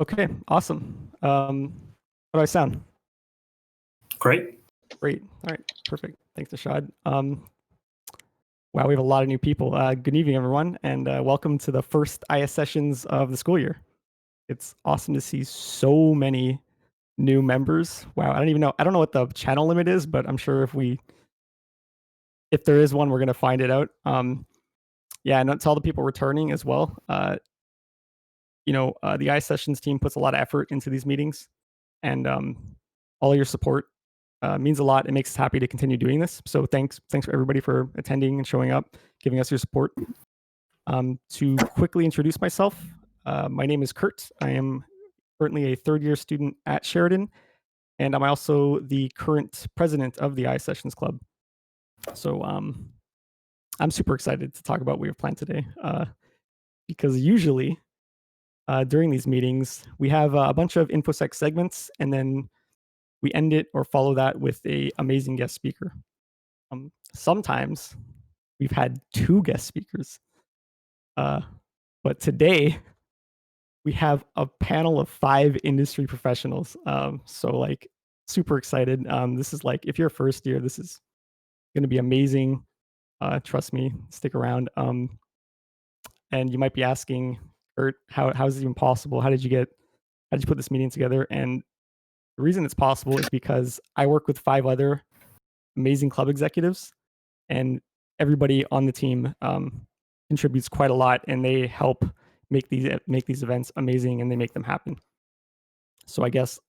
Okay, awesome. How do I sound? Great. Great. All right, perfect. Thanks, Nishad. Wow, we have a lot of new people. Good evening, everyone, and welcome to the first IS sessions of the school year. It's awesome to see so many new members. Wow, I don't know what the channel limit is, but I'm sure if there is one, we're gonna find it out. Yeah, and to all the people returning as well. The IS sessions team puts a lot of effort into these meetings, and all of your support means a lot. It makes us happy to continue doing this. So thanks for everybody for attending and showing up, giving us your support. To quickly introduce myself, my name is Kurt. I am currently a third-year student at Sheridan, and I'm also the current president of the ISSessions Club. So I'm super excited to talk about what we have planned today, because usually during these meetings, we have a bunch of InfoSec segments, and then we end it or follow that with a amazing guest speaker. Sometimes we've had 2 guest speakers, but today we have a panel of 5 industry professionals. So like super excited. This is like, if you're first year, this is going to be amazing. Trust me, stick around. And you might be asking, Kurt, how is it even possible? How did you put this meeting together? And the reason it's possible is because I work with 5 other amazing club executives, and everybody on the team contributes quite a lot, and they help make these events amazing, and they make them happen. So I guess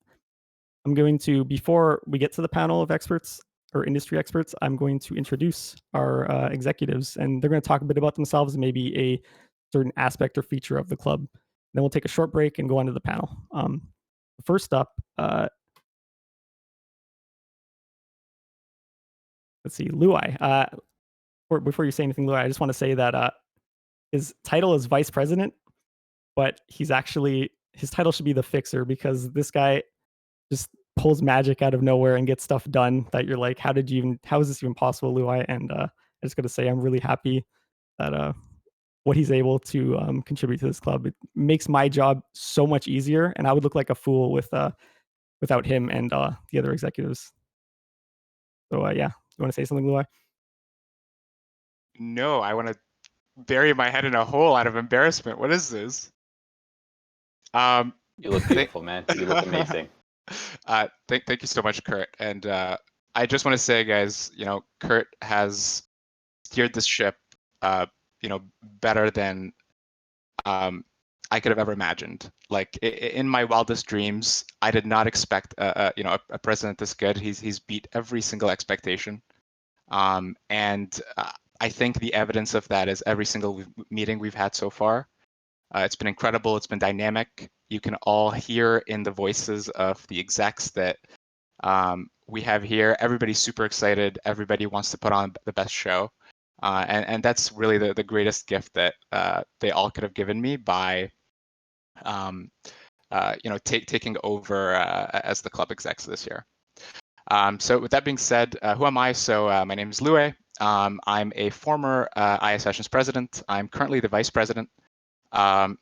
I'm going to, before we get to the panel of experts or industry experts, I'm going to introduce our executives, and they're going to talk a bit about themselves and maybe a certain aspect or feature of the club. Then we'll take a short break and go on to the panel. First up, let's see, Luai. Before you say anything, Luai, I just want to say that his title is vice president, but his title should be the fixer, because this guy just pulls magic out of nowhere and gets stuff done that you're like, how is this even possible, Luai? And I just got to say, I'm really happy that what he's able to contribute to this club. It makes my job so much easier, and I would look like a fool without him and the other executives. So yeah, you want to say something, Luai? No, I want to bury my head in a hole out of embarrassment. What is this? You look beautiful, man. You look amazing. Thank you so much, Kurt. And I just want to say, guys, Kurt has steered this ship, better than I could have ever imagined. Like in my wildest dreams, I did not expect a president this good. He's beat every single expectation, and I think the evidence of that is every single meeting we've had so far. It's been incredible. It's been dynamic. You can all hear in the voices of the execs that we have here. Everybody's super excited. Everybody wants to put on the best show. And that's really the greatest gift that they all could have given me by taking over as the club execs this year. So with that being said, who am I? So my name is Luai. I'm a former ISSessions president. I'm currently the vice president. At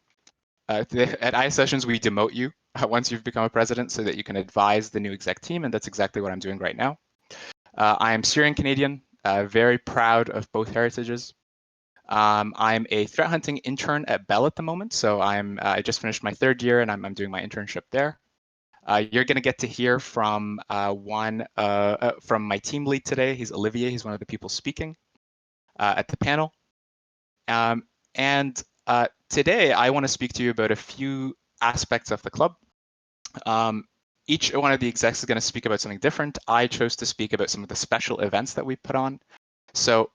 ISSessions, we demote you once you've become a president so that you can advise the new exec team, and that's exactly what I'm doing right now. I am Syrian Canadian, very proud of both heritages. I'm a threat hunting intern at Bell at the moment, so I just finished my 3rd year, and I'm doing my internship there. You're going to get to hear from from my team lead today. He's Olivier. He's one of the people speaking at the panel. And today, I want to speak to you about a few aspects of the club. Each one of the execs is going to speak about something different. I chose to speak about some of the special events that we put on. So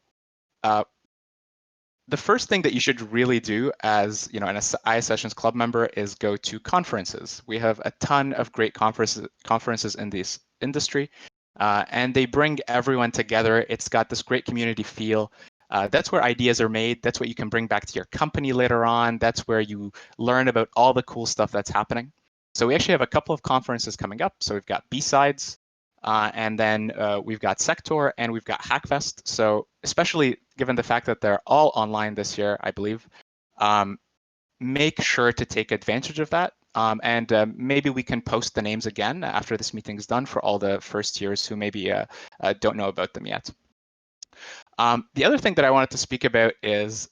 the first thing that you should really do as an ISSessions club member is go to conferences. We have a ton of great conferences in this industry, and they bring everyone together. It's got this great community feel. That's where ideas are made. That's what you can bring back to your company later on. That's where you learn about all the cool stuff that's happening. So we actually have a couple of conferences coming up. So we've got B-Sides, and then we've got Sector, and we've got Hackfest. So especially given the fact that they're all online this year, I believe, make sure to take advantage of that. And maybe we can post the names again after this meeting is done for all the first years who maybe don't know about them yet. The other thing that I wanted to speak about is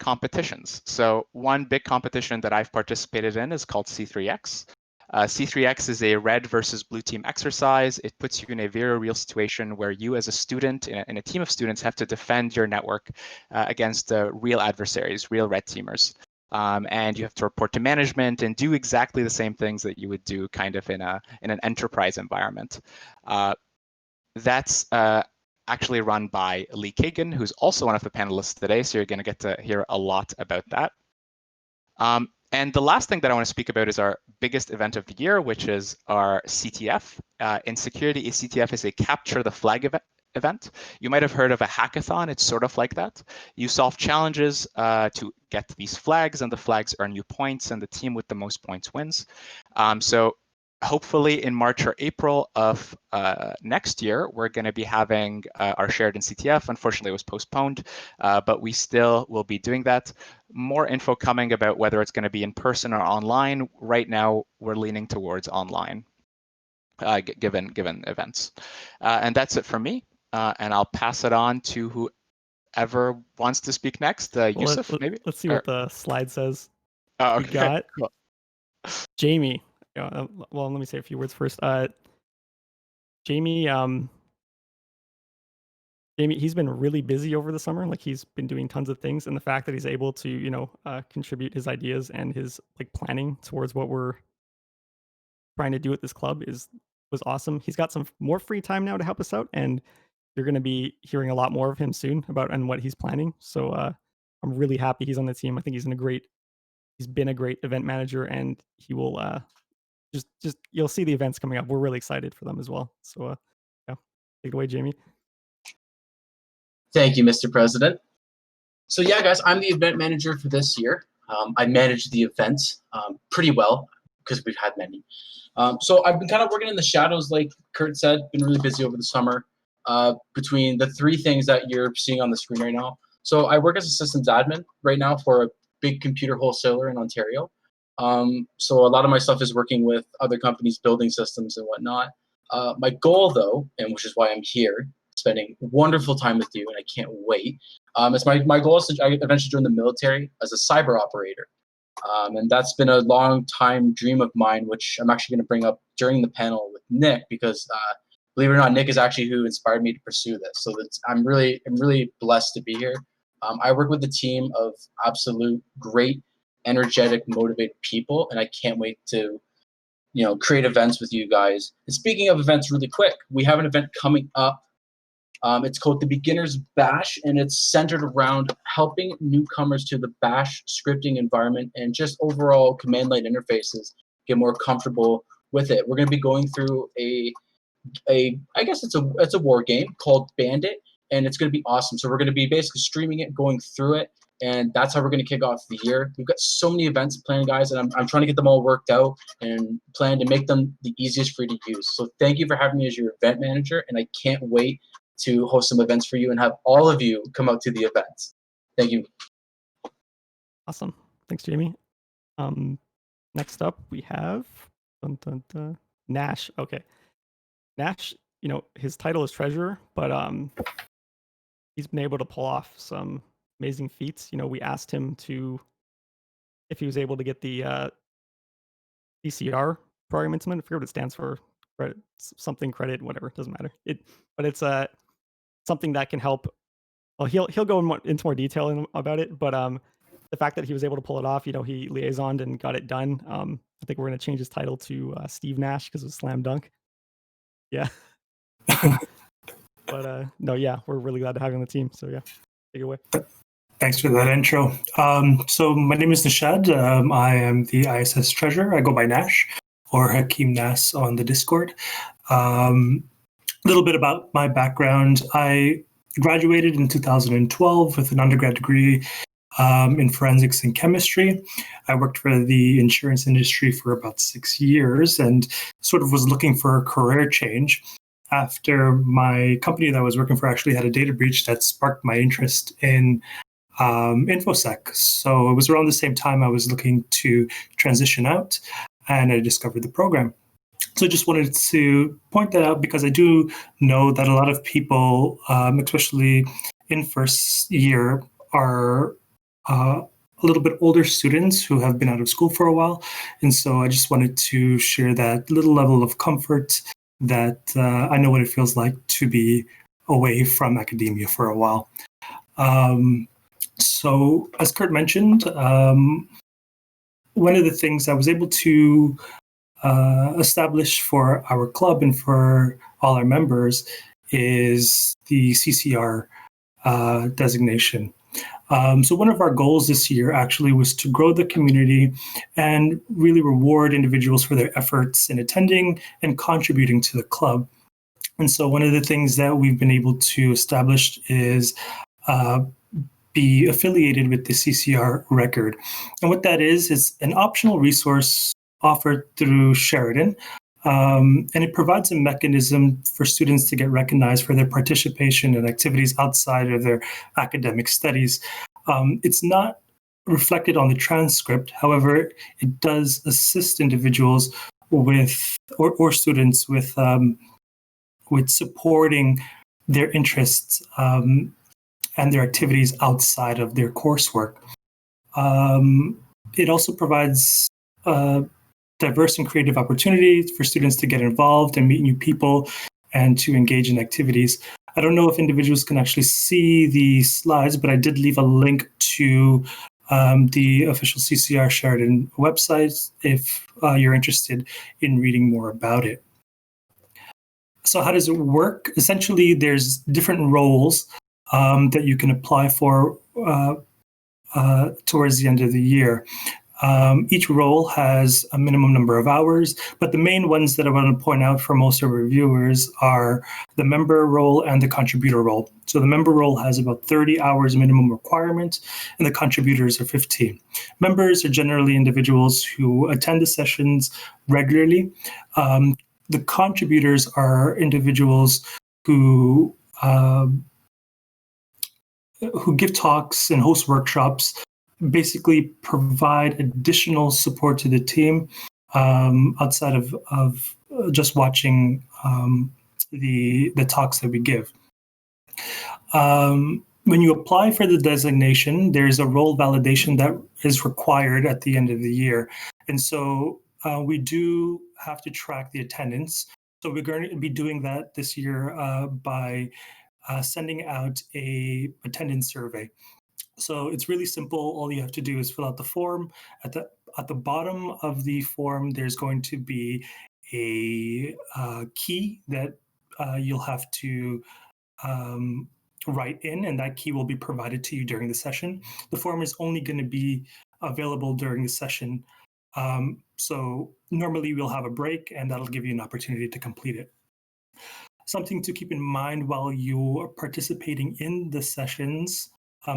competitions. So one big competition that I've participated in is called C3X. C3X is a red versus blue team exercise. It puts you in a very real situation where you as a student in a team of students have to defend your network against real adversaries, real red teamers. And you have to report to management and do exactly the same things that you would do kind of in an enterprise environment. That's actually run by Lee Kagan, who's also one of the panelists today. So you're going to get to hear a lot about that. And the last thing that I want to speak about is our biggest event of the year, which is our CTF. In security, a CTF is a capture the flag event. You might have heard of a hackathon. It's sort of like that. You solve challenges to get these flags, and the flags earn you points, and the team with the most points wins. So hopefully in March or April of next year, we're going to be having our Sheridan CTF. Unfortunately, it was postponed, but we still will be doing that. More info coming about whether it's going to be in person or online. Right now, we're leaning towards online, given events. And that's it for me. And I'll pass it on to whoever wants to speak next. Yusuf, maybe? Let's see what the slide says. Oh, We okay. got Cool. Jamie. Well, let me say a few words first. Jamie, he's been really busy over the summer. Like he's been doing tons of things, and the fact that he's able to, contribute his ideas and his like planning towards what we're trying to do at this club was awesome. He's got some more free time now to help us out, and you're going to be hearing a lot more of him soon about and what he's planning. So I'm really happy he's on the team. I think he's been a great event manager, and he will just you'll see the events coming up. We're really excited for them as well. So yeah, take it away, Jamie. Thank you, Mr. President. So yeah, guys, I'm the event manager for this year. I manage the events pretty well because we've had many. So I've been kind of working in the shadows, like Kurt said, been really busy over the summer between the three things that you're seeing on the screen right now. So I work as a systems admin right now for a big computer wholesaler in Ontario. So a lot of my stuff is working with other companies building systems and whatnot. My goal, though, and which is why I'm here, spending wonderful time with you, and I can't wait. It's my goal is to eventually join the military as a cyber operator. And that's been a long time dream of mine, which I'm actually going to bring up during the panel with Nick, because believe it or not, Nick is actually who inspired me to pursue this. So I'm really blessed to be here. I work with a team of absolute great, energetic, motivated people, and I can't wait to create events with you guys. And speaking of events, really quick, we have an event coming up. It's called the Beginner's Bash, and it's centered around helping newcomers to the Bash scripting environment and just overall command line interfaces get more comfortable with it. We're going to be going through I guess it's a war game called Bandit, and it's going to be awesome. So we're going to be basically streaming it, going through it, and that's how we're going to kick off the year. We've got so many events planned, guys, and I'm trying to get them all worked out and plan to make them the easiest for you to use. So thank you for having me as your event manager, and I can't wait to host some events for you and have all of you come out to the events. Thank you. Awesome. Thanks, Jamie. Next up we have Nash. Okay. Nash, his title is treasurer, but he's been able to pull off some amazing feats. We asked him if he was able to get the CCR program implemented. I forget what it stands for. Credit, whatever, doesn't matter. But it's something that can help. Well, he'll go into more detail about it, but the fact that he was able to pull it off, he liaisoned and got it done. I think we're going to change his title to Steve Nash because it was slam dunk. Yeah. But no, yeah, we're really glad to have you on the team. So yeah, take it away. Thanks for that intro. So my name is Nishad. I am the ISS treasurer. I go by Nash or Hakeem Nas on the Discord. A little bit about my background. I graduated in 2012 with an undergrad degree in forensics and chemistry. I worked for the insurance industry for about 6 years and sort of was looking for a career change after my company that I was working for actually had a data breach that sparked my interest in InfoSec. So it was around the same time I was looking to transition out, and I discovered the program. So I just wanted to point that out because I do know that a lot of people, especially in first year, are a little bit older students who have been out of school for a while. And so I just wanted to share that little level of comfort that I know what it feels like to be away from academia for a while. So as Kurt mentioned, one of the things I was able to establish for our club and for all our members is the CCR designation. So one of our goals this year actually was to grow the community and really reward individuals for their efforts in attending and contributing to the club. And so one of the things that we've been able to establish is be affiliated with the CCR record. And what that is an optional resource offered through Sheridan. And it provides a mechanism for students to get recognized for their participation in activities outside of their academic studies. It's not reflected on the transcript. However, it does assist individuals with or students with supporting their interests and their activities outside of their coursework. It also provides diverse and creative opportunities for students to get involved and meet new people and to engage in activities. I don't know if individuals can actually see the slides, but I did leave a link to the official CCR Sheridan website if you're interested in reading more about it. So how does it work? Essentially, there's different roles that you can apply for towards the end of the year. Each role has a minimum number of hours, but the main ones that I want to point out for most of our viewers are the member role and the contributor role. So the member role has about 30 hours minimum requirement, and the contributors are 15. Members are generally individuals who attend the sessions regularly. The contributors are individuals who give talks and host workshops, basically provide additional support to the team outside of just watching the talks that we give. When you apply for the designation, there's a role validation that is required at the end of the year. And so we do have to track the attendance. So we're going to be doing that this year by sending out a attendance survey. So it's really simple. All you have to do is fill out the form. At the bottom of the form, there's going to be a key that you'll have to write in, and that key will be provided to you during the session. The form is only going to be available during the session. So normally we'll have a break, and that'll give you an opportunity to complete it. Something to keep in mind while you're participating in the sessions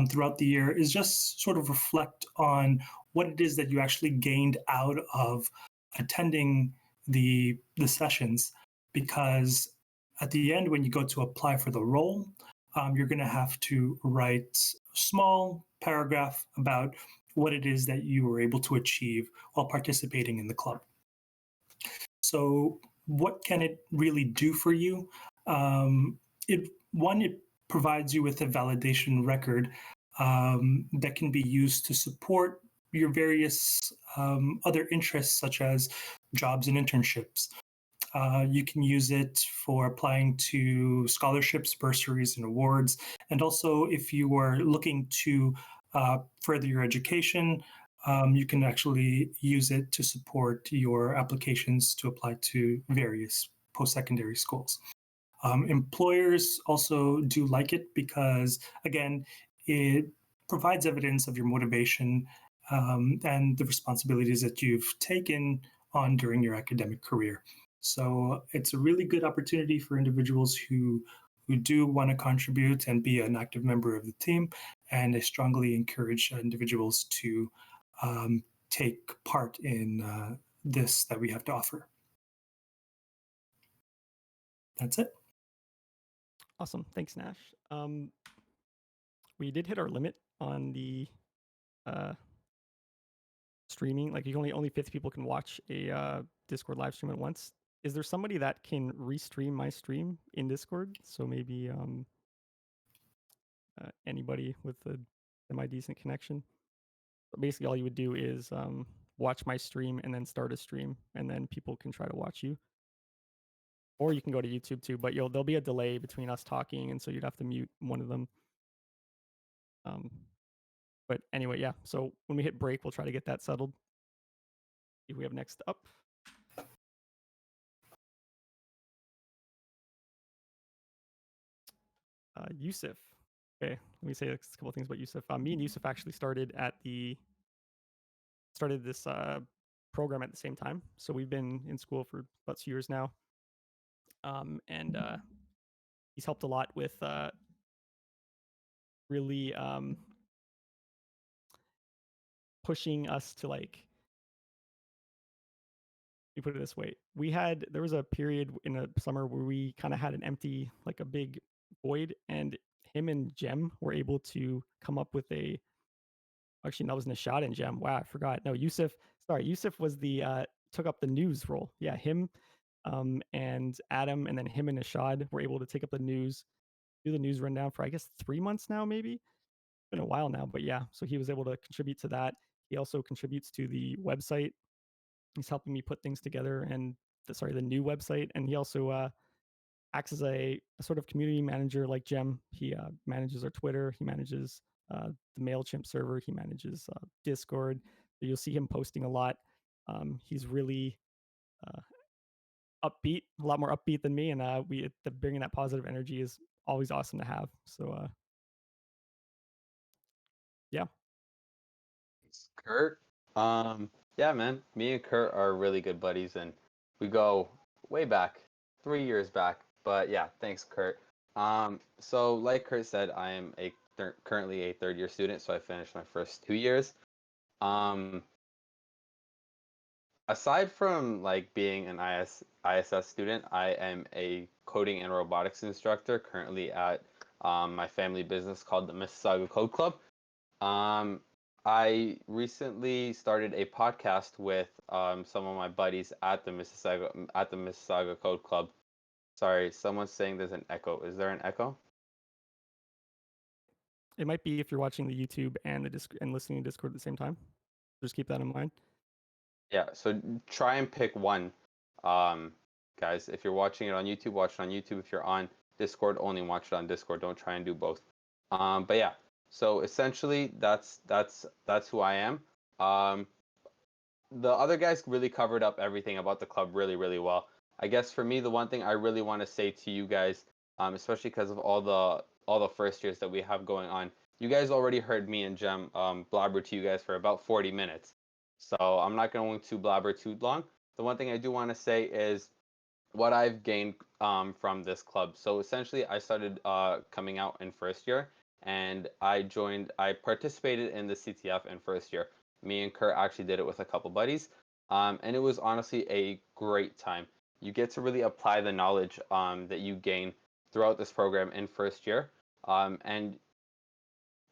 throughout the year is just sort of reflect on what it is that you actually gained out of attending the sessions, because at the end, when you go to apply for the role, you're going to have to write a small paragraph about what it is that you were able to achieve while participating in the club. So what can it really do for you? It provides you with a validation record that can be used to support your various other interests, such as jobs and internships. You can use it for applying to scholarships, bursaries, and awards. And also, if you are looking to further your education, you can actually use it to support your applications to apply to various post-secondary schools. Employers also do like it because, again, it provides evidence of your motivation and the responsibilities that you've taken on during your academic career. So it's a really good opportunity for individuals who do want to contribute and be an active member of the team. And I strongly encourage individuals to take part in this that we have to offer. That's it. Awesome. Thanks, Nash. We did hit our limit on the streaming. Like only 50 people can watch a Discord live stream at once. Is there somebody that can restream my stream in Discord? So maybe anybody with a semi-decent connection. But basically, all you would do is watch my stream and then start a stream, and then people can try to watch you. Or you can go to YouTube too, but there'll be a delay between us talking, and so you'd have to mute one of them. But anyway, yeah. So when we hit break, we'll try to get that settled. See who we have next up. Yusuf. Okay, let me say a couple of things about Yusuf. Me and Yusuf actually started this program at the same time. So we've been in school for about 2 years now. And he's helped a lot with really pushing us to, like, let me put it this way. There was a period in the summer where we kind of had an empty, like a big void, and him and Jem were able to come up with actually, that was Nishad and Jem. Wow, I forgot. No, Yusuf was took up the news role. Yeah, him and Adam, and then him and Nishad were able to take up the news, do the news rundown for, I guess, 3 months now, maybe. It's been a while now, but yeah. So he was able to contribute to that. He also contributes to the website. He's helping me put things together, and the new website. And he also acts as a sort of community manager like Jem. He manages our Twitter. He manages the MailChimp server. He manages Discord. So you'll see him posting a lot. He's really upbeat, a lot more upbeat than me, and bringing that positive energy is always awesome to have. So yeah. It's Kurt. Yeah, man. Me and Kurt are really good buddies, and we go way back, 3 years back. But yeah, thanks, Kurt. So like Kurt said, I am currently a third-year student, so I finished my first 2 years. Aside from like being an ISS student, I am a coding and robotics instructor currently at my family business called the Mississauga Code Club. I recently started a podcast with some of my buddies at the Mississauga Code Club. Sorry, someone's saying there's an echo. Is there an echo? It might be if you're watching the YouTube and and listening to Discord at the same time. Just keep that in mind. Yeah, so try and pick one, guys. If you're watching it on YouTube, watch it on YouTube. If you're on Discord, only watch it on Discord. Don't try and do both. But yeah, so essentially that's who I am. The other guys really covered up everything about the club really, really well. I guess for me, the one thing I really want to say to you guys, especially because of all the first years that we have going on, you guys already heard me and Jem blabber to you guys for about 40 minutes. So I'm not going to blabber too long. The one thing I do want to say is what I've gained from this club. So essentially, I started coming out in first year, and I participated in the CTF in first year. Me and Kurt actually did it with a couple buddies, and it was honestly a great time. You get to really apply the knowledge that you gain throughout this program in first year, and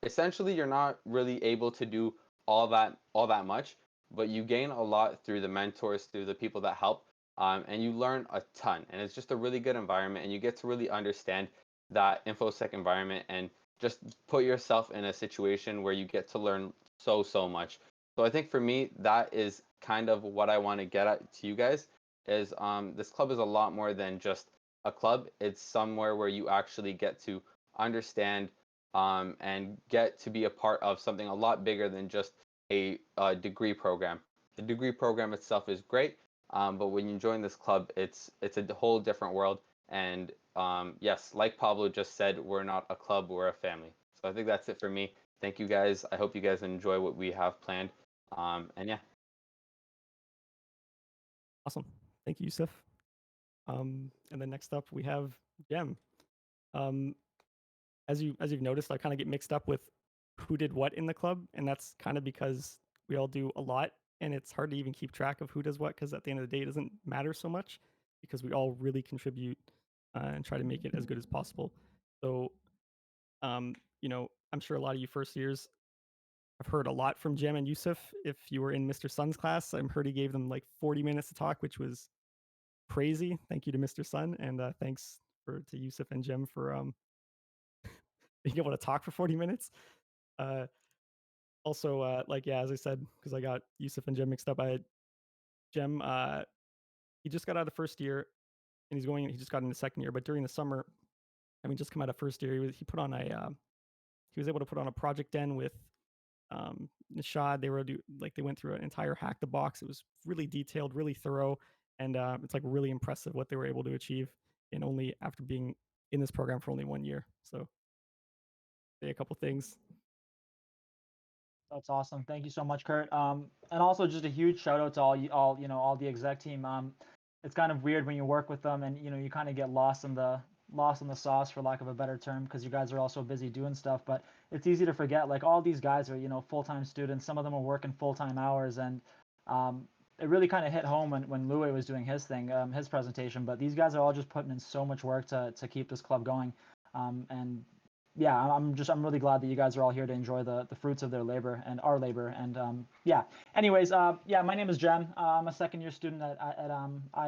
essentially, you're not really able to do all that much, but you gain a lot through the mentors, through the people that help, and you learn a ton. And it's just a really good environment, and you get to really understand that InfoSec environment and just put yourself in a situation where you get to learn so much. So I think for me, that is kind of what I want to get at to you guys is this club is a lot more than just a club. It's somewhere where you actually get to understand and get to be a part of something a lot bigger than just a degree program. The degree program itself is great, but when you join this club, it's a whole different world. And yes, like Pablo just said, we're not a club, we're a family. So I think that's it for me. Thank you guys. I hope you guys enjoy what we have planned. And yeah. Awesome. Thank you, Yusuf. And then next up we have Jem. As you've noticed, I kind of get mixed up with who did what in the club, and that's kind of because we all do a lot, and it's hard to even keep track of who does what, because at the end of the day, it doesn't matter so much because we all really contribute and try to make it as good as possible. So, I'm I'm sure a lot of you first years have heard a lot from Jem and Yusuf. If you were in Mr. Sun's class, I'm heard he gave them like 40 minutes to talk, which was crazy. Thank you to Mr. Sun, and thanks to Yusuf and Jem for being able to talk for 40 minutes. Also, like, yeah, as I said, because I got Yusuf and Jem mixed up, Jem, he just got out of first year, and he just got into second year. But during the summer, I mean, just come out of first year, he was able to put on a project den with Nishad. They went through an entire hack the box. It was really detailed, really thorough, and it's like really impressive what they were able to achieve in only after being in this program for only 1 year. So, say a couple things. That's awesome. Thank you so much, Kurt. And also just a huge shout out to all the exec team. It's kind of weird when you work with them and you kind of get lost in the sauce, for lack of a better term, because you guys are all so busy doing stuff. But it's easy to forget, like, all these guys are full-time students. Some of them are working full-time hours, and it really kind of hit home when Louis was doing his thing, his presentation. But these guys are all just putting in so much work to keep this club going. And yeah, I'm really glad that you guys are all here to enjoy the fruits of their labor and our labor. And yeah, anyways, yeah, my name is Jem. I'm a second year student at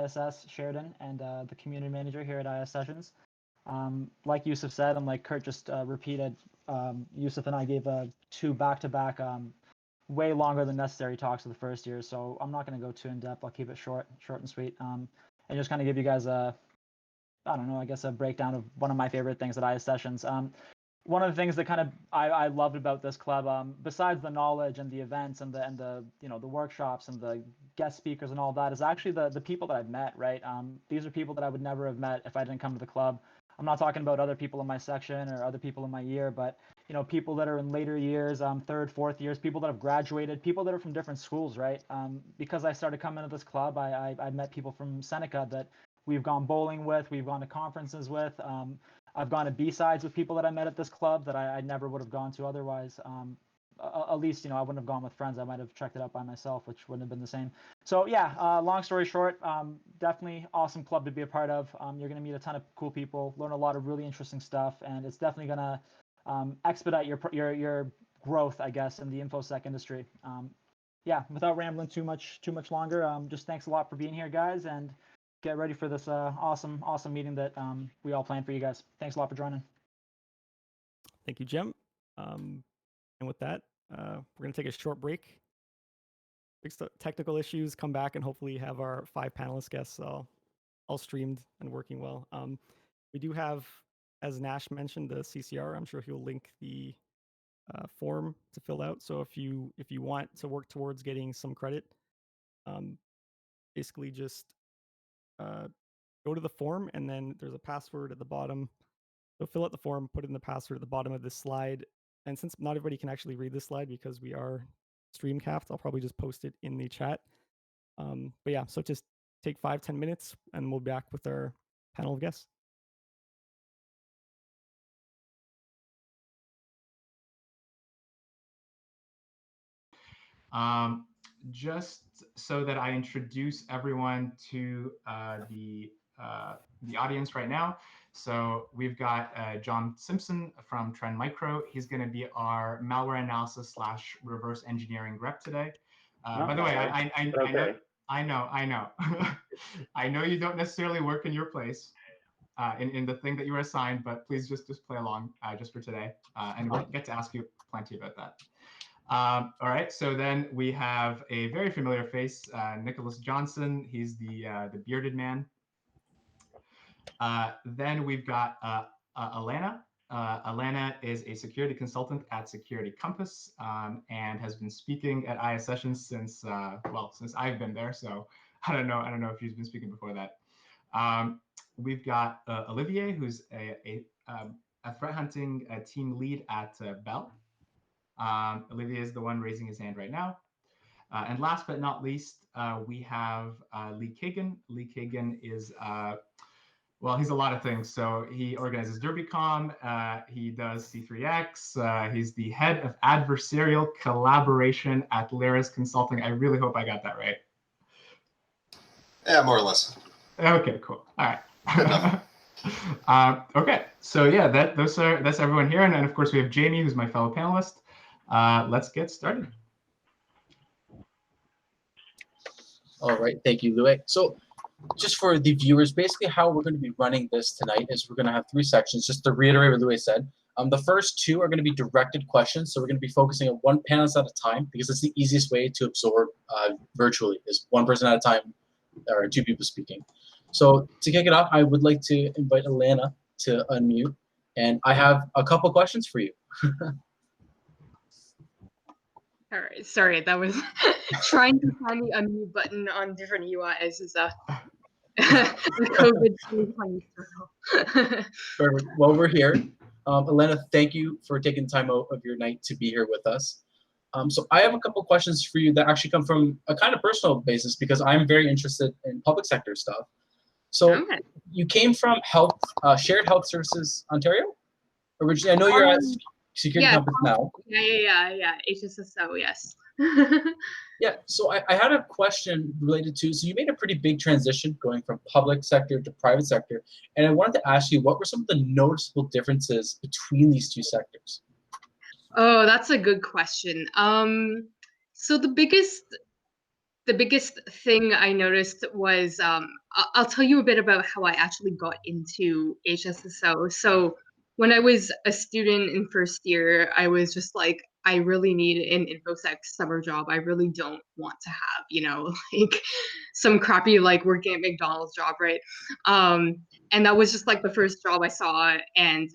ISS Sheridan, and the community manager here at ISSessions. Like Yusuf said, and like Kurt just repeated, Yusuf and I gave 2 back-to-back, way longer than necessary talks of the first year. So I'm not going to go too in depth. I'll keep it short and sweet, and just kind of give you guys I don't know, I guess a breakdown of one of my favorite things at ISSessions. One of the things that kind of I loved about this club, besides the knowledge and the events and the the workshops and the guest speakers and all that, is actually the people that I've met. Right, these are people that I would never have met if I didn't come to the club. I'm not talking about other people in my section or other people in my year, but people that are in later years, 3rd, 4th years, people that have graduated, people that are from different schools. Right, because I started coming to this club, I met people from Seneca that we've gone bowling with, we've gone to conferences with. I've gone to B-sides with people that I met at this club that I never would have gone to otherwise. At least, I wouldn't have gone with friends. I might have checked it out by myself, which wouldn't have been the same. So yeah, long story short, definitely awesome club to be a part of. You're going to meet a ton of cool people, learn a lot of really interesting stuff, and it's definitely going to expedite your growth, I guess, in the InfoSec industry. Yeah, without rambling too much longer, just thanks a lot for being here, guys, and get ready for this awesome meeting that we all planned for you guys. Thanks a lot for joining. Thank you, Jem. And with that, we're going to take a short break, fix the technical issues, come back, and hopefully have our 5 panelist guests all streamed and working well. We do have, as Nash mentioned, the CCR. I'm sure he'll link the form to fill out. So if you want to work towards getting some credit, basically just go to the form, and then there's a password at the bottom. So fill out the form, put in the password at the bottom of this slide. And since not everybody can actually read this slide because we are stream capped, I'll probably just post it in the chat. But yeah, so just take 5-10 minutes and we'll be back with our panel of guests. Just so that I introduce everyone to the audience right now. So we've got John Simpson from Trend Micro. He's going to be our malware analysis / reverse engineering rep today. By the way, I know. I know you don't necessarily work in your place in the thing that you were assigned, but please just play along just for today, and we'll get to ask you plenty about that. All right, so then we have a very familiar face, Nicholas Johnson. He's the bearded man. Then we've got Alana. Alana is a security consultant at Security Compass and has been speaking at ISSessions since I've been there. So I don't know if she's been speaking before that. We've got Olivier, who's a threat hunting team lead at Bell. Olivier is the one raising his hand right now. And last but not least, we have Lee Kagan. Lee Kagan is, he's a lot of things. So he organizes DerbyCom, he does C3X, he's the head of adversarial collaboration at Lyris Consulting. I really hope I got that right. Yeah, more or less. Okay, cool. All right. Okay, So yeah, that's everyone here, and then of course we have Jamie, who's my fellow panelist. Let's get started. All right, thank you, Louis. So just for the viewers, basically how we're going to be running this tonight is we're going to have 3 sections, just to reiterate what Louis said. The first 2 are going to be directed questions, so we're going to be focusing on one panelist at a time because it's the easiest way to absorb virtually, is one person at a time or 2 people speaking. So to kick it off, I would like to invite Alana to unmute, and I have a couple questions for you. All right, sorry, that was trying to find the unmute button on different UIs is the COVID 2020 struggle. Perfect. Well, we're here. Alana, thank you for taking time out of your night to be here with us. So I have a couple questions for you that actually come from a kind of personal basis because I'm very interested in public sector stuff. So Okay. you came from health, Shared Health Services Ontario? Originally, I know you're at Security Campus now. Yeah. HSSO, yes. Yeah, so I had a question related to, so you made a pretty big transition going from public sector to private sector, and I wanted to ask you, what were some of the noticeable differences between these 2 sectors? Oh, that's a good question. So the biggest thing I noticed was I'll tell you a bit about how I actually got into HSSO. So when I was a student in first year, I was just like, I really need an InfoSec summer job. I really don't want to have, like some crappy like working at McDonald's job, right? And that was just like the first job I saw, and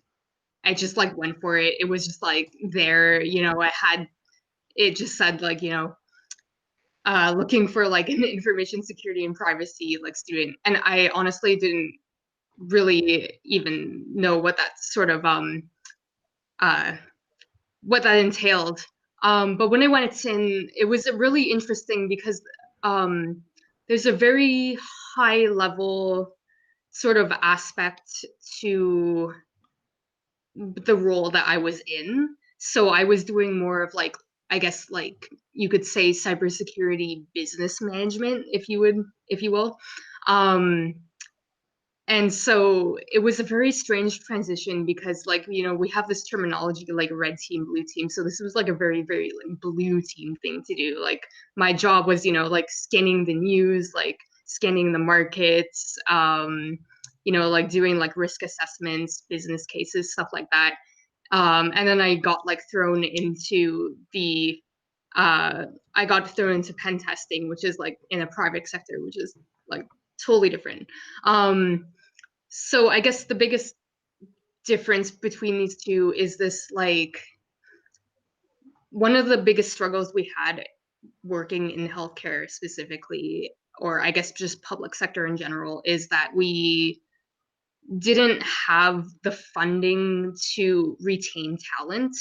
I just like went for it. It was just like there, it just said like, looking for like an information security and privacy like student, and I honestly didn't really even know what that sort of what that entailed. But when I went in, it was really interesting because there's a very high level sort of aspect to the role that I was in. So I was doing more of like, I guess like you could say cybersecurity business management, if you will. And so it was a very strange transition because like, we have this terminology like red team, blue team. So this was like a very, very like blue team thing to do. Like my job was, like scanning the news, like scanning the markets, like doing like risk assessments, business cases, stuff like that. And then I got like thrown into pen testing, which is like in a private sector, which is like totally different. So I guess the biggest difference between these 2 is this like one of the biggest struggles we had working in healthcare specifically, or I guess just public sector in general, is that we didn't have the funding to retain talent.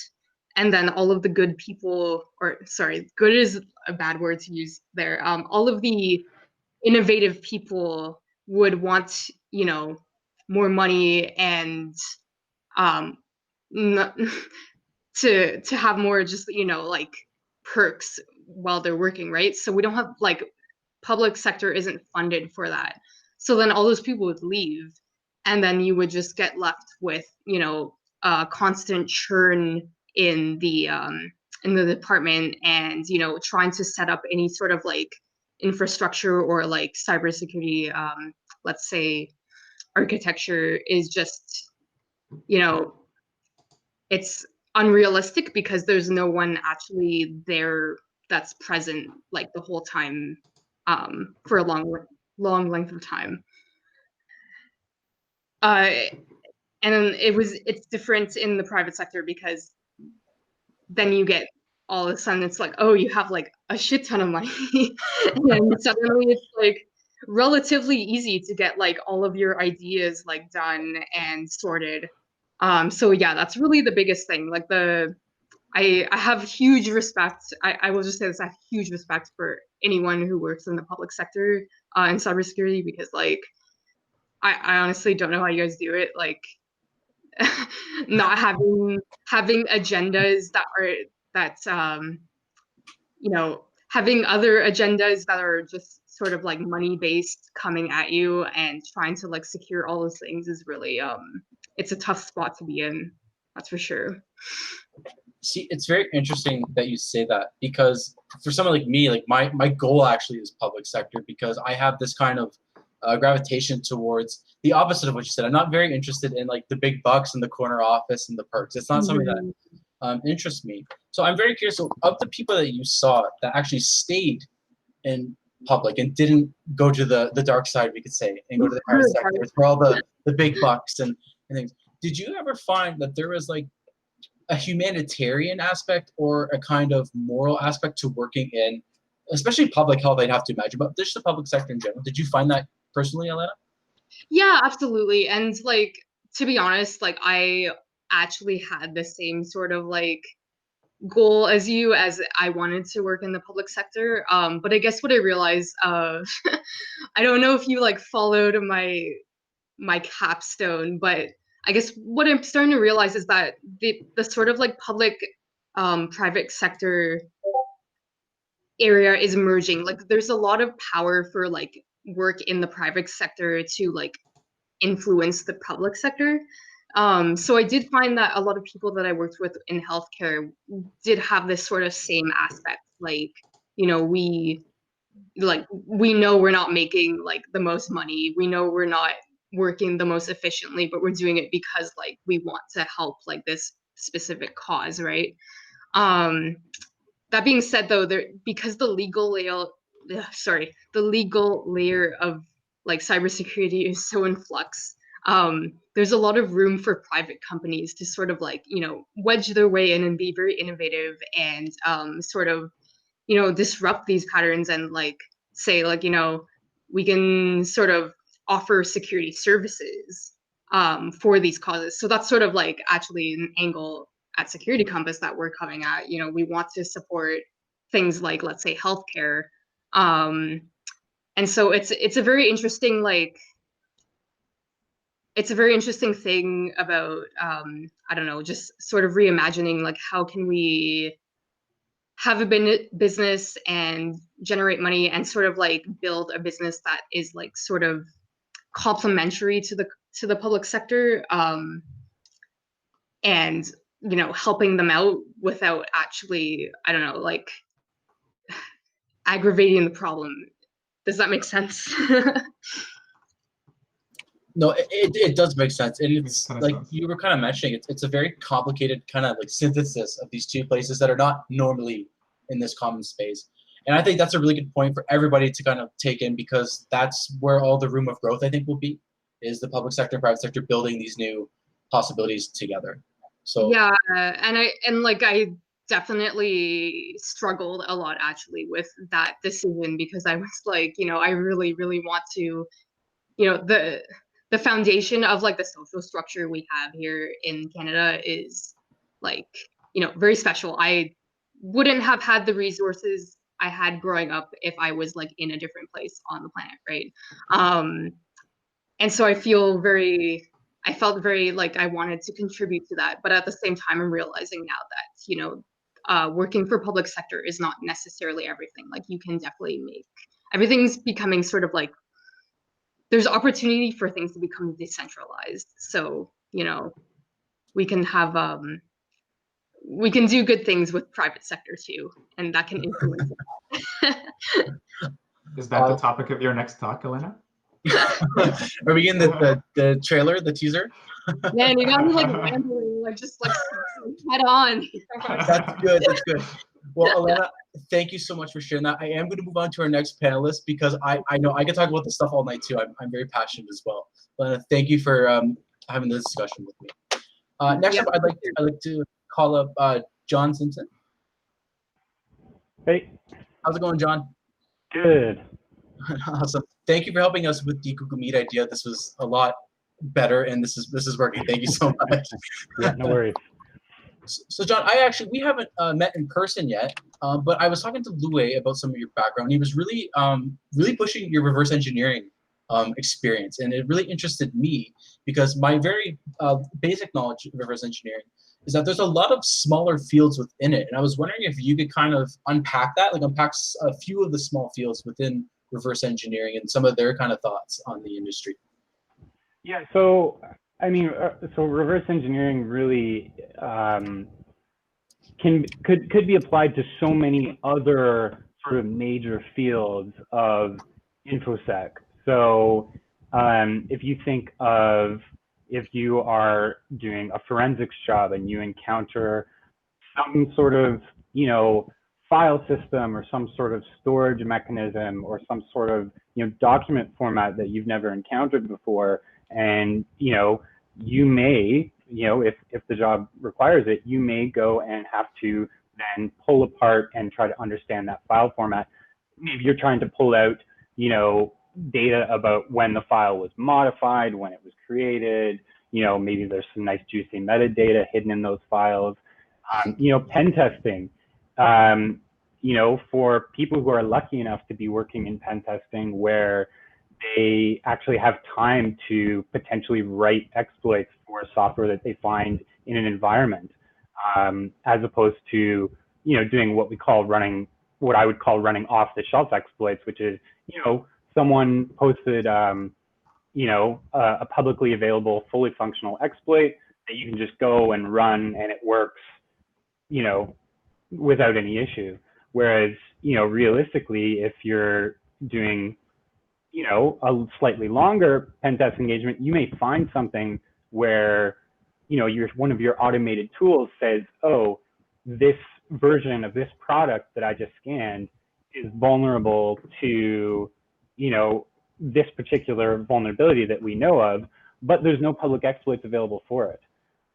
And then all of the good people, or sorry, good is a bad word to use there. All of the innovative people would want, more money and not, to have more just, like perks while they're working, right? So we don't have like public sector isn't funded for that. So then all those people would leave, and then you would just get left with, constant churn in the department, and trying to set up any sort of like infrastructure or like cybersecurity, let's say architecture is just, it's unrealistic because there's no one actually there that's present like the whole time, for a long length of time. And it's different in the private sector because then you get all of a sudden it's like, oh, you have like a shit ton of money. And suddenly it's like relatively easy to get like all of your ideas like done and sorted. So yeah, that's really the biggest thing. Like I have huge respect. I will just say this: I have huge respect for anyone who works in the public sector in cybersecurity, because like I honestly don't know how you guys do it. Like not having agendas having other agendas that are just sort of like money based coming at you, and trying to like secure all those things is really it's a tough spot to be in. That's for sure. See, it's very interesting that you say that, because for someone like me, like my goal actually is public sector, because I have this kind of gravitation towards the opposite of what you said. I'm not very interested in like the big bucks and the corner office and the perks. It's not something that interests me. So I'm very curious. So of the people that you saw that actually stayed in public and didn't go to the dark side, we could say, and go to the private sector for all the big bucks and things, did you ever find that there was like a humanitarian aspect or a kind of moral aspect to working in, especially public health, I'd have to imagine, but just the public sector in general? Did you find that personally, Elena? Yeah, absolutely. And like, to be honest, like I actually had the same sort of like goal as you, as I wanted to work in the public sector. But I guess what I realized, I don't know if you like followed my capstone, but I guess what I'm starting to realize is that the sort of like public private sector area is emerging. Like there's a lot of power for like work in the private sector to like influence the public sector. So I did find that a lot of people that I worked with in healthcare did have this sort of same aspect. Like, you know, we know we're not making like the most money. We know we're not working the most efficiently, but we're doing it because like we want to help like this specific cause, right? That being said, though, because the legal layer of like cybersecurity is so in flux, there's a lot of room for private companies to sort of like, you know, wedge their way in and be very innovative and sort of, you know, disrupt these patterns and like say like, you know, we can sort of offer security services for these causes. So that's sort of like actually an angle at Security Compass that we're coming at. You know, we want to support things like, let's say, healthcare. And so it's a very interesting like it's a very interesting thing about I don't know, just sort of reimagining like how can we have a business and generate money and sort of like build a business that is like sort of complementary to the public sector, and you know, helping them out without actually, I don't know, like aggravating the problem. Does that make sense? No, it does make sense. And it's Makes like sense. you were kind of mentioning, it's a very complicated kind of like synthesis of these two places that are not normally in this common space. And I think that's a really good point for everybody to kind of take in, because that's where all the room of growth I think will be, is the public sector and private sector building these new possibilities together. So yeah, and I definitely struggled a lot actually with that decision, because I was like, you know, I really, really want to, you know, the foundation of like the social structure we have here in Canada is like, you know, very special. I wouldn't have had the resources I had growing up if I was like in a different place on the planet, right? And so I felt very like I wanted to contribute to that, but at the same time, I'm realizing now that, you know, working for public sector is not necessarily everything. Like you can definitely make everything's becoming sort of like there's opportunity for things to become decentralized. So, you know, we can have we can do good things with private sector too, and that can influence it. Is that the topic of your next talk, Elena? are we in the trailer, the teaser? Man, you got me like rambling, like just like head on. That's good. That's good. Well, Elena, thank you so much for sharing that. I am going to move on to our next panelist, because I know I can talk about this stuff all night too. I'm very passionate as well. Elena, thank you for having this discussion with me. Next up, I'd like to call up John Simpson. Hey. How's it going, John? Good. Awesome. Thank you for helping us with the Google Meet idea. This was a lot better, and this is working. Thank you so much. Yeah, no worries. So John, we haven't met in person yet, but I was talking to Louis about some of your background. He was really pushing your reverse engineering experience, and it really interested me, because my very basic knowledge of reverse engineering is that there's a lot of smaller fields within it, and I was wondering if you could kind of unpack a few of the small fields within reverse engineering and some of their kind of thoughts on the industry. Yeah, so I mean, so reverse engineering really could be applied to so many other sort of major fields of infosec. So if you think of if you are doing a forensics job and you encounter some sort of, you know, file system or some sort of storage mechanism or some sort of, you know, document format that you've never encountered before, and, you know, you may, you know, if the job requires it, you may go and have to then pull apart and try to understand that file format. Maybe you're trying to pull out, you know, data about when the file was modified, when it was created, you know, maybe there's some nice juicy metadata hidden in those files. You know, pen testing, you know, for people who are lucky enough to be working in pen testing where they actually have time to potentially write exploits for software that they find in an environment, as opposed to, you know, doing what I would call running off the shelf exploits, which is, you know, someone posted, you know, a publicly available, fully functional exploit that you can just go and run and it works, you know, without any issue. Whereas, you know, realistically, if you're doing, you know, a slightly longer pen test engagement, you may find something where, you know, one of your automated tools says, oh, this version of this product that I just scanned is vulnerable to, you know, this particular vulnerability that we know of, but there's no public exploits available for it.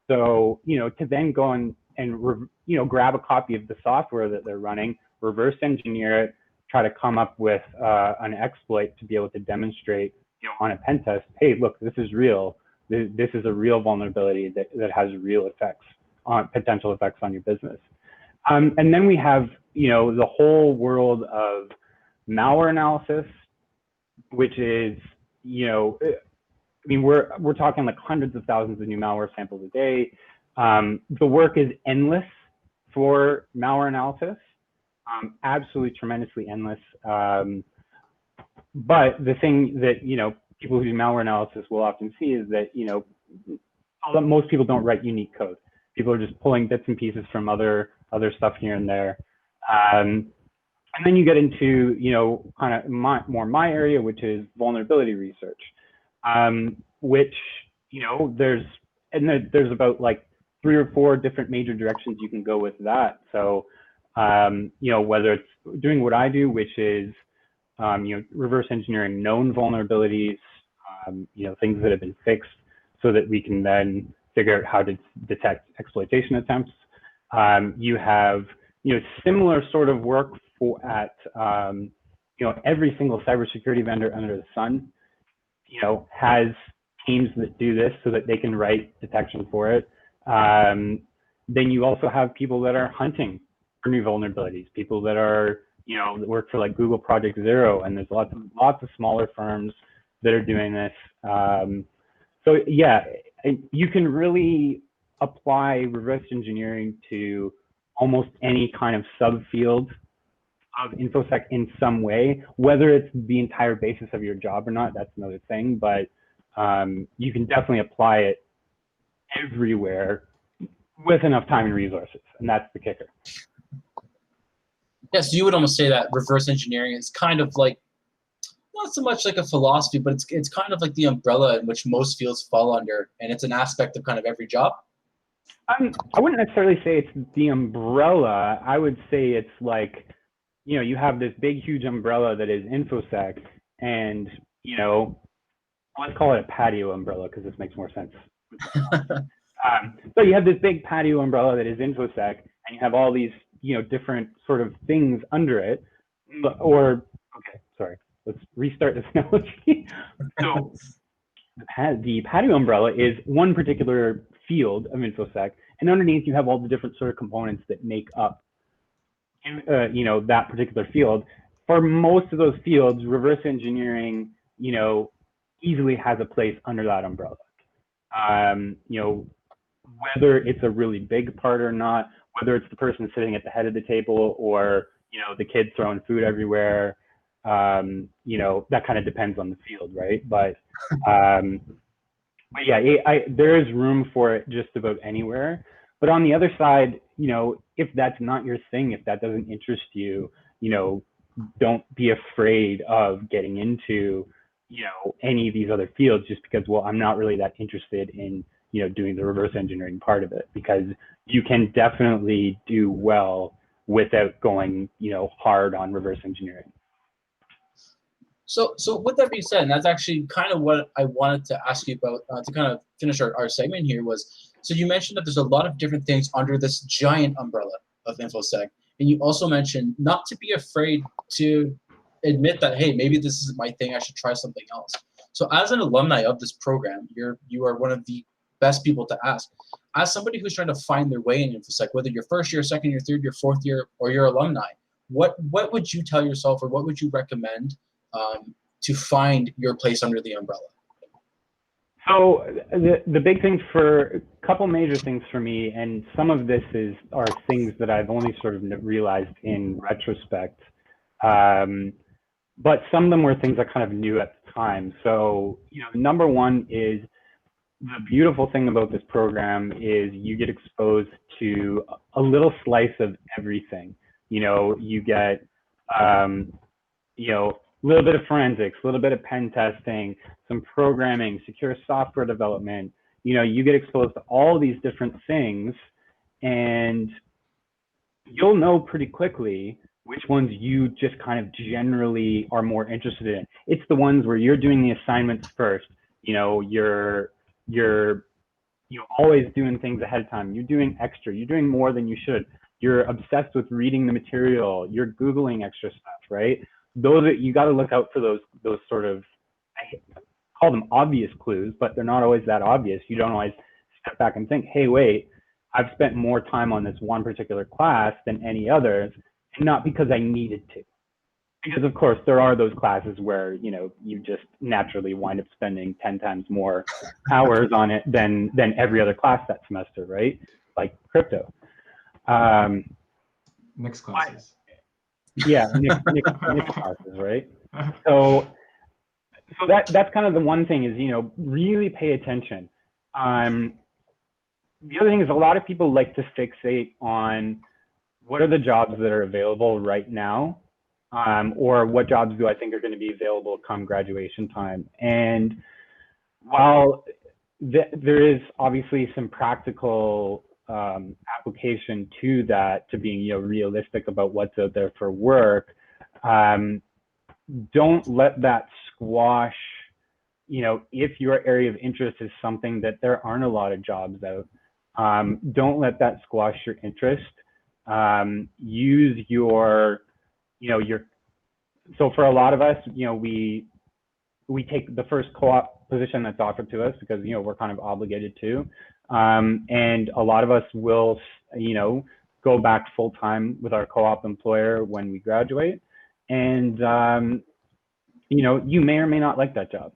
So, you know, to then go and you know, grab a copy of the software that they're running, reverse engineer it, try to come up with an exploit to be able to demonstrate, you know, on a pen test, hey, look, this is real. This is a real vulnerability that has real effects on potential effects on your business. And then we have, you know, the whole world of malware analysis, which is, you know, I mean, we're talking like hundreds of thousands of new malware samples a day. The work is endless for malware analysis, absolutely tremendously endless. But the thing that, you know, people who do malware analysis will often see is that, you know, most people don't write unique code. People are just pulling bits and pieces from other stuff here and there. And then you get into, you know, kind of more my area, which is vulnerability research, which, you know, there's about like 3 or 4 different major directions you can go with that. So, you know, whether it's doing what I do, which is, you know, reverse engineering known vulnerabilities, you know, things that have been fixed so that we can then figure out how to detect exploitation attempts. You have, you know, similar sort of work at, you know, every single cybersecurity vendor under the sun, you know, has teams that do this so that they can write detection for it. Then you also have people that are hunting for new vulnerabilities, people that are, you know, that work for like Google Project Zero, and there's lots of smaller firms that are doing this. So yeah, you can really apply reverse engineering to almost any kind of subfield of InfoSec in some way, whether it's the entire basis of your job or not, that's another thing, but you can definitely apply it everywhere with enough time and resources, and that's the kicker. Yes, you would almost say that reverse engineering is kind of like, not so much like a philosophy, but it's kind of like the umbrella in which most fields fall under, and it's an aspect of kind of every job. I wouldn't necessarily say it's the umbrella. I would say it's like, you know, you have this big, huge umbrella that is InfoSec, and, you know, let's call it a patio umbrella because this makes more sense. So you have this big patio umbrella that is InfoSec, and you have all these, you know, different sort of things under it. Or, okay, sorry, let's restart this analogy. So the patio umbrella is one particular field of InfoSec, and underneath you have all the different sort of components that make up, you know, that particular field. For most of those fields, reverse engineering, you know, easily has a place under that umbrella. You know, whether it's a really big part or not, whether it's the person sitting at the head of the table or, you know, the kid throwing food everywhere, you know, that kind of depends on the field, right? But But yeah, there is room for it just about anywhere. But on the other side, if that's not your thing, if that doesn't interest you, don't be afraid of getting into, any of these other fields just because, well, I'm not really that interested in, doing the reverse engineering part of it, because you can definitely do well without going, hard on reverse engineering. So with that being said, and that's actually kind of what I wanted to ask you about to kind of finish our segment here was, so you mentioned that there's a lot of different things under this giant umbrella of InfoSec. And you also mentioned not to be afraid to admit that, hey, maybe this isn't my thing, I should try something else. So as an alumni of this program, you are one of the best people to ask. As somebody who's trying to find their way in InfoSec, whether you're first year, second year, third year, fourth year, or you're alumni, what would you tell yourself, or what would you recommend to find your place under the umbrella? So the big things for a couple major things for me, and some of this are things that I've only sort of realized in retrospect, but some of them were things I kind of knew at the time. So number one is, the beautiful thing about this program is you get exposed to a little slice of everything. You get a little bit of forensics, a little bit of pen testing, some programming, secure software development. You get exposed to all these different things, and you'll know pretty quickly which ones you just kind of generally are more interested in. It's the ones where you're doing the assignments first. You're always doing things ahead of time. You're doing extra. You're doing more than you should. You're obsessed with reading the material. You're Googling extra stuff, right? You got to look out for those sort of, I call them obvious clues, but they're not always that obvious. You don't always step back and think, hey, wait, I've spent more time on this one particular class than any others, and not because I needed to. Because of course there are those classes where you just naturally wind up spending 10 times more hours on it than every other class that semester, right? Like crypto. Mixed classes. Yeah, mixed classes, right? So that's kind of the one thing is, really pay attention. The other thing is, a lot of people like to fixate on what are the jobs that are available right now, or what jobs do I think are going to be available come graduation time. And while there is obviously some practical application to that, to being realistic about what's out there for work, don't let that squash, if your area of interest is something that there aren't a lot of jobs out, don't let that squash your interest. Use your so for a lot of us, we take the first co-op position that's offered to us because we're kind of obligated to, and a lot of us will go back full time with our co-op employer when we graduate, and you may or may not like that job,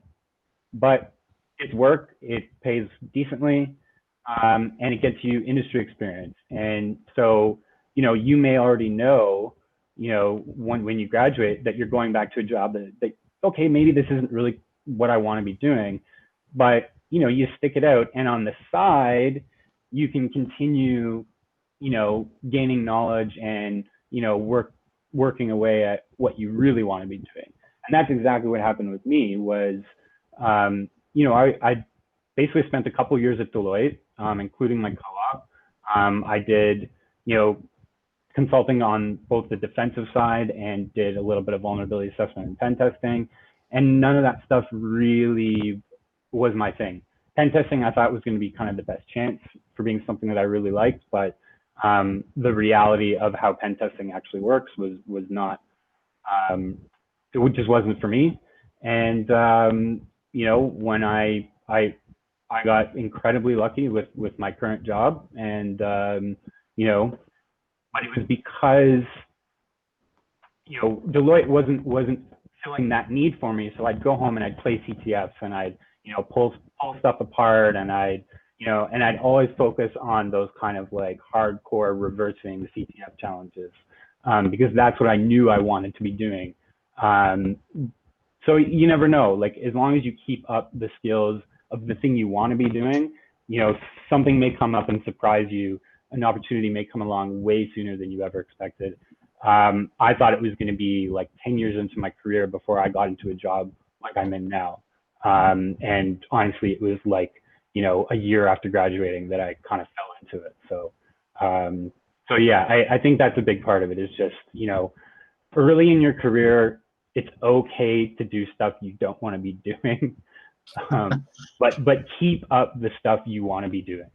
but it's work, it pays decently, and it gets you industry experience. And so you may already know when you graduate that you're going back to a job that okay, maybe this isn't really what I want to be doing, but you stick it out, and on the side you can continue gaining knowledge and working away at what you really want to be doing. And that's exactly what happened with me. Was I basically spent a couple years at Deloitte, including my co-op. I did consulting on both the defensive side and did a little bit of vulnerability assessment and pen testing, and none of that stuff really was my thing. Pen testing I thought was going to be kind of the best chance for being something that I really liked, but the reality of how pen testing actually works was not, it just wasn't for me. And when I got incredibly lucky with my current job, and but it was because Deloitte wasn't filling that need for me. So I'd go home and I'd play CTFs, and I'd pull stuff apart, and I'd always focus on those kind of like hardcore reversing the CTF challenges, because that's what I knew I wanted to be doing. So you never know, like as long as you keep up the skills of the thing you want to be doing, something may come up and surprise you. An opportunity may come along way sooner than you ever expected. I thought it was going to be like 10 years into my career before I got into a job like I'm in now. And honestly, it was like, a year after graduating that I kind of fell into it. So yeah, I think that's a big part of it, is just, early in your career, it's okay to do stuff you don't want to be doing, but keep up the stuff you want to be doing.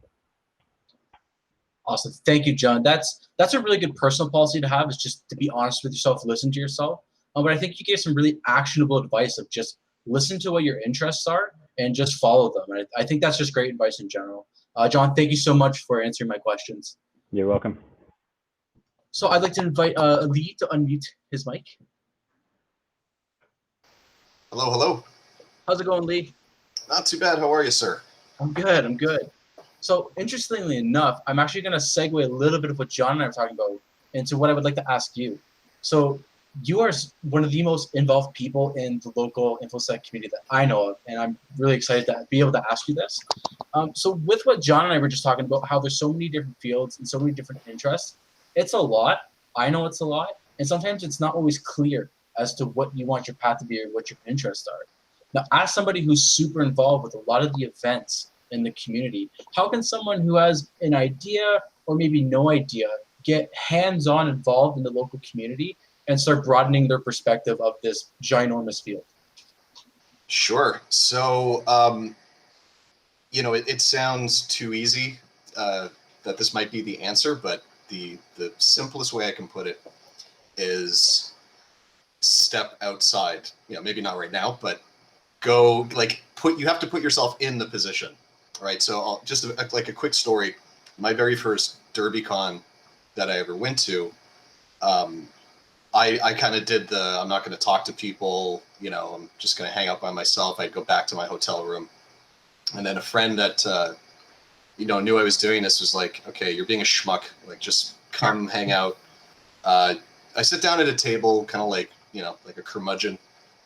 Awesome. Thank you, John. That's a really good personal policy to have, is just to be honest with yourself, listen to yourself. But I think you gave some really actionable advice of just listen to what your interests are and just follow them. And I think that's just great advice in general. John, thank you so much for answering my questions. You're welcome. So I'd like to invite Lee to unmute his mic. Hello, hello. How's it going, Lee? Not too bad. How are you, sir? I'm good. So interestingly enough, I'm actually going to segue a little bit of what John and I were talking about into what I would like to ask you. So you are one of the most involved people in the local InfoSec community that I know of, and I'm really excited to be able to ask you this. So with what John and I were just talking about, how there's so many different fields and so many different interests, it's a lot. I know it's a lot, and sometimes it's not always clear as to what you want your path to be or what your interests are. Now, as somebody who's super involved with a lot of the events in the community, how can someone who has an idea or maybe no idea get hands-on involved in the local community and start broadening their perspective of this ginormous field? Sure. So, it sounds too easy that this might be the answer, but the simplest way I can put it is step outside. Maybe not right now, but go, you have to put yourself in the position, right? So just a quick story. My very first DerbyCon that I ever went to, I kind of did I'm not going to talk to people, I'm just going to hang out by myself. I'd go back to my hotel room. And then a friend that, knew I was doing this was like, okay, you're being a schmuck. Just come hang out. I sit down at a table, kind of like a curmudgeon.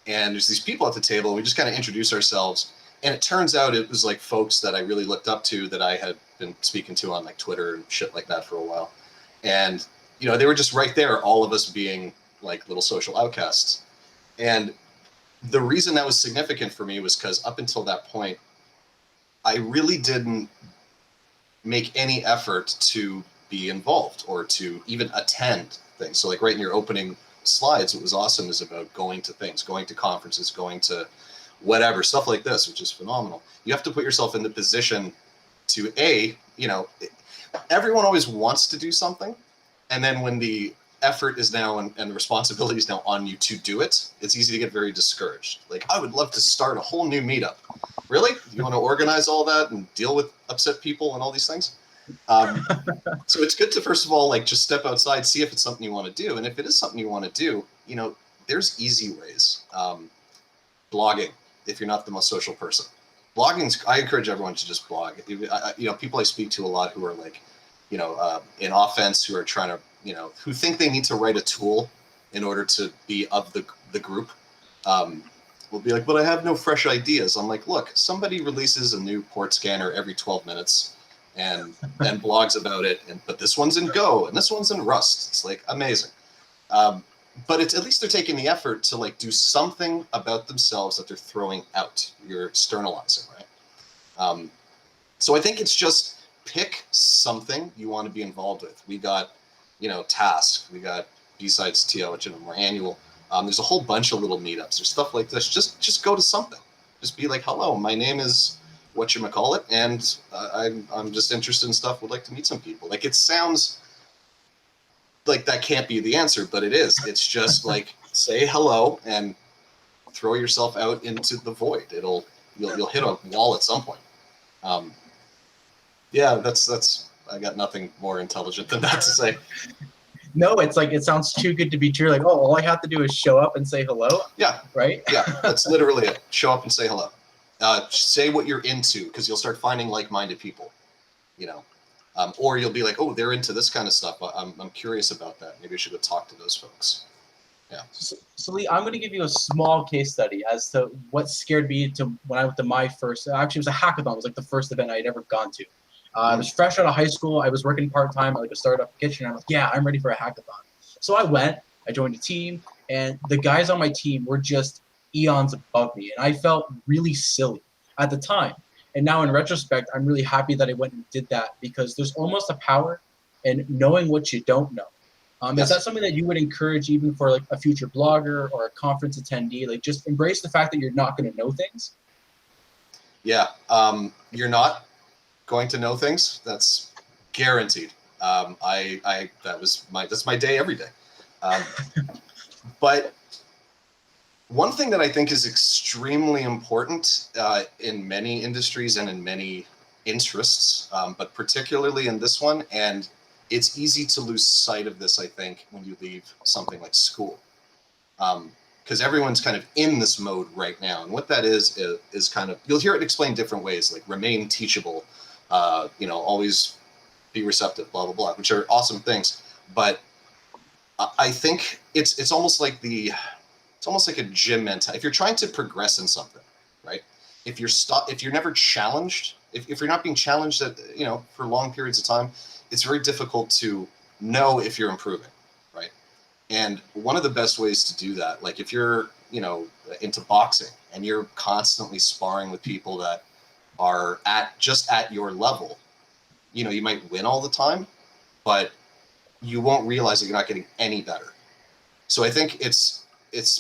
And there's these people at the table, and we just kind of introduce ourselves. And it turns out it was folks that I really looked up to, that I had been speaking to on Twitter and shit like that for a while. And, they were just right there, all of us being little social outcasts. And the reason that was significant for me was because up until that point, I really didn't make any effort to be involved or to even attend things. So right in your opening slides, what was awesome is about going to things, going to conferences, going to whatever, stuff like this, which is phenomenal. You have to put yourself in the position to everyone always wants to do something. And then when the effort is now and the responsibility is now on you to do it, it's easy to get very discouraged. I would love to start a whole new meetup. Really? You want to organize all that and deal with upset people and all these things? So it's good to, first of all, just step outside, see if it's something you want to do. And if it is something you want to do, there's easy ways. Blogging, if you're not the most social person. Blogging's, I encourage everyone to just blog. People I speak to a lot who are in offense, who are trying to, who think they need to write a tool in order to be of the group, will be like, but I have no fresh ideas. I'm like, look, somebody releases a new port scanner every 12 minutes and blogs about it. But this one's in Go and this one's in Rust. It's amazing. But it's, at least they're taking the effort to do something about themselves that they're throwing out. You're externalizing, right? So I think it's just pick something you want to be involved with. We got, tasks. We got B-Sides TL, which is more annual. There's a whole bunch of little meetups. There's stuff like this. Just go to something. Just be like, hello, my name is whatchamacallit, and I'm just interested in stuff. Would like to meet some people. It sounds like that can't be the answer, but it is. It's just say hello and throw yourself out into the void. You'll hit a wall at some point. Yeah, that's. I got nothing more intelligent than that to say. No, it's it sounds too good to be true. All I have to do is show up and say hello. Yeah. Right? Yeah, that's literally it. Show up and say hello. Say what you're into, because you'll start finding like-minded people, or you'll be like, oh, they're into this kind of stuff. I'm curious about that. Maybe I should go talk to those folks. So Lee, I'm going to give you a small case study as to what scared me to when I went to my first. Actually, it was a hackathon. It was like the first event I had ever gone to. I was fresh out of high school. I was working part time at like a startup kitchen. I'm like, yeah, I'm ready for a hackathon. So I went. I joined a team, and the guys on my team were just eons above me, and I felt really silly at the time. And now, in retrospect, I'm really happy that I went and did that because there's almost a power in knowing what you don't know. Is that something that you would encourage even for like a future blogger or a conference attendee? Like just embrace the fact that you're not going to know things? Yeah, you're not going to know things. That's guaranteed. That's my day every day. But one thing that I think is extremely important in many industries and in many interests, but particularly in this one, and it's easy to lose sight of this, I think, when you leave something like school. Because everyone's kind of in this mode right now. And what that is kind of, you'll hear it explained different ways, like remain teachable, always be receptive, blah, blah, blah, which are awesome things. But I think it's almost like a gym mentality. If you're trying to progress in something, right? If you're never challenged, if you're not being challenged for long periods of time, it's very difficult to know if you're improving, right? And one of the best ways to do that, like if you're, into boxing and you're constantly sparring with people that are just at your level, you might win all the time, but you won't realize that you're not getting any better. So I think it's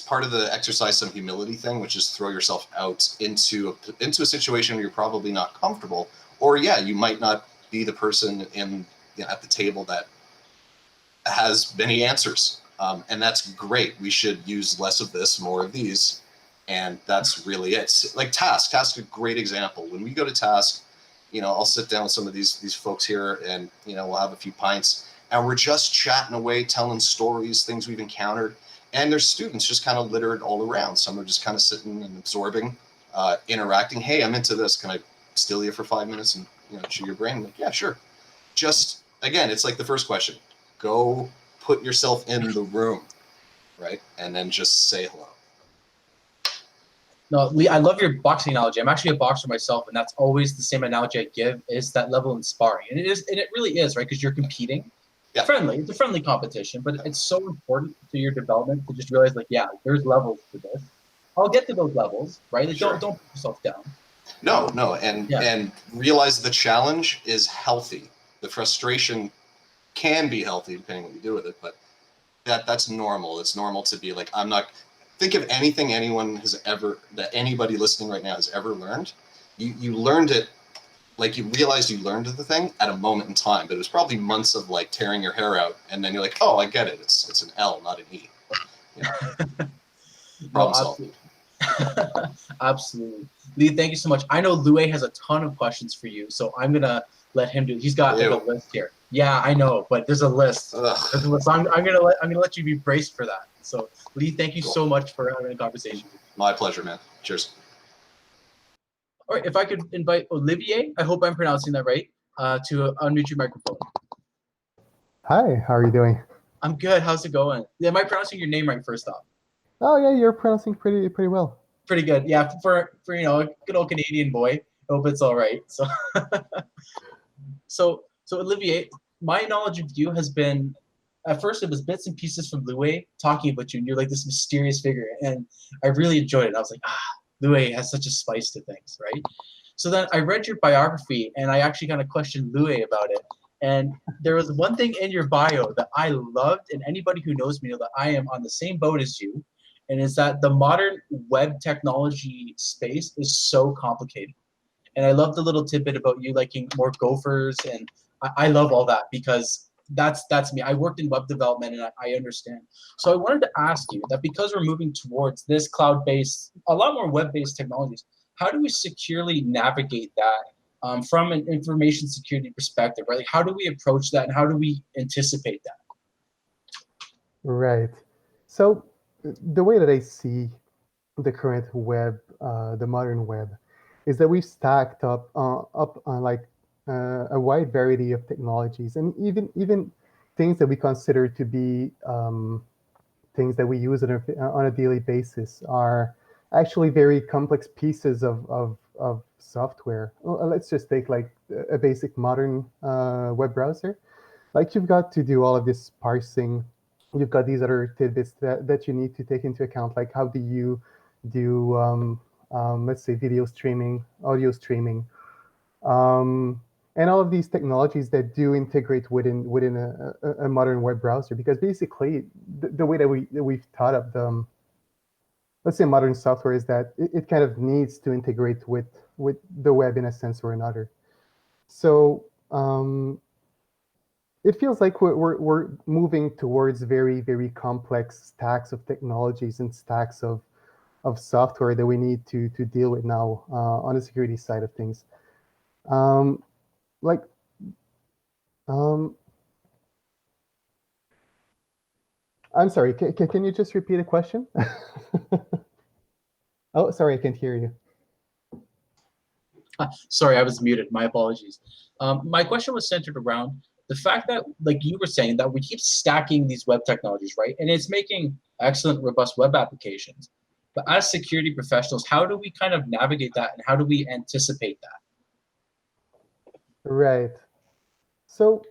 part of the exercise some humility thing, which is throw yourself out into a situation where you're probably not comfortable, or you might not be the person at the table that has many answers, and that's great. We should use less of this, more of these, and that's really it. Like Task is a great example. When we go to Task, I'll sit down with some of these folks here, and we'll have a few pints, and we're just chatting away, telling stories, things we've encountered. And there's students just kind of littered all around. Some are just kind of sitting and absorbing, interacting. Hey, I'm into this. Can I steal you for 5 minutes and chew your brain? I'm like, yeah, sure. Just again, it's like the first question. Go put yourself in the room, right? And then just say hello. No, Lee, I love your boxing analogy. I'm actually a boxer myself, and that's always the same analogy I give is that level in sparring. And it really is, right? Because you're competing. Yeah. It's a friendly competition, but it's so important to your development to just realize, like, yeah, there's levels to this. I'll get to those levels, right? Like, Sure. Don't put yourself down. No, and realize the challenge is healthy. The frustration can be healthy depending on what you do with it, but that's normal. It's normal to be like, I'm not. Think of anything that anybody listening right now has ever learned. You learned it. Like you realized you learned the thing at a moment in time, but it was probably months of like tearing your hair out, and then you're like, oh, I get it. It's an L, not an E. Problem solved. Absolutely. Lee, thank you so much. I know Louis has a ton of questions for you, so I'm gonna let him do it. He's got like a list here. Yeah, I know, but there's a list. So I'm gonna let you be braced for that. So Lee, thank you so much for having a conversation. My pleasure, man. Cheers. All right, if I could invite Olivier, I hope I'm pronouncing that right, to unmute your microphone. Hi, how are you doing? I'm good. How's it going? Am I pronouncing your name right first off? Oh yeah, you're pronouncing pretty well. Pretty good. Yeah, for a good old Canadian boy. I hope it's all right. So Olivier, my knowledge of you has been, at first it was bits and pieces from Louis talking about you, and you're like this mysterious figure, and I really enjoyed it. I was like, Louis has such a spice to things, right? So then I read your biography, and I actually kind of questioned Louis about it. And there was one thing in your bio that I loved, and anybody who knows me knows that I am on the same boat as you, and is that the modern web technology space is so complicated. And I love the little tidbit about you liking more gophers, and I love all that because that's me. I worked in web development, and I understand. So I wanted to ask you that because we're moving towards this cloud-based, a lot more web-based technologies, how do we securely navigate that from an information security perspective, right? Like how do we approach that, and how do we anticipate that? Right. So the way that I see the current web, the modern web, is that we've stacked up on like a wide variety of technologies, and even things that we consider to be things that we use on a daily basis are actually very complex pieces of software. Let's just take like a basic modern web browser. Like you've got to do all of this parsing. You've got these other tidbits that you need to take into account, like how do you do, let's say, video streaming, audio streaming, and all of these technologies that do integrate within a modern web browser. Because basically, the way that we've thought of them, let's say modern software, is that it kind of needs to integrate with the web in a sense or another. So it feels like we're moving towards very, very complex stacks of technologies and stacks of software that we need to deal with now on the security side of things. Like, I'm sorry, can you just repeat a question? Oh, sorry, I can't hear you. Sorry, I was muted. My apologies. My question was centered around the fact that, like you were saying, that we keep stacking these web technologies, right? And it's making excellent, robust web applications. But as security professionals, how do we kind of navigate that, and how do we anticipate that? Right. So,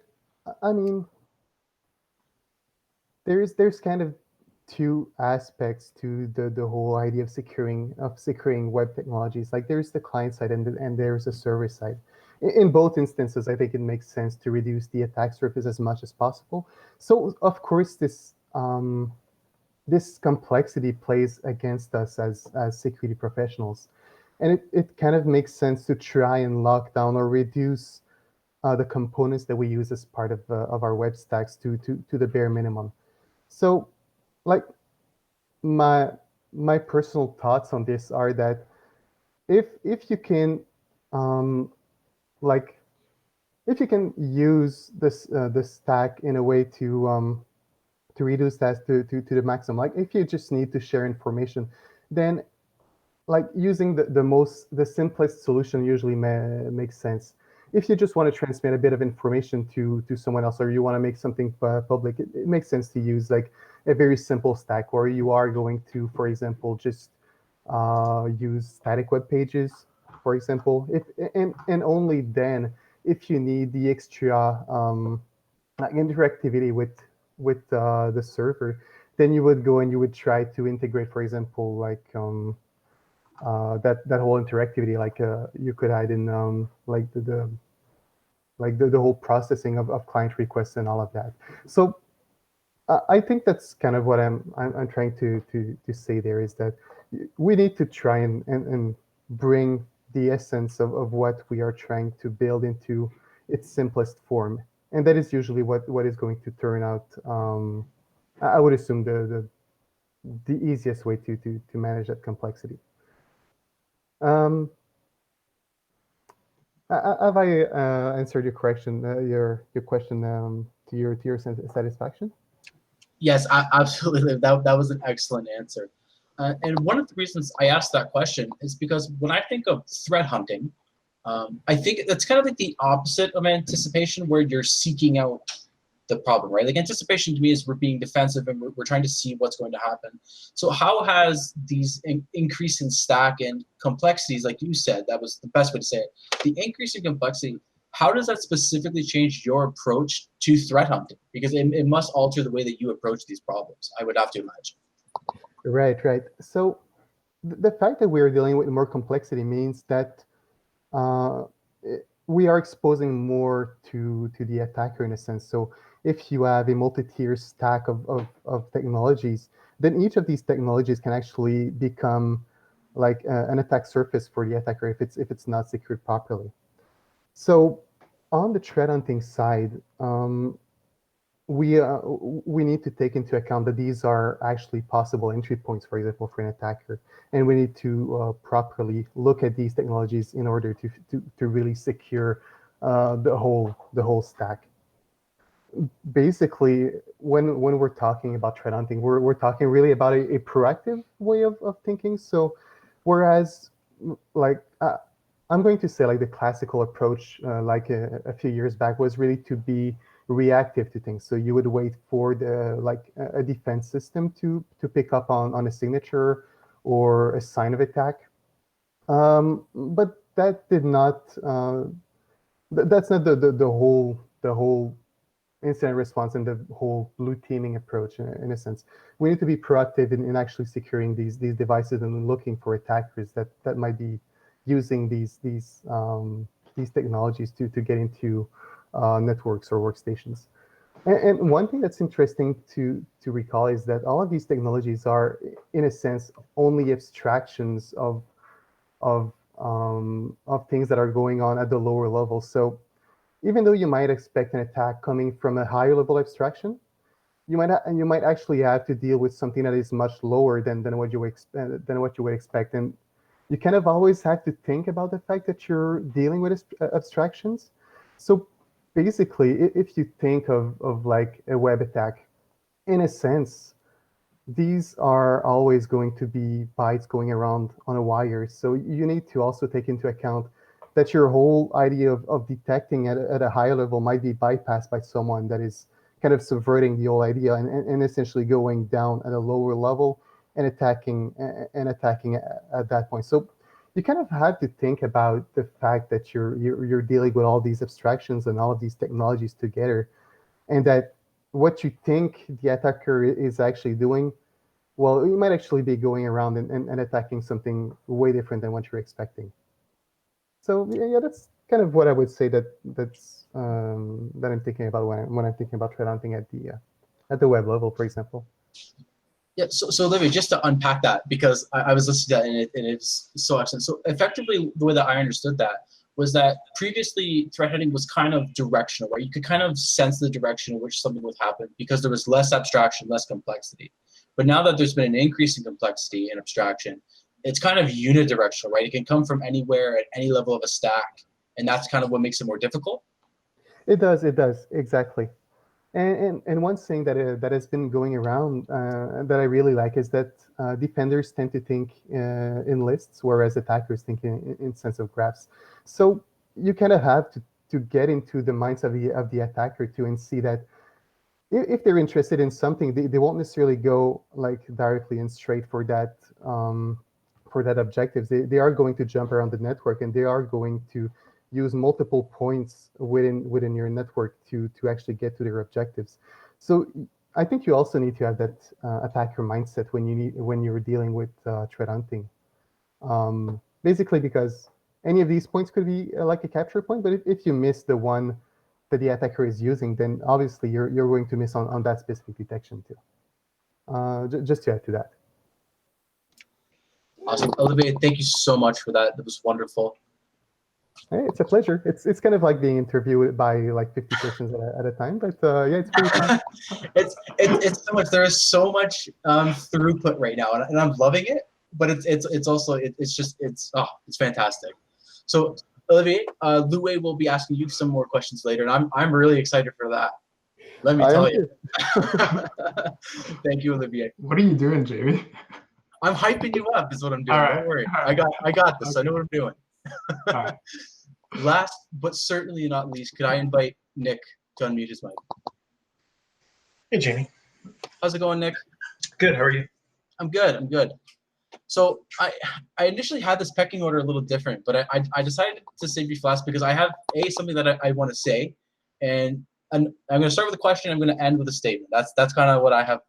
I mean, there's kind of two aspects to the whole idea of securing web technologies. Like there's the client side and there's the server side. In both instances, I think it makes sense to reduce the attack surface as much as possible. So of course this complexity plays against us as security professionals, and it kind of makes sense to try and lock down or reduce the components that we use as part of our web stacks to the bare minimum. So, like my personal thoughts on this are that if you can like if you can use the stack in a way to reduce that to the maximum, like if you just need to share information, then like using the simplest solution usually makes sense. If you just want to transmit a bit of information to someone else, or you want to make something public, it makes sense to use like a very simple stack, where you are going to, for example, just use static web pages, for example. If and only then, if you need the extra like interactivity with the server, then you would go and you would try to integrate, for example, like that whole interactivity, like you could add in like the whole processing of client requests and all of that. So I think that's kind of what I'm trying to say there, is that we need to try and bring the essence of what we are trying to build into its simplest form, and that is usually what is going to turn out. I would assume the easiest way to manage that complexity. Have I answered your question? Your question to your satisfaction? Yes, absolutely. That was an excellent answer. And one of the reasons I asked that question is because when I think of threat hunting, I think that's kind of like the opposite of anticipation, where you're seeking out the problem, right? Like anticipation to me is we're being defensive and we're trying to see what's going to happen. So how has these increase in stack and complexities, like you said, that was the best way to say it, the increase in complexity, how does that specifically change your approach to threat hunting? Because it must alter the way that you approach these problems, I would have to imagine. Right. So the fact that we're dealing with more complexity means that we are exposing more to the attacker in a sense. So if you have a multi-tier stack of technologies, then each of these technologies can actually become like an attack surface for the attacker if it's not secured properly. So on the threat hunting side, we need to take into account that these are actually possible entry points, for example, for an attacker, and we need to properly look at these technologies in order to really secure the whole stack. Basically, when we're talking about threat hunting, we're talking really about a proactive way of thinking. So whereas like I'm going to say like the classical approach like a few years back was really to be reactive to things. So you would wait for the like a defense system to pick up on a signature or a sign of attack. But that did not. That's not the whole incident response and the whole blue teaming approach in a sense. We need to be proactive in actually securing these devices and looking for attackers that might be using these technologies to get into networks or workstations. And one thing that's interesting to recall is that all of these technologies are, in a sense, only abstractions of things that are going on at the lower level. So even though you might expect an attack coming from a higher level abstraction, you might actually have to deal with something that is much lower than what you would expect. And you kind of always have to think about the fact that you're dealing with abstractions. So basically, if you think of like a web attack, in a sense, these are always going to be bytes going around on a wire. So you need to also take into account that your whole idea of detecting at a higher level might be bypassed by someone that is kind of subverting the whole idea and essentially going down at a lower level and attacking at that point. So you kind of have to think about the fact that you're dealing with all these abstractions and all of these technologies together, and that what you think the attacker is actually doing, well, you might actually be going around and attacking something way different than what you're expecting. So yeah, that's kind of what I would say that I'm thinking about when I'm thinking about threat hunting at the web level, for example. Yeah, so Olivier, just to unpack that, because I was listening to that and it's so excellent. So effectively, the way that I understood that was that previously threat hunting was kind of directional, right? You could kind of sense the direction in which something would happen because there was less abstraction, less complexity. But now that there's been an increase in complexity and abstraction, it's kind of unidirectional, right? It can come from anywhere at any level of a stack, and that's kind of what makes it more difficult. It does, exactly. And one thing that has been going around that I really like is that defenders tend to think in lists, whereas attackers think in sense of graphs. So you kind of have to get into the minds of the attacker too and see that if they're interested in something, they won't necessarily go like directly and straight for that objectives. They are going to jump around the network, and they are going to use multiple points within your network to actually get to their objectives. So I think you also need to have that attacker mindset when you're dealing with threat hunting. Basically, because any of these points could be like a capture point, but if you miss the one that the attacker is using, then obviously you're going to miss on that specific detection too. Just to add to that. Awesome, Olivier, thank you so much for that. That was wonderful. Hey, it's a pleasure. It's kind of like being interviewed by like 50 persons at a time, but yeah, it's pretty fun. it's so much. There is so much throughput right now, and I'm loving it. But it's also it's fantastic. So Olivier, Louis will be asking you some more questions later, and I'm really excited for that. Let me tell you. Thank you, Olivier. What are you doing, Jamie? I'm hyping you up. Is what I'm doing. All right. Don't worry. All right. I got this. Okay. I know what I'm doing. All right. Last but certainly not least, could I invite Nick to unmute his mic? Hey, Jamie. How's it going, Nick? Good. How are you? I'm good. So I initially had this pecking order a little different, but I decided to save you for last because I have something that I want to say, and I'm going to start with a question. I'm going to end with a statement. That's kind of what I have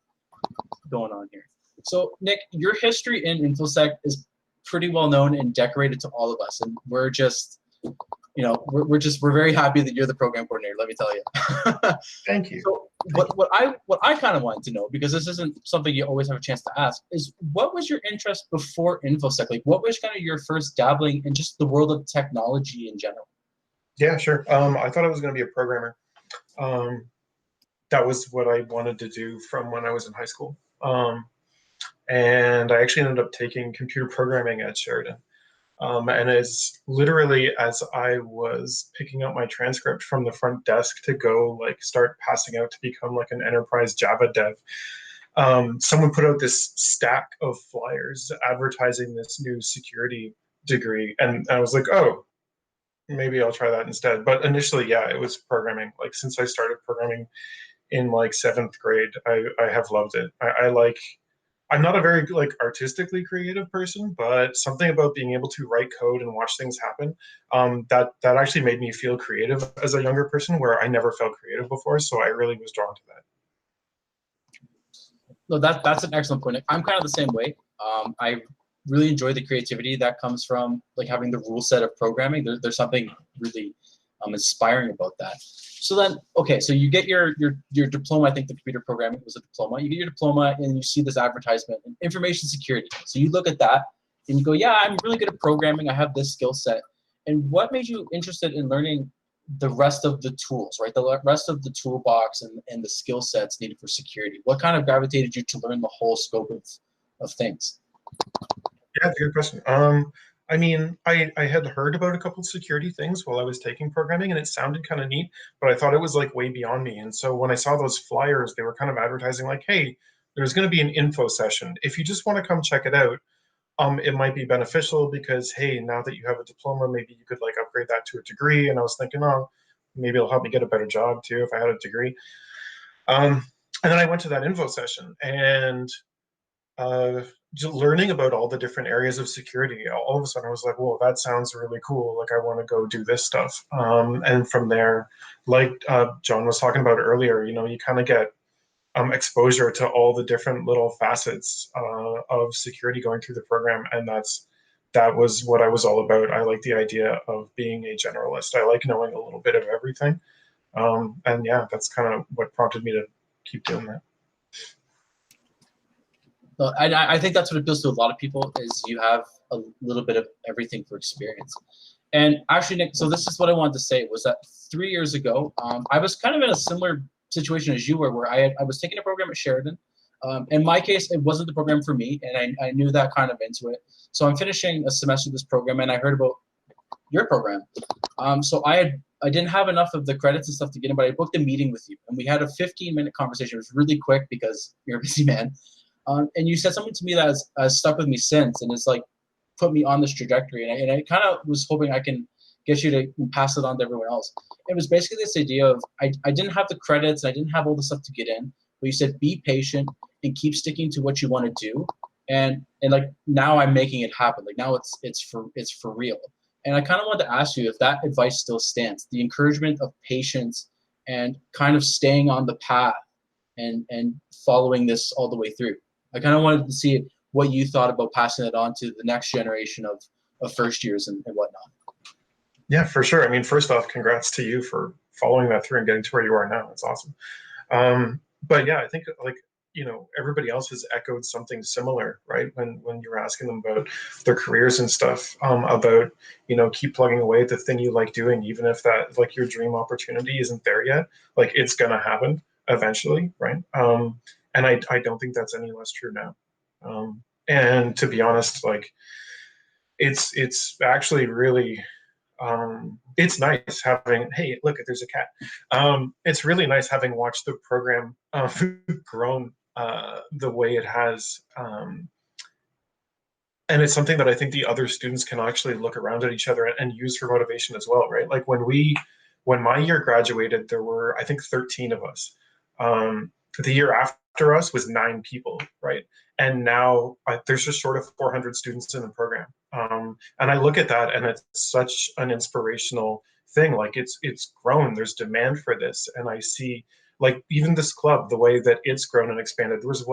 going on here. So Nick, your history in InfoSec is pretty well known and decorated to all of us, and we're just, we're very happy that you're the program coordinator. Let me tell you. Thank you. So what I kind of wanted to know, because this isn't something you always have a chance to ask, is what was your interest before InfoSec? Like, what was kind of your first dabbling in just the world of technology in general? Yeah, sure. I thought I was going to be a programmer. That was what I wanted to do from when I was in high school. And I actually ended up taking computer programming at Sheridan. And as literally as I was picking up my transcript from the front desk to go like start passing out to become like an enterprise Java dev, someone put out this stack of flyers advertising this new security degree. And I was like, oh, maybe I'll try that instead. But initially, yeah, it was programming. Like since I started programming in like 7th grade, I have loved it. I like. I'm not a very like artistically creative person, but something about being able to write code and watch things happen, that actually made me feel creative as a younger person, where I never felt creative before. So I really was drawn to that. No, that's an excellent point. I'm kind of the same way. I really enjoy the creativity that comes from like having the rule set of programming. There's something really inspiring about that. So then, okay, so you get your diploma. I think the computer programming was a diploma. You get your diploma and you see this advertisement in information security. So you look at that and you go, yeah, I'm really good at programming. I have this skill set. And what made you interested in learning the rest of the tools, right? The rest of the toolbox and the skill sets needed for security. What kind of gravitated you to learn the whole scope of things? Yeah, that's a good question. I mean, I had heard about a couple of security things while I was taking programming, and it sounded kind of neat, but I thought it was like way beyond me. And so when I saw those flyers, they were kind of advertising like, hey, there's going to be an info session. If you just want to come check it out, it might be beneficial because, hey, now that you have a diploma, maybe you could like upgrade that to a degree. And I was thinking, oh, maybe it'll help me get a better job too if I had a degree. And then I went to that info session and just learning about all the different areas of security, all of a sudden I was like, whoa, that sounds really cool. Like I want to go do this stuff. And from there, like John was talking about earlier, you know, you kind of get exposure to all the different little facets of security going through the program. And that was what I was all about. I like the idea of being a generalist. I like knowing a little bit of everything. And yeah, that's kind of what prompted me to keep doing that. I think that's what appeals to a lot of people is you have a little bit of everything for experience. And actually, Nick, so this is what I wanted to say was that 3 years ago, I was kind of in a similar situation as you were, where I was taking a program at Sheridan. In my case, it wasn't the program for me, and I knew that kind of into it. So I'm finishing a semester of this program, and I heard about your program. So I didn't have enough of the credits and stuff to get in, but I booked a meeting with you, and we had a 15-minute conversation. It was really quick because you're a busy man. And you said something to me that has stuck with me since, and it's like put me on this trajectory. And I kind of was hoping I can get you to pass it on to everyone else. It was basically this idea of I didn't have the credits, I didn't have all the stuff to get in, but you said be patient and keep sticking to what you want to do. And like now I'm making it happen. Like now it's for real. And I kind of wanted to ask you if that advice still stands, the encouragement of patience and kind of staying on the path and following this all the way through. I kind of wanted to see what you thought about passing it on to the next generation of first years and whatnot. Yeah, for sure. I mean, first off, congrats to you for following that through and getting to where you are now. It's awesome. But yeah, I think like, you know, everybody else has echoed something similar, right? When you were asking them about their careers and stuff, about, you know, keep plugging away at the thing you like doing, even if that like your dream opportunity isn't there yet, like it's gonna happen eventually, right? And I don't think that's any less true now. And to be honest, like it's actually really it's nice having, hey, look, there's a cat. It's really nice having watched the program grown the way it has. And it's something that I think the other students can actually look around at each other and use for motivation as well, right? Like when my year graduated, there were, I think, 13 of us. The year after us was 9 people, right? And now there's just short of 400 students in the program. And I look at that and it's such an inspirational thing. Like it's grown, there's demand for this. And I see like even this club, the way that it's grown and expanded, there was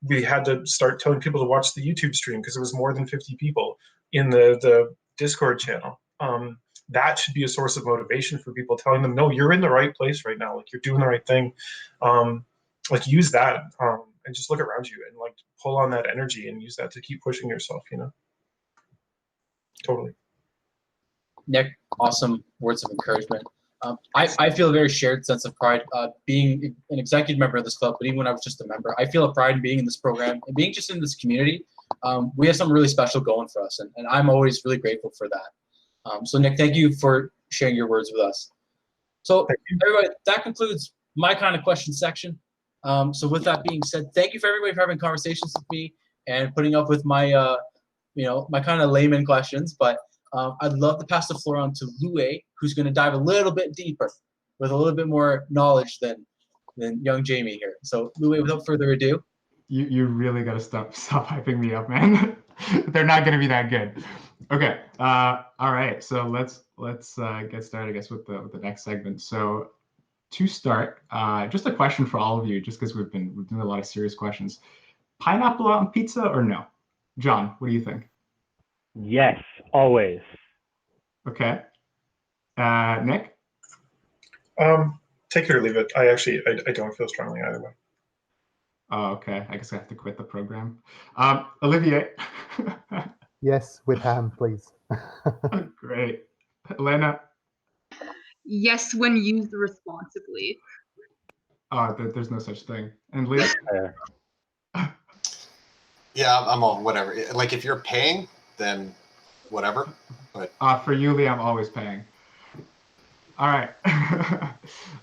we had to start telling people to watch the YouTube stream because there was more than 50 people in the Discord channel. That should be a source of motivation for people, telling them, no, you're in the right place right now. Like you're doing the right thing. Like use that and just look around you and like pull on that energy and use that to keep pushing yourself, you know? Totally. Nick, awesome words of encouragement. I feel a very shared sense of pride being an executive member of this club, but even when I was just a member, I feel a pride in being in this program and being just in this community. We have something really special going for us, and I'm always really grateful for that. So Nick, thank you for sharing your words with us. So everybody, that concludes my kind of question section. So with that being said, thank you for everybody for having conversations with me and putting up with my, my kind of layman questions, but I'd love to pass the floor on to Lue, who's going to dive a little bit deeper with a little bit more knowledge than young Jamie here. So Lue, without further ado. You really got to stop hyping me up, man. They're not going to be that good. Okay. All right. So let's get started, I guess, with the next segment. So to start, just a question for all of you, just because we've been doing a lot of serious questions. Pineapple on pizza or no? John, what do you think? Yes, always. Okay. Nick? Take it or leave it. I don't feel strongly either way. Oh, okay. I guess I have to quit the program. Olivier? Yes, with ham, please. Great. Elena? Yes, when used responsibly. Oh, there's no such thing. And Liam? Yeah, I'm all whatever. Like if you're paying, then whatever. But For you, Liam, I'm always paying. All right.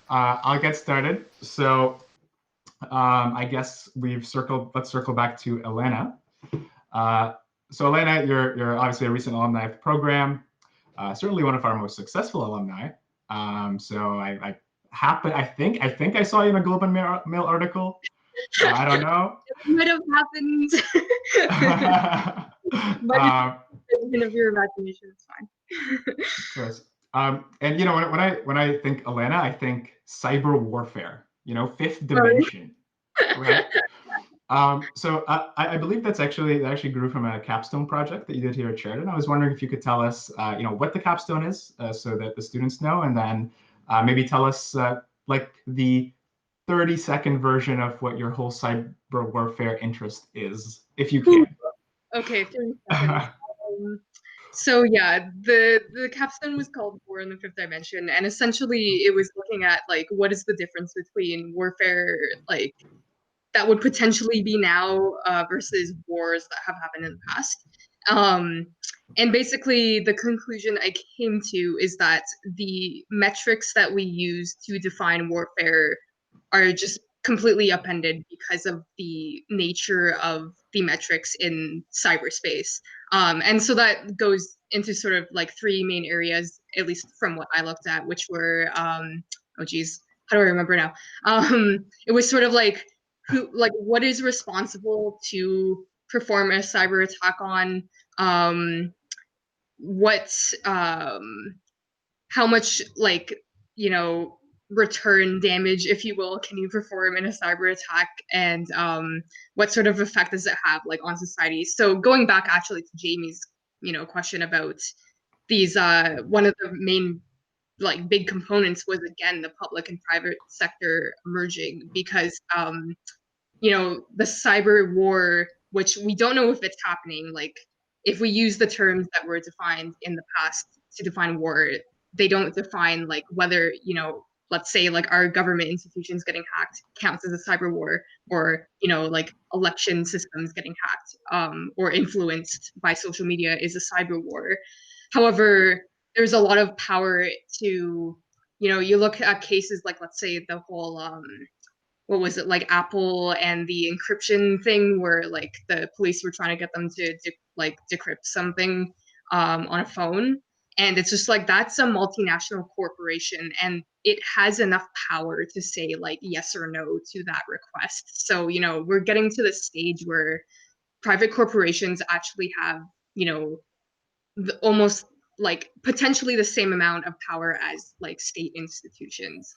I'll get started. So I guess let's circle back to Elena. So Elena, you're obviously a recent alumni of the program, certainly one of our most successful alumni. So I think I saw you in a Globe and Mail article. I don't know. It might have happened. But even if your imagination is fine. Of course. And you know, when I think Elena, I think cyber warfare. You know, fifth dimension, right? So I believe that actually grew from a capstone project that you did here at Sheridan. I was wondering if you could tell us, you know, what the capstone is, so that the students know, and then maybe tell us like the 30-second version of what your whole cyber warfare interest is, if you can. Okay, 30 seconds. So yeah, the capstone was called War in the Fifth Dimension, and essentially it was looking at like what is the difference between warfare like that would potentially be now versus wars that have happened in the past. And basically the conclusion I came to is that the metrics that we use to define warfare are just completely upended because of the nature of the metrics in cyberspace. And so that goes into sort of like three main areas, at least from what I looked at, which were, oh geez, how do I remember now? It was sort of like, what is responsible to perform a cyber attack on, how much like, you know, return damage, if you will, can you perform in a cyber attack, and what sort of effect does it have like on society? So going back actually to Jamie's, you know, question about these, one of the main like big components was again the public and private sector merging, because you know, the cyber war, which we don't know if it's happening, like if we use the terms that were defined in the past to define war, they don't define like whether, you know, let's say like our government institutions getting hacked counts as a cyber war, or, you know, like election systems getting hacked or influenced by social media is a cyber war. However, there's a lot of power to, you know, you look at cases like, let's say the whole what was it, like Apple and the encryption thing, where like the police were trying to get them to decrypt something on a phone, and it's just like that's a multinational corporation and it has enough power to say like yes or no to that request. So, you know, we're getting to the stage where private corporations actually have, you know, almost like potentially the same amount of power as like state institutions.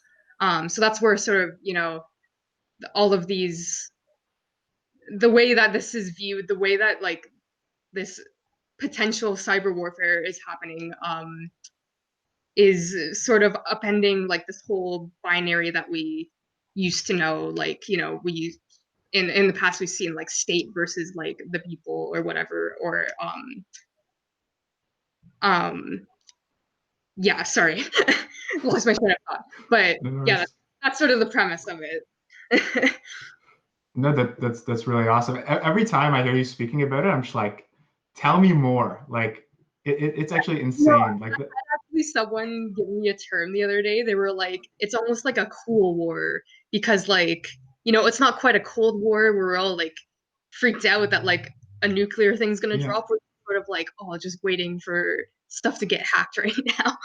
So that's where sort of, you know, all of these, the way that this is viewed, the way that like this potential cyber warfare is happening is sort of upending like this whole binary that we used to know. Like, you know, we in the past we've seen like state versus like the people or whatever, or yeah, sorry. Lost my train of thought, but yeah, that's sort of the premise of it. No, that's really awesome. Every time I hear you speaking about it, I'm just like, tell me more. Like, it's actually insane. Like, I had actually someone give me a term the other day. They were like, it's almost like a cool war, because like, you know, it's not quite a Cold War where we're all like freaked out that like a nuclear thing's gonna drop. We're sort of like, oh, just waiting for stuff to get hacked right now.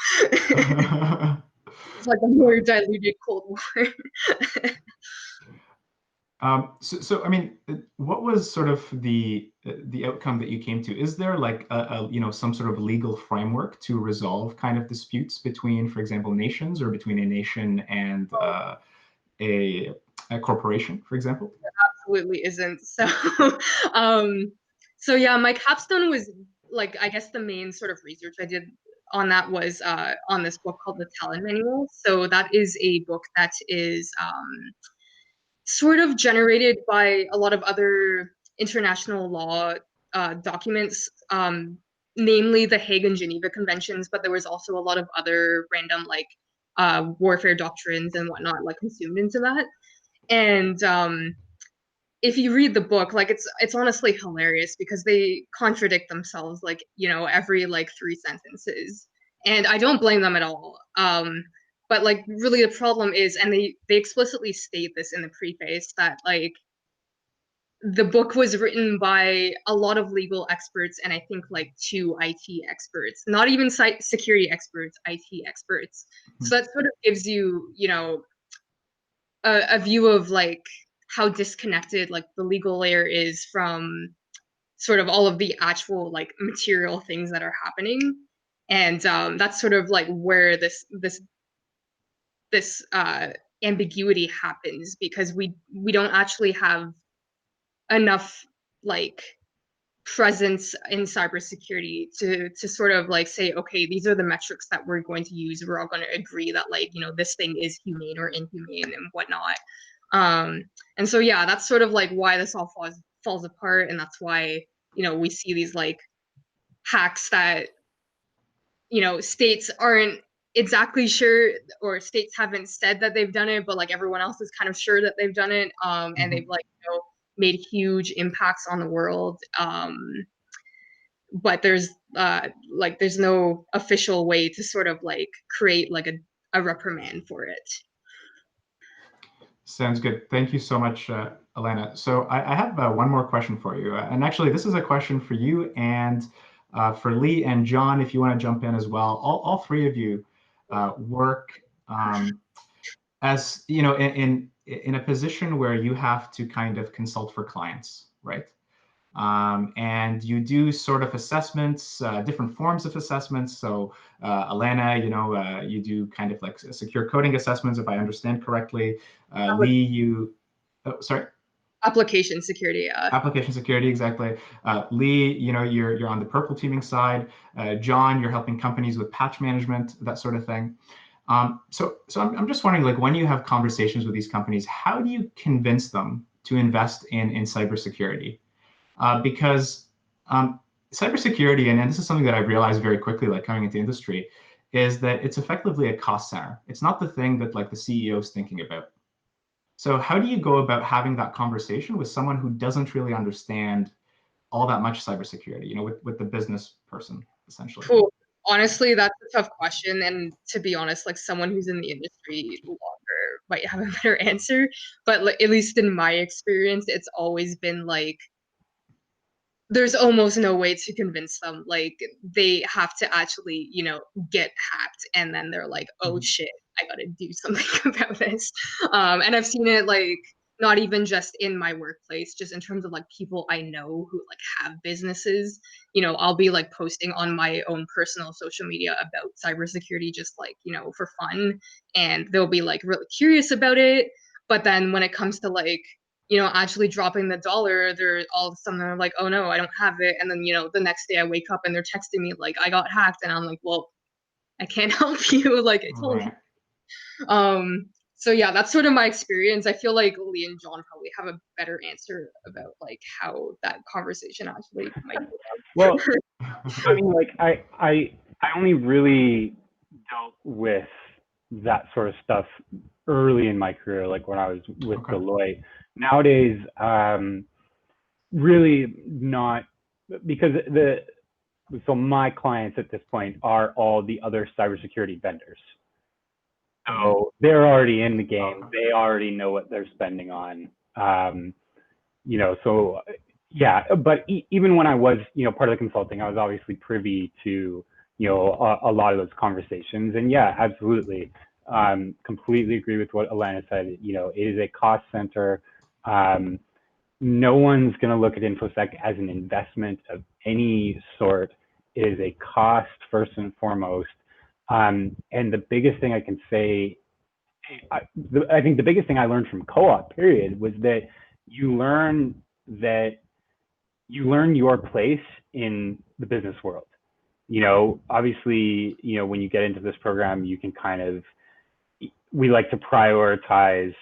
It's like a more diluted Cold War. So I mean, what was sort of the outcome that you came to? Is there like some sort of legal framework to resolve kind of disputes between, for example, nations, or between a nation and a corporation, for example? There absolutely isn't. So, so yeah, my capstone was like, I guess the main sort of research I did on that was on this book called the Talon Manual. So that is a book that is sort of generated by a lot of other international law documents, namely the Hague and Geneva Conventions, but there was also a lot of other random like warfare doctrines and whatnot like consumed into that. And if you read the book, like it's honestly hilarious because they contradict themselves like, every like 3 sentences. And I don't blame them at all. But like really the problem is, and they explicitly state this in the preface, that like the book was written by a lot of legal experts and I think like 2 IT experts, not even security experts, IT experts. So that sort of gives you, a view of like how disconnected like the legal layer is from sort of all of the actual like material things that are happening. And that's sort of like where this ambiguity happens, because we don't actually have enough like presence in cybersecurity to sort of like say, okay, these are the metrics that we're going to use. We're all going to agree that like, this thing is humane or inhumane and whatnot. And so yeah, that's sort of like why this all falls apart, and that's why we see these like hacks that states aren't exactly sure, or states haven't said that they've done it, but like everyone else is kind of sure that they've done it, and they've like made huge impacts on the world, but there's no official way to sort of like create like a reprimand for it. Sounds good. Thank you so much, Elena. So I have one more question for you. And actually, this is a question for you and for Lee and John, if you want to jump in as well. All 3 of you work as, in a position where you have to kind of consult for clients, right? And you do sort of assessments, different forms of assessments. So Elena, you do kind of like secure coding assessments, if I understand correctly. Lee, sorry? Application security. Application security, exactly. Lee, you're on the purple teaming side. John, you're helping companies with patch management, that sort of thing. So I'm just wondering, like, when you have conversations with these companies, how do you convince them to invest in cybersecurity? Because cybersecurity, and this is something that I've realized very quickly, like coming into industry, is that it's effectively a cost center. It's not the thing that like the CEO is thinking about. So how do you go about having that conversation with someone who doesn't really understand all that much cybersecurity, with the business person, essentially? Cool. Honestly, that's a tough question. And to be honest, like someone who's in the industry longer might have a better answer. But like, at least in my experience, it's always been like, there's almost no way to convince them. Like they have to actually, get hacked, and then they're like, oh shit, I gotta do something about this. And I've seen it like not even just in my workplace, just in terms of like people I know who like have businesses. I'll be like posting on my own personal social media about cybersecurity, just like, for fun, and they'll be like really curious about it. But then when it comes to like, actually dropping the dollar, they're all of a sudden they're like, oh no, I don't have it. And then, the next day I wake up and they're texting me like, I got hacked. And I'm like, well, I can't help you. Like I told you. So yeah, that's sort of my experience. I feel like Lee and John probably have a better answer about like how that conversation actually might go. Well, I mean, like I only really dealt with that sort of stuff early in my career, like when I was with Deloitte. Nowadays, really not, because so my clients at this point are all the other cybersecurity vendors. So they're already in the game. They already know what they're spending on. So yeah, but even when I was, part of the consulting, I was obviously privy to, a lot of those conversations. And yeah, absolutely. Completely agree with what Alana said. It is a cost center. No one's going to look at InfoSec as an investment of any sort. It is a cost first and foremost. And the biggest thing I can say, I think the biggest thing I learned from co-op period was that you learn your place in the business world. Obviously, when you get into this program, you can we like to prioritize,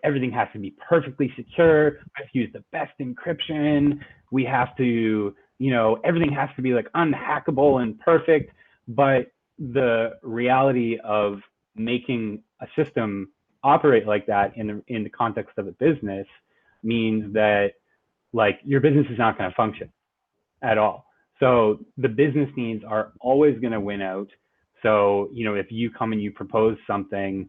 everything has to be perfectly secure. We have to use the best encryption. We have to, everything has to be like unhackable and perfect. But the reality of making a system operate like that in the context of a business means that like your business is not going to function at all. So the business needs are always going to win out. So, if you come and you propose something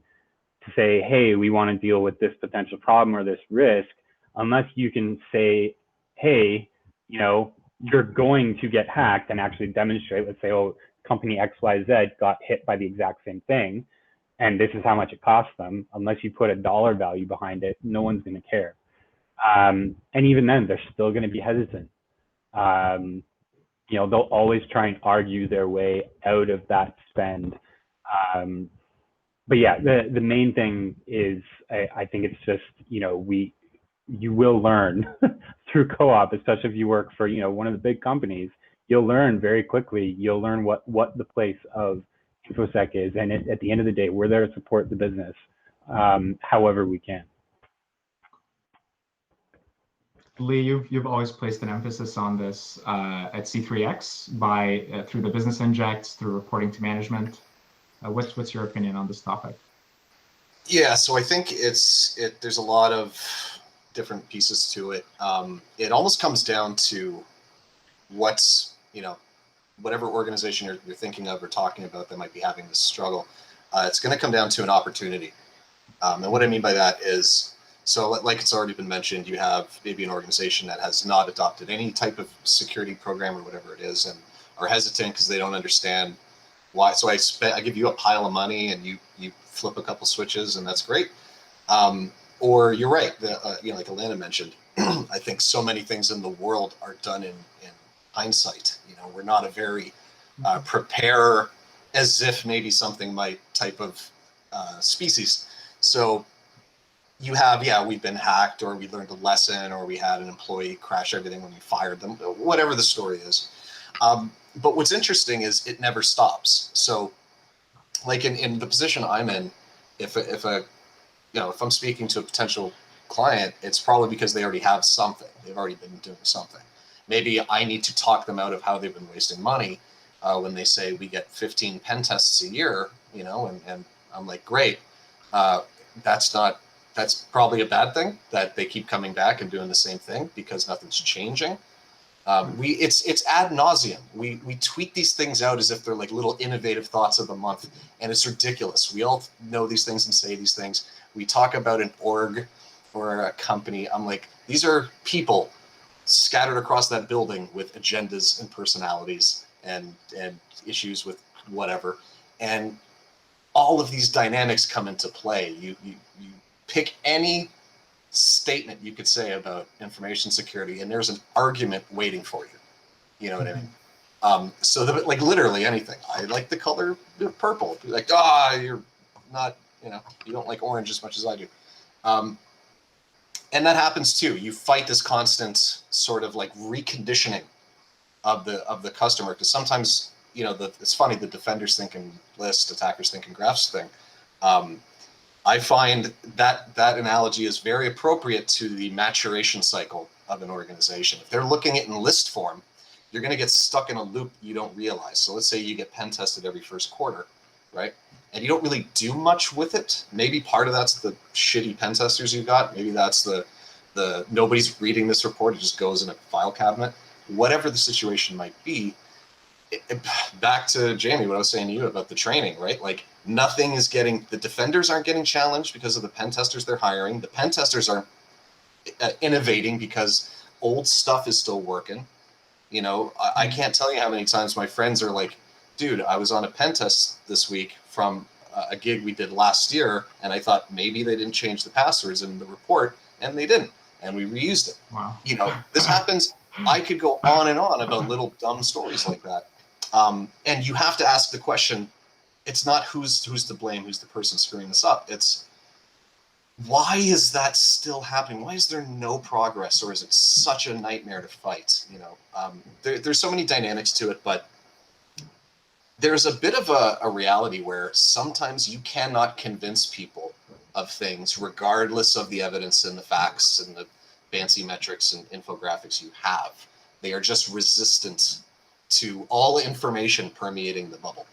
to say, hey, we want to deal with this potential problem or this risk, unless you can say, hey, you're going to get hacked and actually demonstrate, let's say, oh, company XYZ got hit by the exact same thing, and this is how much it cost them. Unless you put a dollar value behind it, no one's going to care. And even then, they're still going to be hesitant. They'll always try and argue their way out of that spend. But yeah, the main thing is, I think it's just, you will learn through co-op, especially if you work for, one of the big companies, you'll learn very quickly. You'll learn what the place of InfoSec is. And at the end of the day, we're there to support the business however we can. Lee, you've always placed an emphasis on this at C3X through the business injects, through reporting to management. What's your opinion on this topic? Yeah, so I think there's a lot of different pieces to it. It almost comes down to what's, whatever organization you're thinking of or talking about that might be having this struggle. It's going to come down to an opportunity. And what I mean by that is, so like it's already been mentioned, you have maybe an organization that has not adopted any type of security program or whatever it is, and are hesitant because they don't understand why. So I give you a pile of money and you flip a couple switches and that's great. Or you're right, like Alana mentioned, I think so many things in the world are done in hindsight. We're not a very prepare as if maybe something might type of species. So you have, we've been hacked, or we learned a lesson, or we had an employee crash everything when we fired them, whatever the story is. But what's interesting is it never stops. So like in the position I'm in, if I'm speaking to a potential client, it's probably because they already have something. They've already been doing something. Maybe I need to talk them out of how they've been wasting money when they say we get 15 pen tests a year, and I'm like, great. That's probably a bad thing that they keep coming back and doing the same thing because nothing's changing. It's ad nauseum. We tweet these things out as if they're like little innovative thoughts of the month, and it's ridiculous. We all know these things and say these things. We talk about an org or a company. I'm like, these are people scattered across that building with agendas and personalities and issues with whatever, and all of these dynamics come into play. You pick any statement you could say about information security, and there's an argument waiting for you. You know what I mean? So like literally anything. I like the color purple. Be like, you're not, you don't like orange as much as I do. And that happens too. You fight this constant sort of like reconditioning of the customer, because sometimes, it's funny, the defenders think in list, attackers think in graphs thing. I find that analogy is very appropriate to the maturation cycle of an organization. If they're looking at it in list form, you're going to get stuck in a loop you don't realize. So let's say you get pen tested every first quarter, right? And you don't really do much with it. Maybe part of that's the shitty pen testers you got. Maybe that's the nobody's reading this report. It just goes in a file cabinet. Whatever the situation might be, back to Jamie, what I was saying to you about the training, right? Like nothing is getting, the defenders aren't getting challenged because of the pen testers they're hiring. The pen testers aren't innovating because old stuff is still working. I can't tell you how many times my friends are like dude, I was on a pen test this week from a gig we did last year, and I thought maybe they didn't change the passwords in the report, and they didn't, and we reused it. Wow. You know, this happens. I could go on and on about little dumb stories like that. And you have to ask the question, it's not who's to blame, who's the person screwing this up. It's, why is that still happening? Why is there no progress, or is it such a nightmare to fight? You know, there's so many dynamics to it, but there's a bit of a reality where sometimes you cannot convince people of things regardless of the evidence and the facts and the fancy metrics and infographics you have. They are just resistant to all information permeating the bubble.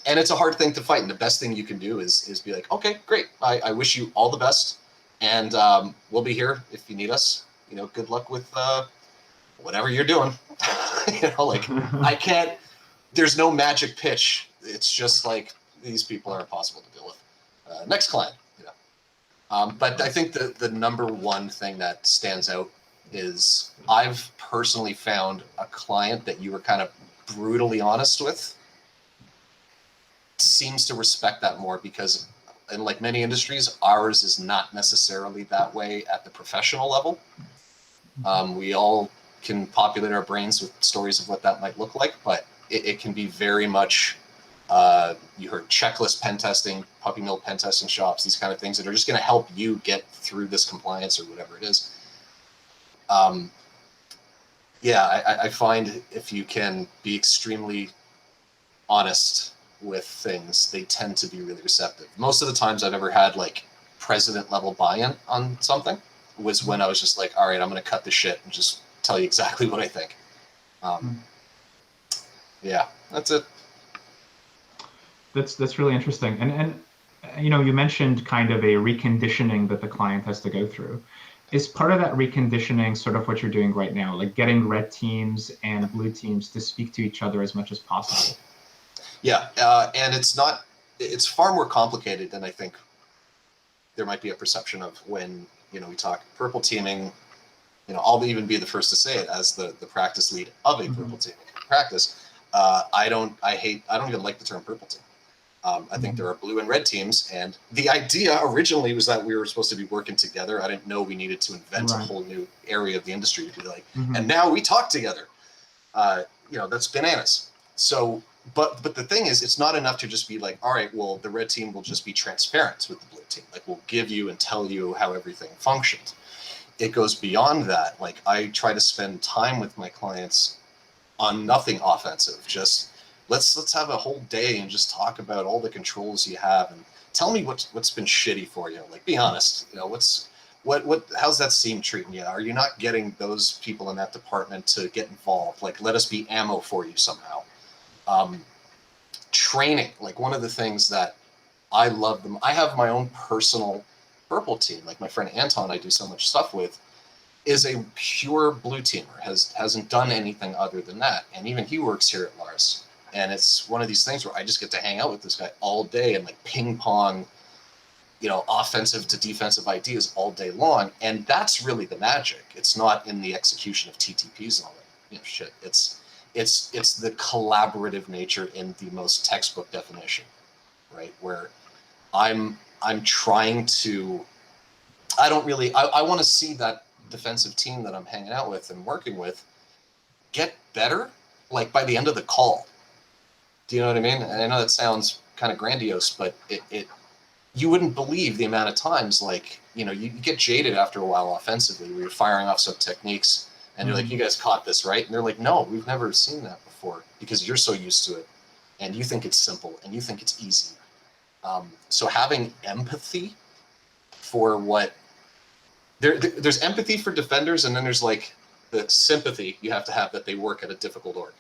And it's a hard thing to fight. And the best thing you can do is be like, okay, great. I wish you all the best. And we'll be here if you need us. You know, good luck with whatever you're doing. You know, like, I can't, there's no magic pitch. It's just like, these people are impossible to deal with. Next client, you know. But I think the number one thing that stands out is I've personally found a client that you were kind of brutally honest with seems to respect that more, because in like many industries, ours is not necessarily that way at the professional level. We all can populate our brains with stories of what that might look like, but it can be very much, you heard checklist pen testing, puppy mill pen testing shops, these kind of things that are just going to help you get through this compliance or whatever it is. Yeah, I find if you can be extremely honest with things, they tend to be really receptive. Most of the times I've ever had like president level buy-in on something was when I was just like, all right, I'm going to cut the shit and just tell you exactly what I think. Yeah, that's it. That's really interesting. And you know, you mentioned kind of a reconditioning that the client has to go through. Is part of that reconditioning sort of what you're doing right now, like getting red teams and blue teams to speak to each other as much as possible? Yeah, and it's far more complicated than I think there might be a perception of when, you know, we talk purple teaming. You know, I'll even be the first to say it as the practice lead of a purple teaming practice. I don't even like the term purple team. I think there are blue and red teams, and the idea originally was that we were supposed to be working together. I didn't know we needed to invent a whole new area of the industry to be like, and now we talk together. You know, that's bananas. So, but the thing is, it's not enough to just be like, all right, well, the red team will just be transparent with the blue team. Like, we'll give you and tell you how everything functions. It goes beyond that. Like, I try to spend time with my clients on nothing offensive. Just let's have a whole day and just talk about all the controls you have and tell me what's been shitty for you. Like, be honest. You know, how's that seam treating you? Are you not getting those people in that department to get involved? Like, let us be ammo for you somehow. Training, like one of the things that I love them. I have my own personal purple team. Like my friend Anton, I do so much stuff with, is a pure blue teamer. Hasn't done anything other than that, and even he works here at Lars. And it's one of these things where I just get to hang out with this guy all day and like ping pong, you know, offensive to defensive ideas all day long. And that's really the magic. It's not in the execution of TTPs and all that, you know, shit. It's the collaborative nature in the most textbook definition, right? Where I'm trying to, I want to see that defensive team that I'm hanging out with and working with get better, like by the end of the call. Do you know what I mean? And I know that sounds kind of grandiose, but you wouldn't believe the amount of times, like, you know, you get jaded after a while offensively where you're firing off some techniques and you're like, you guys caught this, right? And they're like, no, we've never seen that before, because you're so used to it and you think it's simple and you think it's easy. So having empathy for what there's empathy for defenders, and then there's like the sympathy you have to have that they work at a difficult org,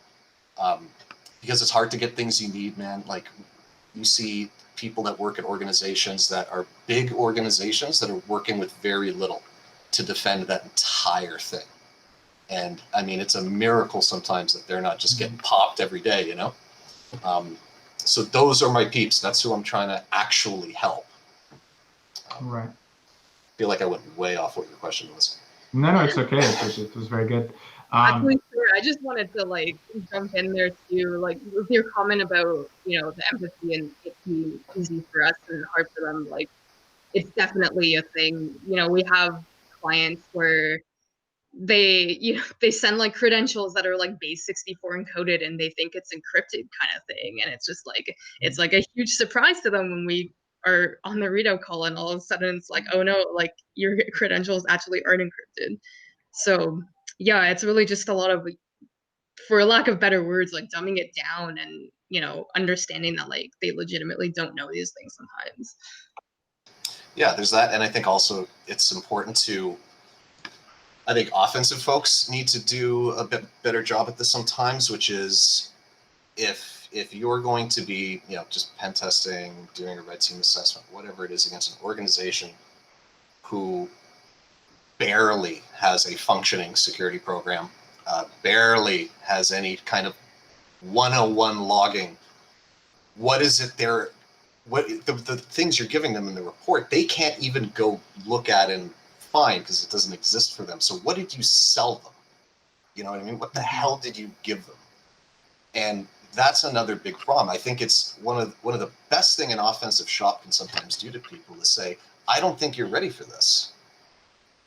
because it's hard to get things you need, man. Like, you see people that work at organizations that are big organizations that are working with very little to defend that entire thing. And I mean, it's a miracle sometimes that they're not just getting popped every day, you know? So those are my peeps. That's who I'm trying to actually help. Right. I feel like I went way off what your question was. No, it's okay. It was very good. Actually, I just wanted to like jump in there too, like with your comment about, you know, the empathy and it being easy for us and hard for them. Like, it's definitely a thing. You know, we have clients where they send like credentials that are like base 64 encoded and they think it's encrypted kind of thing, and it's just like it's like a huge surprise to them when we are on the readout call and all of a sudden it's like, oh no, like your credentials actually aren't encrypted. So yeah, it's really just a lot of, for lack of better words, like dumbing it down and, you know, understanding that like they legitimately don't know these things sometimes. Yeah, there's that, and I think also it's important to, I think offensive folks need to do a bit better job at this sometimes, which is if you're going to be, you know, just pen testing, doing a red team assessment, whatever it is, against an organization who barely has a functioning security program, barely has any kind of 101 logging, what is it they're, what the things you're giving them in the report, they can't even go look at and find because it doesn't exist for them. So what did you sell them? You know what I mean? What the hell did you give them? And that's another big problem. I think it's one of the best thing an offensive shop can sometimes do to people is say, I don't think you're ready for this.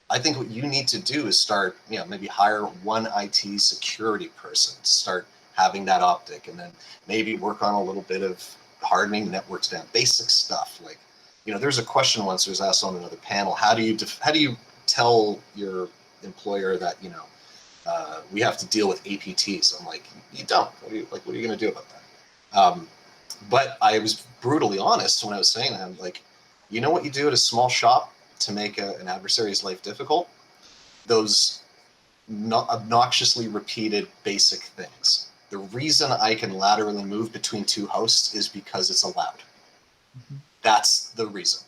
I think what you need to do is start, you know, maybe hire one IT security person to start having that optic, and then maybe work on a little bit of hardening networks down, basic stuff. Like, you know, there's a question once was asked on another panel: how do you tell your employer that, you know, we have to deal with APTs? I'm like, you don't. What are you going to do about that? But I was brutally honest when I was saying that. I'm like, you know what you do at a small shop to make an adversary's life difficult? Those obnoxiously repeated basic things. The reason I can laterally move between two hosts is because it's allowed. That's the reason.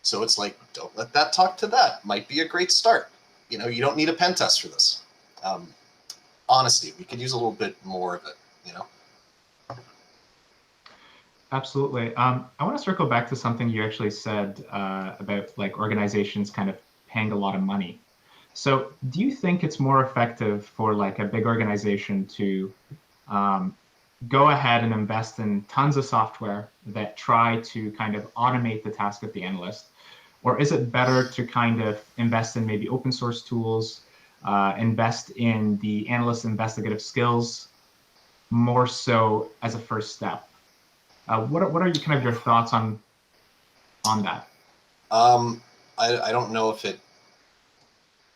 So it's like, don't let that talk to that. Might be a great start. You know, you don't need a pen test for this. Honesty, we could use a little bit more of it, you know? Absolutely. I want to circle back to something you actually said about like organizations kind of paying a lot of money. So do you think it's more effective for like a big organization to go ahead and invest in tons of software that try to kind of automate the task of the analyst? Or is it better to kind of invest in maybe open source tools, invest in the analyst's investigative skills more so as a first step? What are you kind of your thoughts on that? I don't know if it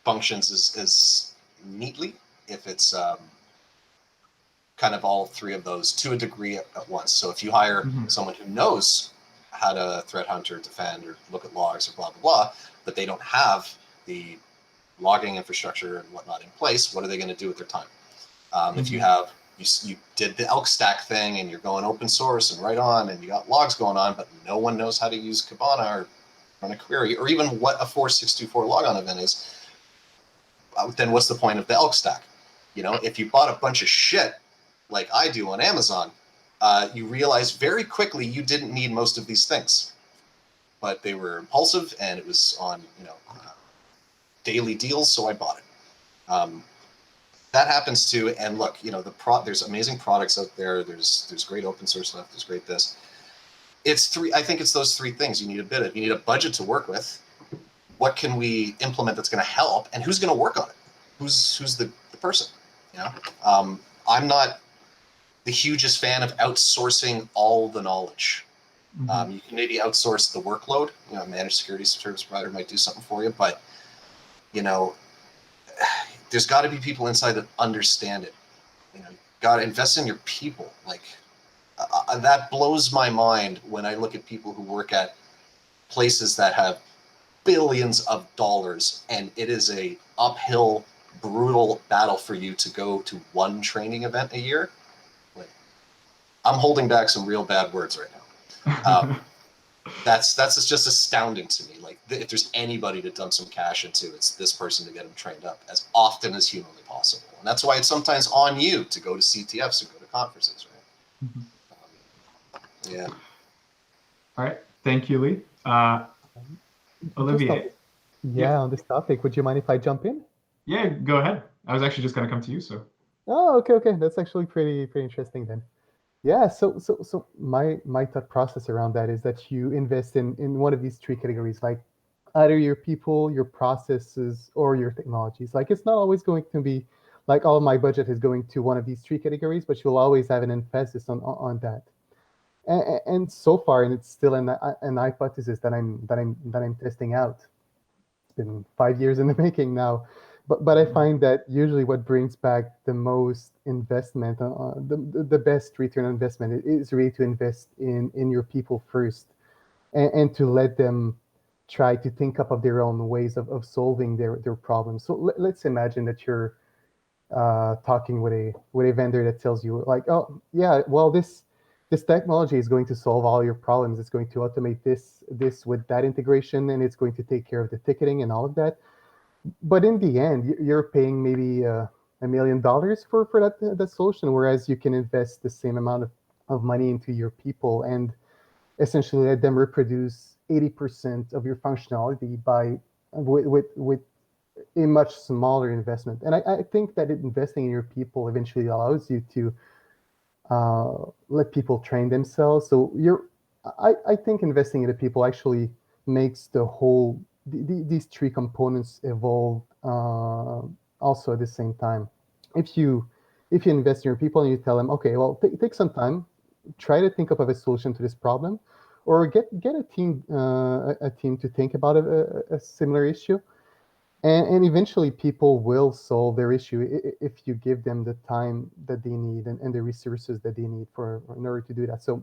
functions as neatly if it's kind of all three of those to a degree at once. So if you hire someone who knows how to threat hunt or defend or look at logs or blah, blah, blah, but they don't have the logging infrastructure and whatnot in place, what are they going to do with their time? If you have, you did the elk stack thing and you're going open source and right on and you got logs going on, but no one knows how to use Kibana or run a query or even what a 4624 logon event is, then what's the point of the elk stack? You know, if you bought a bunch of shit like I do on Amazon, you realize very quickly you didn't need most of these things, but they were impulsive and it was on, you know, daily deals, so I bought it. That happens too. And look, you know, there's amazing products out there. There's great open source stuff. There's great this. I think it's those three things you need a bit of. You need a budget to work with. What can we implement that's going to help, and who's going to work on it? Who's the person? You know, I'm not the hugest fan of outsourcing all the knowledge. You can maybe outsource the workload. You know, a managed security service provider might do something for you, but you know, there's got to be people inside that understand it. You know, got to invest in your people. Like that blows my mind when I look at people who work at places that have billions of dollars, and it is a uphill, brutal battle for you to go to one training event a year. Like, I'm holding back some real bad words right now. That's just astounding to me. Like, if there's anybody to dump some cash into, it's this person to get them trained up as often as humanly possible. And that's why it's sometimes on you to go to CTFs or go to conferences, right? Yeah. All right. Thank you, Lee. Olivier. On this topic, would you mind if I jump in? Yeah, go ahead. I was actually just going to come to you, so. Oh, okay. That's actually pretty interesting then. Yeah. So my thought process around that is that you invest in one of these three categories, like either your people, your processes, or your technologies. Like it's not always going to be like all my budget is going to one of these three categories, but you'll always have an emphasis on that. And so far, and it's still an hypothesis that I'm testing out. It's been 5 years in the making now, but I find that usually what brings back the most investment, the best return on investment, is really to invest in your people first, and to let them try to think up of their own ways of solving their problems. So let's imagine that you're talking with a vendor that tells you like, oh yeah, well this technology is going to solve all your problems. It's going to automate this with that integration, and it's going to take care of the ticketing and all of that. But in the end, you're paying maybe $1 million for that solution, whereas you can invest the same amount of money into your people and essentially let them reproduce 80% of your functionality by with a much smaller investment. And I think that investing in your people eventually allows you to let people train themselves. So I think investing in the people actually makes the whole these three components evolve also at the same time. If you invest in your people and you tell them, okay, well, take some time, try to think up of a solution to this problem, or get a team to think about a similar issue, and eventually people will solve their issue if you give them the time that they need and the resources that they need in order to do that. So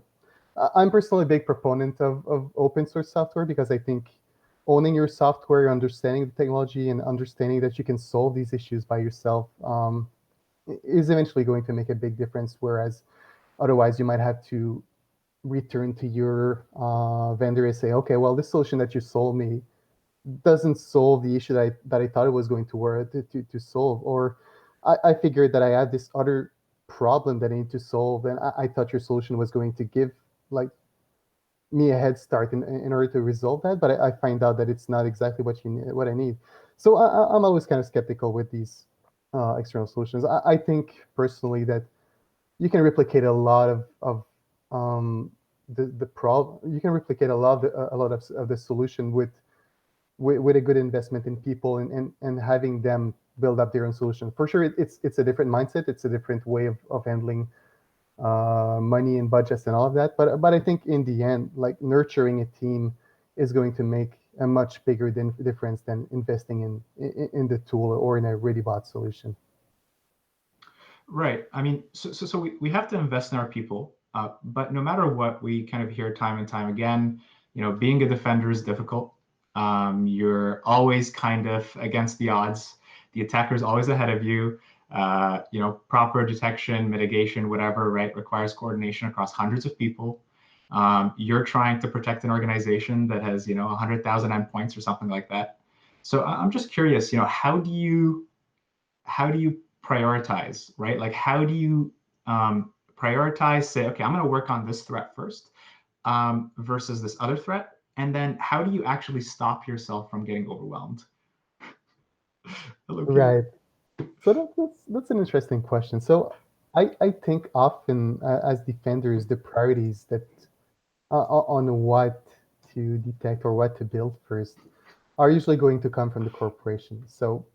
I'm personally a big proponent of open source software, because I think owning your software, understanding the technology, and understanding that you can solve these issues by yourself is eventually going to make a big difference. Whereas otherwise, you might have to return to your vendor and say, okay, well, this solution that you sold me doesn't solve the issue that I thought it was going to work to solve. Or I figured that I had this other problem that I need to solve, and I thought your solution was going to give like me a head start in order to resolve that, but I find out that it's not exactly what I need. So I'm always kind of skeptical with these external solutions. I think personally that you can replicate a lot of the problem. You can replicate a lot of the solution with a good investment in people, and having them build up their own solution. For sure, it's a different mindset. It's a different way of handling money and budgets and all of that. But I think in the end, like nurturing a team is going to make a much bigger difference than investing in the tool or in a ready bought solution. Right. I mean, so we have to invest in our people, but no matter what, we kind of hear time and time again, being a defender is difficult. You're always kind of against the odds. The attacker is always ahead of you. Proper detection, mitigation, whatever, right, requires coordination across hundreds of people. You're trying to protect an organization that has, 100,000 endpoints or something like that. So I'm just curious, how do you prioritize, right? Like, how do you prioritize, say, okay, I'm going to work on this threat first versus this other threat? And then how do you actually stop yourself from getting overwhelmed? Hello, Right. So that's an interesting question. So I think often as defenders, the priorities that on what to detect or what to build first are usually going to come from the corporation. So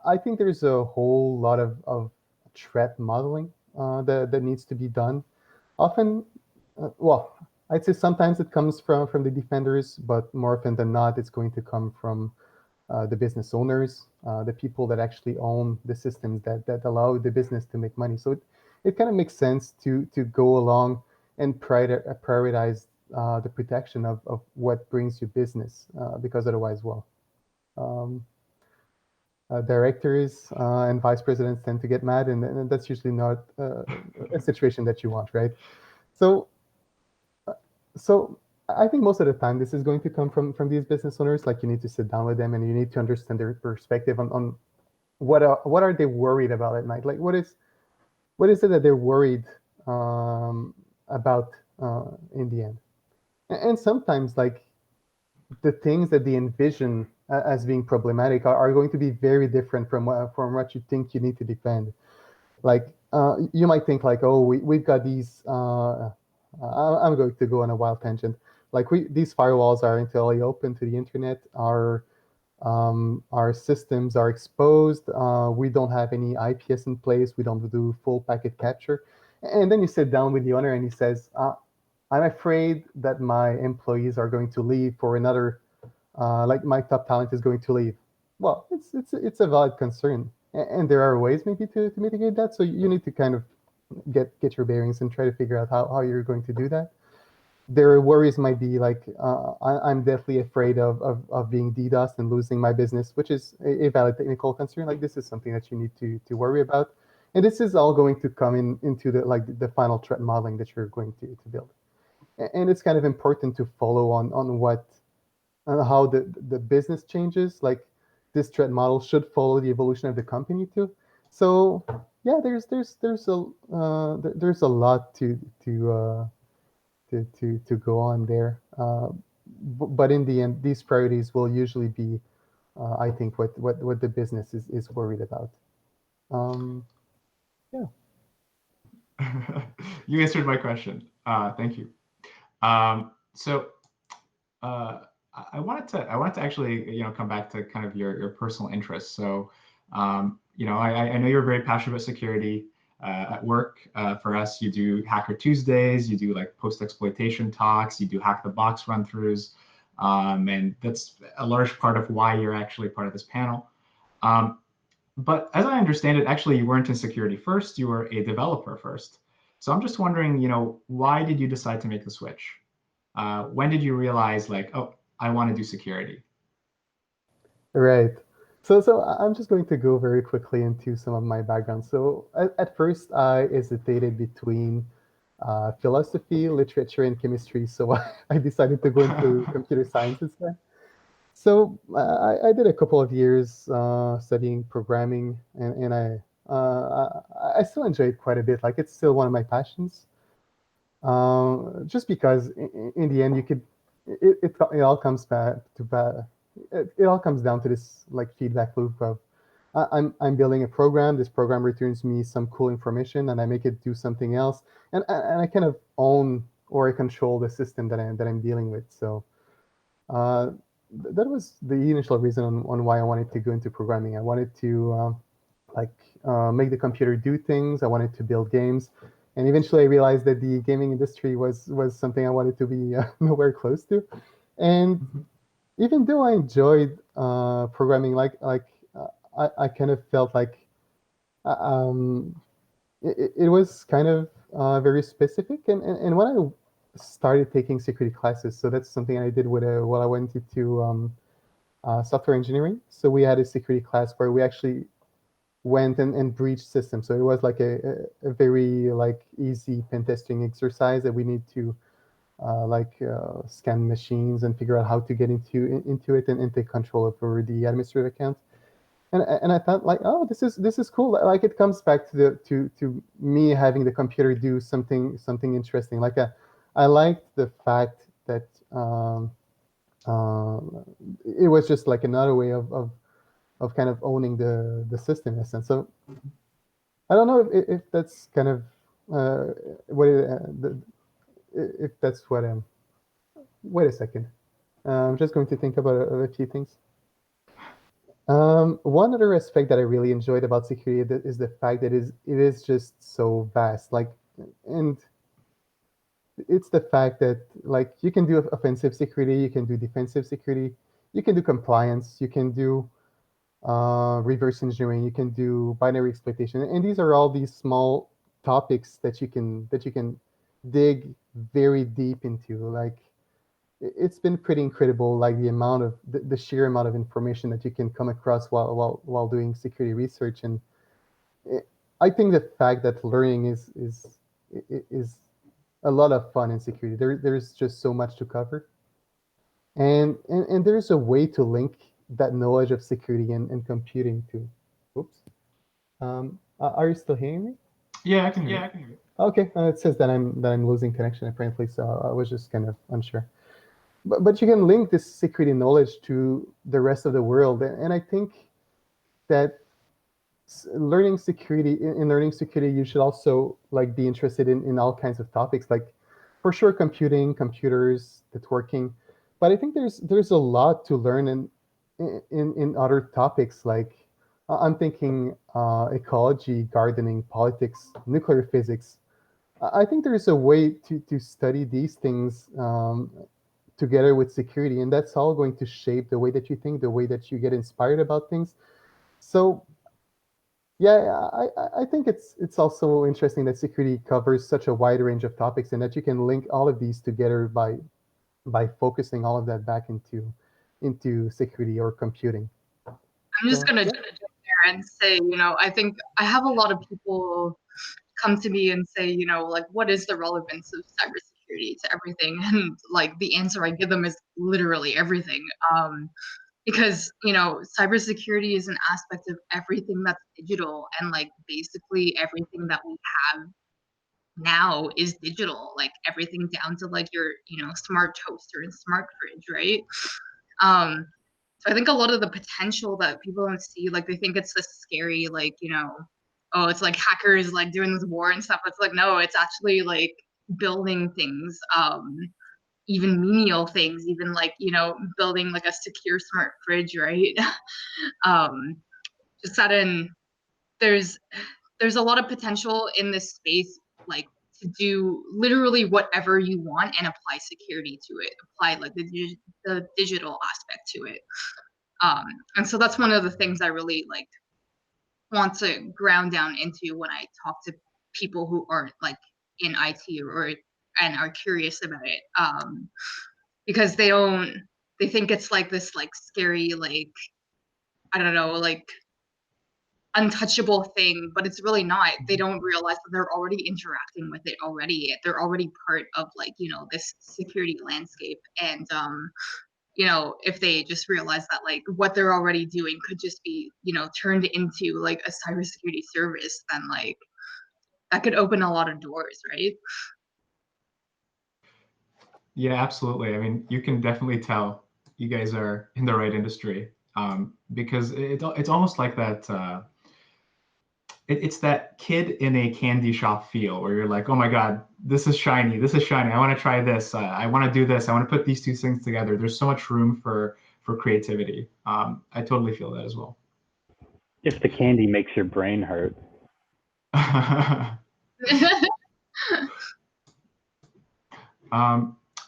I think there's a whole lot of threat modeling that needs to be done. Often, well, I'd say sometimes it comes from the defenders, but more often than not, it's going to come from the business owners, the people that actually own the systems that allow the business to make money. So it kind of makes sense to go along and prioritize the protection of what brings you business, because otherwise, well, directors and vice presidents tend to get mad, and that's usually not a situation that you want, right? So so I think most of the time this is going to come from these business owners. Like you need to sit down with them and you need to understand their perspective on what are they worried about at night. Like what is it that they're worried about in the end. And sometimes like the things that they envision as being problematic are going to be very different from what you think you need to defend. Like you might think like, oh, we've got these. I'm going to go on a wild tangent. Like these firewalls are entirely open to the internet. Our systems are exposed. We don't have any IPS in place. We don't do full packet capture. And then you sit down with the owner and he says, I'm afraid that my employees are going to leave for another, like my top talent is going to leave. Well, it's a valid concern. And there are ways maybe to mitigate that. So you need to kind of get your bearings and try to figure out how you're going to do that. Their worries might be like, I'm deathly afraid of being DDoS and losing my business, which is a valid technical concern. Like this is something that you need to worry about. And this is all going to come into the final threat modeling that you're going to build. And it's kind of important to follow on what how the business changes. Like this threat model should follow the evolution of the company too. So yeah, there's a lot to go on there. But in the end, these priorities will usually be, I think, what the business is worried about. Yeah. You answered my question. Thank you. So I wanted to actually come back to kind of your personal interests. So I know you're very passionate about security. At work, for us, you do Hacker Tuesdays, you do like post-exploitation talks, you do Hack the Box run-throughs, and that's a large part of why you're actually part of this panel. But as I understand it, actually, you weren't in security first, you were a developer first. So I'm just wondering, why did you decide to make the switch? When did you realize like, oh, I want to do security? Right. So I'm just going to go very quickly into some of my background. So at first, I hesitated between philosophy, literature, and chemistry. So I decided to go into computer science instead. So I did a couple of years studying programming, and I still enjoy it quite a bit. Like it's still one of my passions. Just because in the end, it all comes back to it all comes down to this like feedback loop of I'm building a program. This program returns me some cool information, and I make it do something else, and I kind of own or I control the system that I'm dealing with. So that was the initial reason on why I wanted to go into programming. I wanted to make the computer do things. I wanted to build games, and eventually I realized that the gaming industry was something I wanted to be nowhere close to. And even though I enjoyed programming, I kind of felt like it was kind of very specific. And when I started taking security classes, so that's something I did while I went into software engineering. So we had a security class where we actually went and breached systems. So it was like a very like easy pen testing exercise that we need to scan machines and figure out how to get into it and take control over the administrative account. And I thought like, oh, this is cool. Like it comes back to me having the computer do something interesting. Like I liked the fact that it was just like another way of kind of owning the system in a sense. So I don't know if that's kind of if that's what I'm. Wait a second. I'm just going to think about a few things. One other aspect that I really enjoyed about security is the fact that it is just so vast. Like, and it's the fact that like you can do offensive security, you can do defensive security, you can do compliance, you can do reverse engineering, you can do binary exploitation, and these are all these small topics that you can dig very deep into. Like it's been pretty incredible, like the amount of the sheer amount of information that you can come across while doing security research. And I think the fact that learning is a lot of fun in security. There's just so much to cover, and there's a way to link that knowledge of security and computing to. Oops. Are you still hearing me? Yeah, I can hear you. Okay, it says that I'm losing connection apparently, so I was just kind of unsure. But you can link this security knowledge to the rest of the world, and I think that learning security, in learning security, you should also like be interested in all kinds of topics, like for sure computing, computers, networking. But I think there's a lot to learn in other topics, like I'm thinking ecology, gardening, politics, nuclear physics. I think there's a way to study these things together with security, and that's all going to shape the way that you think, the way that you get inspired about things. So yeah, I think it's also interesting that security covers such a wide range of topics, and that you can link all of these together by focusing all of that back into security or computing. I'm just gonna jump there and say, I think I have a lot of people come to me and say, like, what is the relevance of cybersecurity to everything? And like the answer I give them is literally everything. Because cybersecurity is an aspect of everything that's digital, and like basically everything that we have now is digital, like everything down to like your smart toaster and smart fridge, right? So I think a lot of the potential that people don't see, like they think it's this scary, like oh, it's like hackers like doing this war and stuff. It's like, no, it's actually like building things, even menial things, even like building like a secure smart fridge, right? Just that there's a lot of potential in this space, like to do literally whatever you want and apply security to it, apply like the digital aspect to it. And so that's one of the things I really like want to ground down into when I talk to people who aren't like in IT and are curious about it. Because they think it's like this like scary, like I don't know, like untouchable thing, but it's really not. They don't realize that they're already interacting with it already. They're already part of like this security landscape. And if they just realize that like what they're already doing could just be turned into like a cybersecurity service, then like that could open a lot of doors, right? Yeah, absolutely. I mean, you can definitely tell you guys are in the right industry, because it's almost like that. It's that kid in a candy shop feel where you're like, oh my God, this is shiny. This is shiny. I want to try this. I want to do this. I want to put these two things together. There's so much room for creativity. I totally feel that as well. If the candy makes your brain hurt.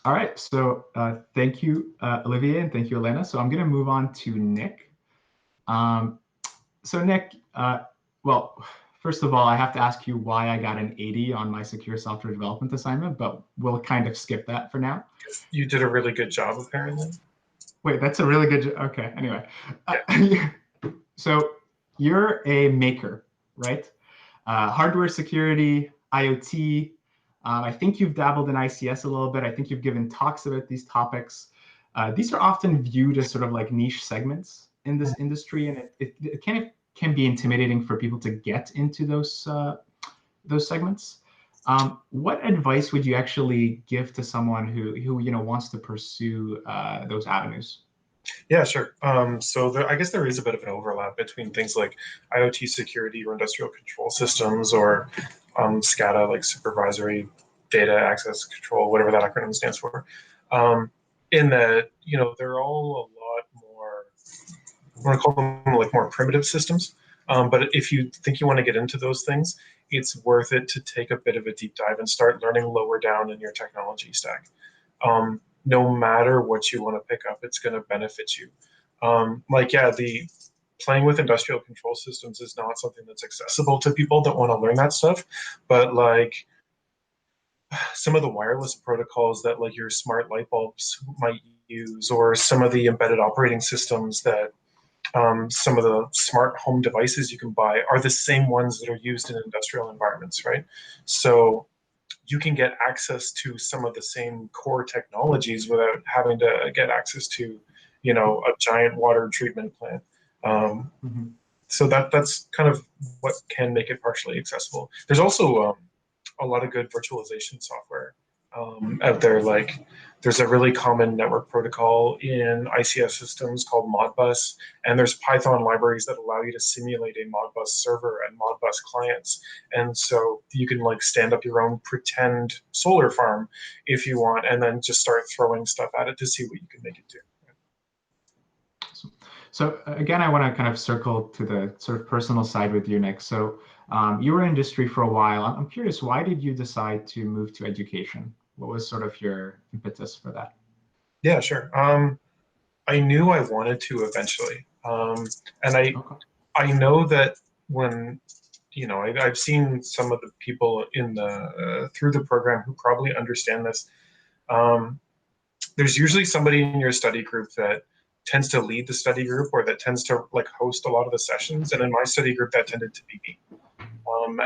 All right, so thank you, Olivier, and thank you, Elena. So I'm going to move on to Nick. So Nick, well, first of all, I have to ask you why I got an 80 on my secure software development assignment, but we'll kind of skip that for now. You did a really good job, apparently. Wait, that's a really good job. Okay, anyway. Yeah. So you're a maker, right? Hardware security, IoT. I think you've dabbled in ICS a little bit. I think you've given talks about these topics. These are often viewed as sort of like niche segments in this industry, and it kind of can be intimidating for people to get into those segments. What advice would you actually give to someone who wants to pursue those avenues? Yeah, sure. So I guess there is a bit of an overlap between things like IoT security or industrial control systems, or SCADA, like supervisory data access control, whatever that acronym stands for. In that, they're all a lot more, I want to call them like more primitive systems. But if you think you want to get into those things, it's worth it to take a bit of a deep dive and start learning lower down in your technology stack. No matter what you want to pick up, it's going to benefit you. The playing with industrial control systems is not something that's accessible to people that want to learn that stuff. But like some of the wireless protocols that like your smart light bulbs might use, or some of the embedded operating systems that some of the smart home devices you can buy, are the same ones that are used in industrial environments, right? So you can get access to some of the same core technologies without having to get access to, a giant water treatment plant. So that's kind of what can make it partially accessible. There's also a lot of good virtualization software out there. Like There's a really common network protocol in ICS systems called Modbus, and there's Python libraries that allow you to simulate a Modbus server and Modbus clients. And so you can like stand up your own pretend solar farm if you want, and then just start throwing stuff at it to see what you can make it do. So again, I want to kind of circle to the sort of personal side with you, Nick. So you were in industry for a while. I'm curious, why did you decide to move to education? What was sort of your impetus for that? Yeah, sure. I knew I wanted to eventually, and I know that when I've seen some of the people in the through the program who probably understand this. There's usually somebody in your study group that tends to lead the study group or that tends to like host a lot of the sessions, and in my study group that tended to be me.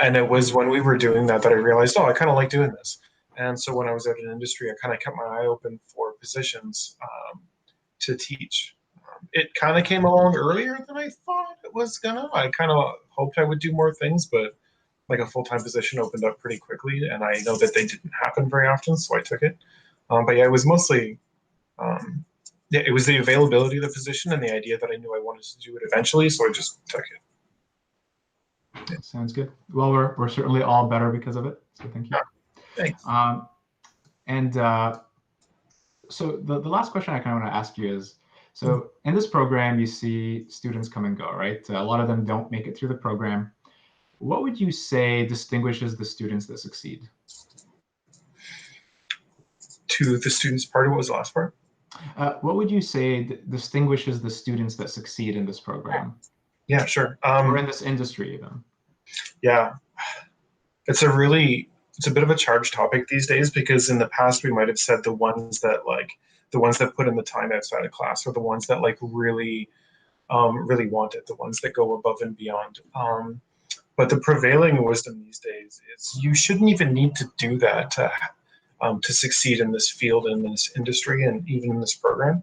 And it was when we were doing that I realized, oh, I kind of like doing this. And so when I was at an industry, I kind of kept my eye open for positions to teach. It kind of came along earlier than I thought it was gonna. I kind of hoped I would do more things, but like a full-time position opened up pretty quickly, and I know that they didn't happen very often, so I took it. But yeah, it was mostly, it was the availability of the position and the idea that I knew I wanted to do it eventually, so I just took it. Yeah. Sounds good. Well, we're certainly all better because of it, so thank you. Thanks. So the last question I kind of want to ask you is, so in this program, you see students come and go, right? A lot of them don't make it through the program. What would you say distinguishes the students that succeed? To the students part, what was the last part? What would you say distinguishes the students that succeed in this program? Yeah, sure. Or in this industry even. Yeah, it's a bit of a charged topic these days, because in the past we might have said the ones that put in the time outside of class are the ones that like really want it, the ones that go above and beyond. But the prevailing wisdom these days is you shouldn't even need to do that to succeed in this field, in this industry, and even in this program.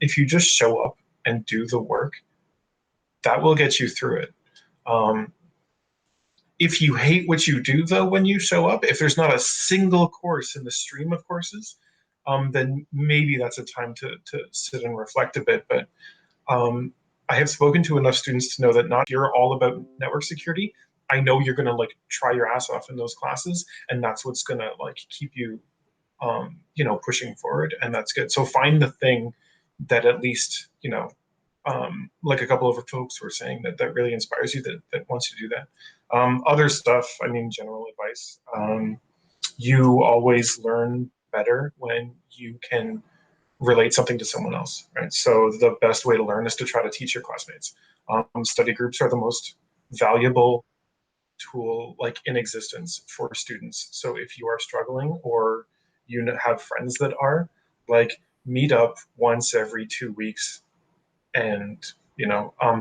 If you just show up and do the work, that will get you through it. If you hate what you do, though, when you show up, if there's not a single course in the stream of courses, then maybe that's a time to sit and reflect a bit. But I have spoken to enough students to know that not you're all about network security. I know you're going to like try your ass off in those classes, and that's what's going to like keep you, pushing forward, and that's good. So find the thing that at least, like a couple of folks were saying, that really inspires you, that wants you to do that. Other stuff, I mean, general advice. You always learn better when you can relate something to someone else, right? So the best way to learn is to try to teach your classmates. Study groups are the most valuable tool like in existence for students. So if you are struggling or you have friends that are, like, meet up once every 2 weeks and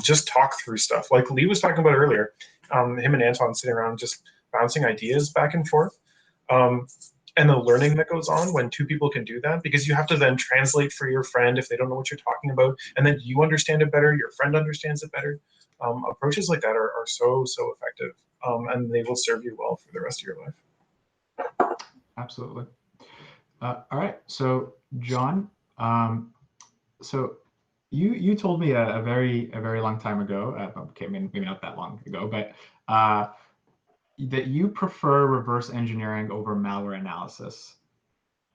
just talk through stuff like Lee was talking about earlier. Him and Anton sitting around just bouncing ideas back and forth, and the learning that goes on when two people can do that, because you have to then translate for your friend if they don't know what you're talking about, and then you understand it better, your friend understands it better. Approaches like that are so effective, and they will serve you well for the rest of your life. Absolutely. All right, so John, so you told me a very long time ago, okay, maybe not that long ago, but that you prefer reverse engineering over malware analysis.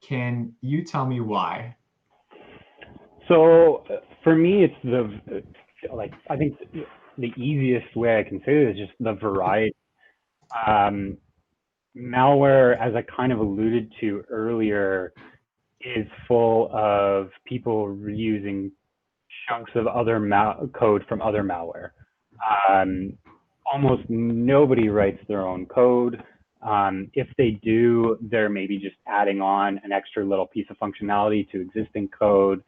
Can you tell me why? So for me, it's I think the easiest way I can say it is just the variety. Malware, as I kind of alluded to earlier, is full of people reusing chunks of other code from other malware. Almost nobody writes their own code. If they do, they're maybe just adding on an extra little piece of functionality to existing code.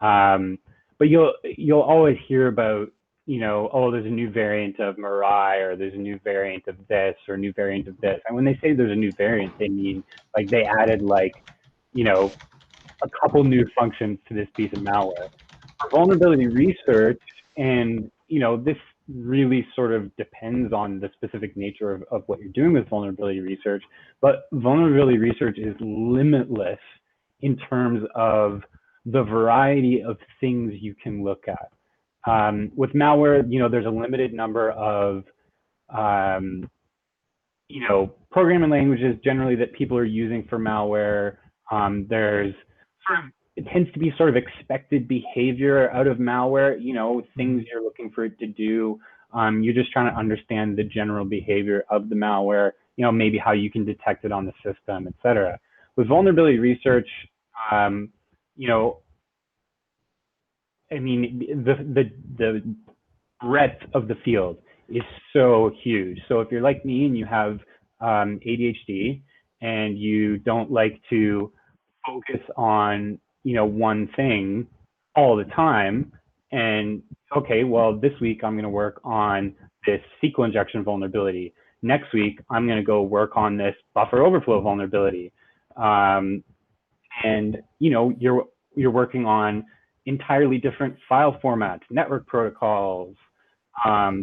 But you'll always hear about, oh, there's a new variant of Mirai, or there's a new variant of this, or a new variant of this. And when they say there's a new variant, they mean like they added a couple new functions to this piece of malware. For vulnerability research, and this really sort of depends on the specific nature of what you're doing with vulnerability research, but vulnerability research is limitless in terms of the variety of things you can look at. With malware, there's a limited number of programming languages generally that people are using for malware. There's it tends to be sort of expected behavior out of malware, things you're looking for it to do. You're just trying to understand the general behavior of the malware, maybe how you can detect it on the system, et cetera. With vulnerability research, the breadth of the field is so huge. So if you're like me and you have ADHD and you don't like to focus on one thing all the time, and okay, well, this week I'm going to work on this SQL injection vulnerability. Next week I'm going to go work on this buffer overflow vulnerability, and you're working on entirely different file formats, network protocols,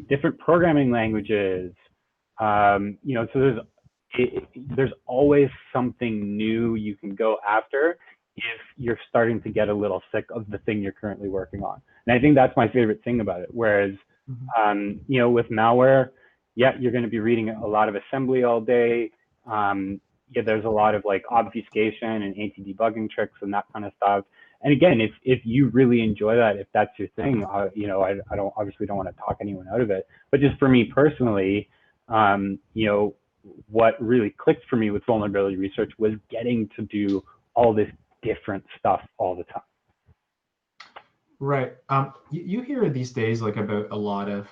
different programming languages. So there's always something new you can go after if you're starting to get a little sick of the thing you're currently working on. And I think that's my favorite thing about it. Whereas, with malware, you're going to be reading a lot of assembly all day. There's a lot of like obfuscation and anti-debugging tricks and that kind of stuff. And again, if you really enjoy that, if that's your thing, I don't want to talk anyone out of it. But just for me personally, what really clicked for me with vulnerability research was getting to do all this different stuff all the time. Right. You hear these days like about a lot of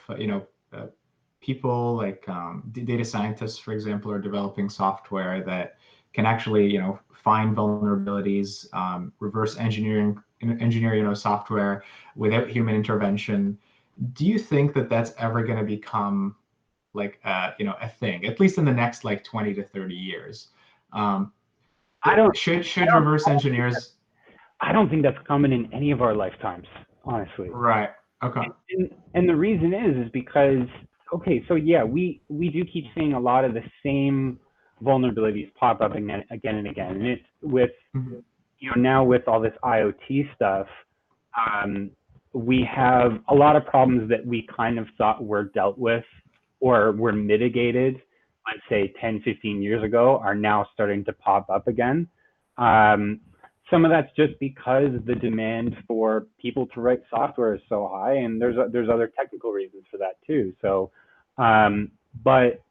people like data scientists, for example, are developing software that can actually find vulnerabilities, reverse engineering software without human intervention. Do you think that that's ever going to become like a thing, at least in the next like 20 to 30 years? Should reverse engineers? I don't think that's coming in any of our lifetimes, honestly. Right. Okay. And the reason is because, okay, so yeah, we do keep seeing a lot of the same vulnerabilities pop up again and again. And it's with, now with all this IoT stuff, we have a lot of problems that we kind of thought were dealt with or were mitigated, let's say 10, 15 years ago, are now starting to pop up again. Some of that's just because the demand for people to write software is so high, and there's other technical reasons for that too. So, but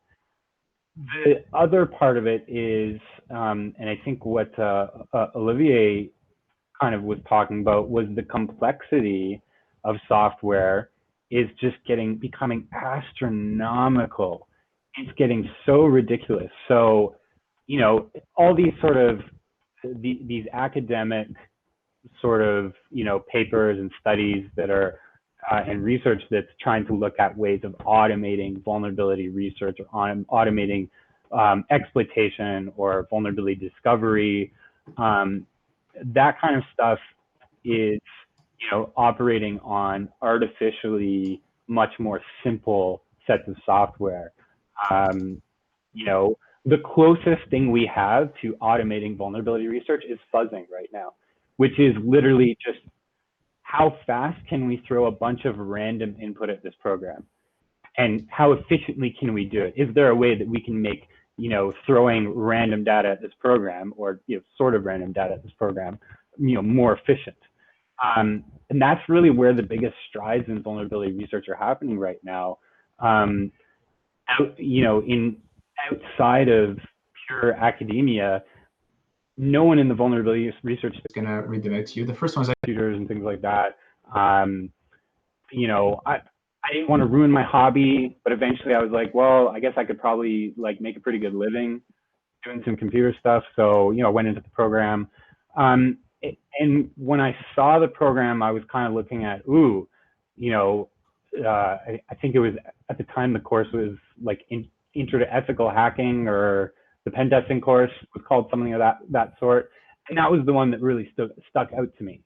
the other part of it is, and I think what Olivier kind of was talking about was the complexity of software is just becoming astronomical. It's getting so ridiculous. So, all these sort of these academic sort of papers and studies that are and research that's trying to look at ways of automating vulnerability research or automating exploitation or vulnerability discovery. That kind of stuff is operating on artificially much more simple sets of software. The closest thing we have to automating vulnerability research is fuzzing right now, which is literally just how fast can we throw a bunch of random input at this program, and how efficiently can we do it? Is there a way that we can make throwing random data at this program, or sort of random data at this program, more efficient? And that's really where the biggest strides in vulnerability research are happening right now. Outside of pure academia, no one in the vulnerability research is going to read them out to you. The first one's computers and things like that. I didn't want to ruin my hobby, but eventually I was like, well, I guess I could probably like make a pretty good living doing some computer stuff. So, I went into the program. And when I saw the program, I was kind of looking at, I think it was at the time the course was like Intro to Ethical Hacking, or the pen testing course was called something of that sort. And that was the one that really stuck out to me.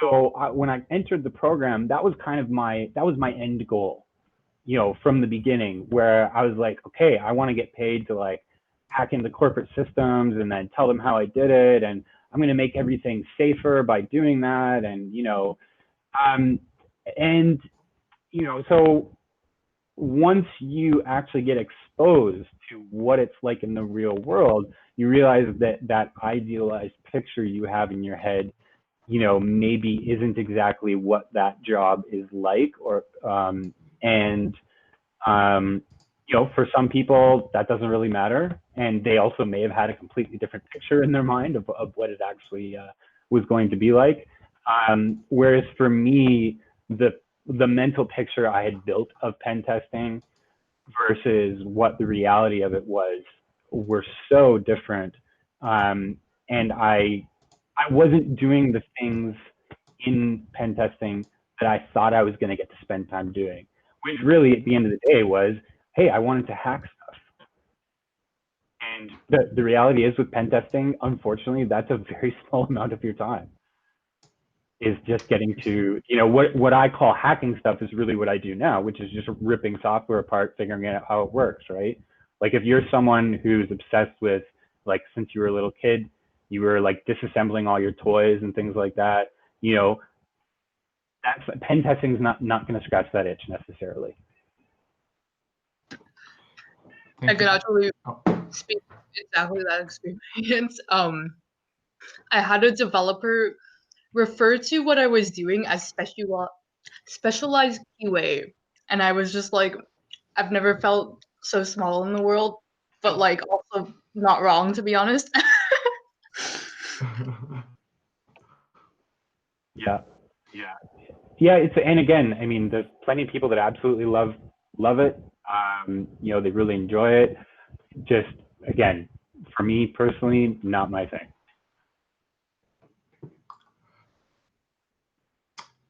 So when I entered the program, that was kind of my end goal, from the beginning, where I was like, okay, I want to get paid to like hack into corporate systems and then tell them how I did it. And I'm going to make everything safer by doing that. And, so once you actually get exposed to what it's like in the real world, you realize that that idealized picture you have in your head, maybe isn't exactly what that job is like, or, for some people that doesn't really matter. And they also may have had a completely different picture in their mind of what it actually was going to be like. Whereas for me, the mental picture I had built of pen testing versus what the reality of it was were so different. And I wasn't doing the things in pen testing that I thought I was going to get to spend time doing, which really at the end of the day was, hey, I wanted to hack stuff. And the reality is with pen testing, unfortunately, that's a very small amount of your time. Is just getting to, what I call hacking stuff is really what I do now, which is just ripping software apart, figuring out how it works, right? Like if you're someone who's obsessed with, like, since you were a little kid, you were like disassembling all your toys and things like that, that's pen testing is not going to scratch that itch necessarily. I can actually speak exactly that experience. I had a developer refer to what I was doing as specialized QA, and I was just like, I've never felt so small in the world, but like also not wrong, to be honest. Yeah. And again, I mean, there's plenty of people that absolutely love it. They really enjoy it. Just, again, for me personally, not my thing.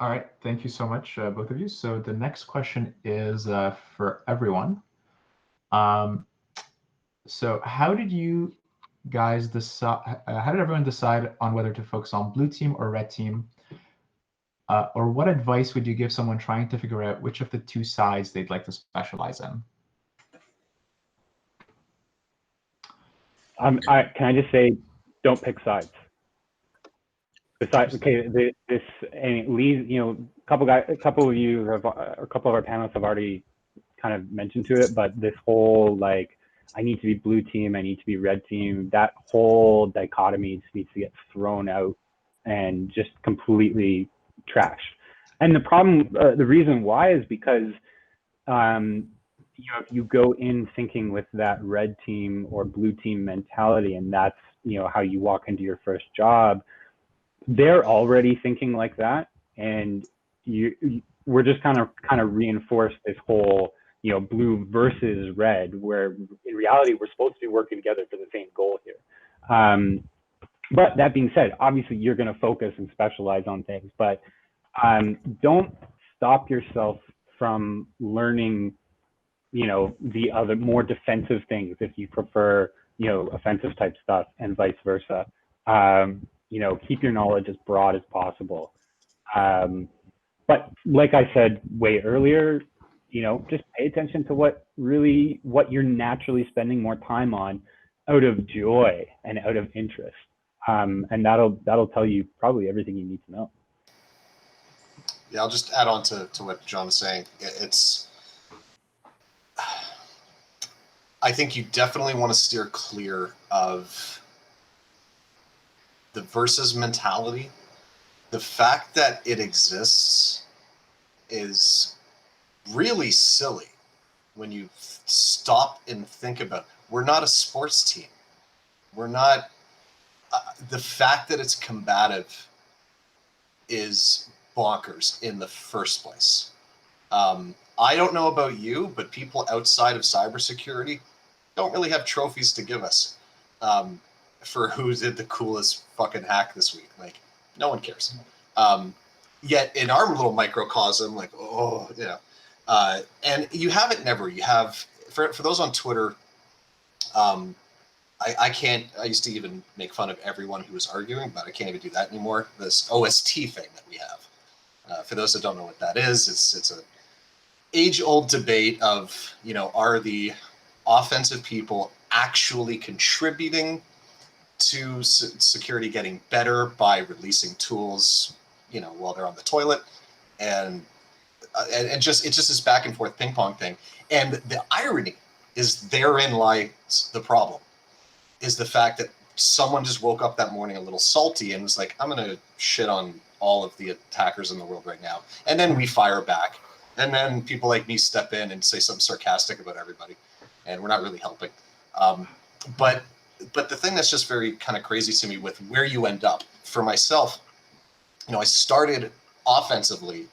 All right, thank you so much, both of you. So the next question is for everyone. So how did you guys decide? How did everyone decide on whether to focus on blue team or red team? Or what advice would you give someone trying to figure out which of the two sides they'd like to specialize in? Can I just say, don't pick sides. Besides, okay, a couple of you have, a couple of our panelists have already kind of mentioned to it, but this whole, like, I need to be blue team, I need to be red team, that whole dichotomy needs to get thrown out and just completely trashed. And the problem, the reason why is because, if you go in thinking with that red team or blue team mentality, and that's, how you walk into your first job, they're already thinking like that. And we're just kind of reinforced this whole, blue versus red, where in reality, we're supposed to be working together for the same goal here. But that being said, obviously you're going to focus and specialize on things, but don't stop yourself from learning, the other more defensive things if you prefer, offensive type stuff, and vice versa. Keep your knowledge as broad as possible. But like I said way earlier, just pay attention to what you're naturally spending more time on out of joy and out of interest. And that'll tell you probably everything you need to know. Yeah, I'll just add on to what John is saying. I think you definitely want to steer clear of the versus mentality. The fact that it exists is really silly when you stop and think about it. We're not a sports team. We're not. The fact that it's combative is bonkers in the first place. I don't know about you, but people outside of cybersecurity don't really have trophies to give us for who did the coolest fucking hack this week. Like, no one cares. Yet in our little microcosm, like, and you have it never. You have, for those on Twitter, I can't, I used to even make fun of everyone who was arguing, but I can't even do that anymore. This OST thing that we have. For those that don't know what that is, it's a age-old debate of, are the offensive people actually contributing to security getting better by releasing tools, you know, while they're on the toilet, and just it's just this back and forth ping pong thing. And the irony is therein lies the problem, is the fact that someone just woke up that morning a little salty and was like, I'm going to shit on all of the attackers in the world right now. And then we fire back. And then people like me step in and say something sarcastic about everybody. And we're not really helping. But the thing that's just very kind of crazy to me with where you end up, for myself, you know, I started offensively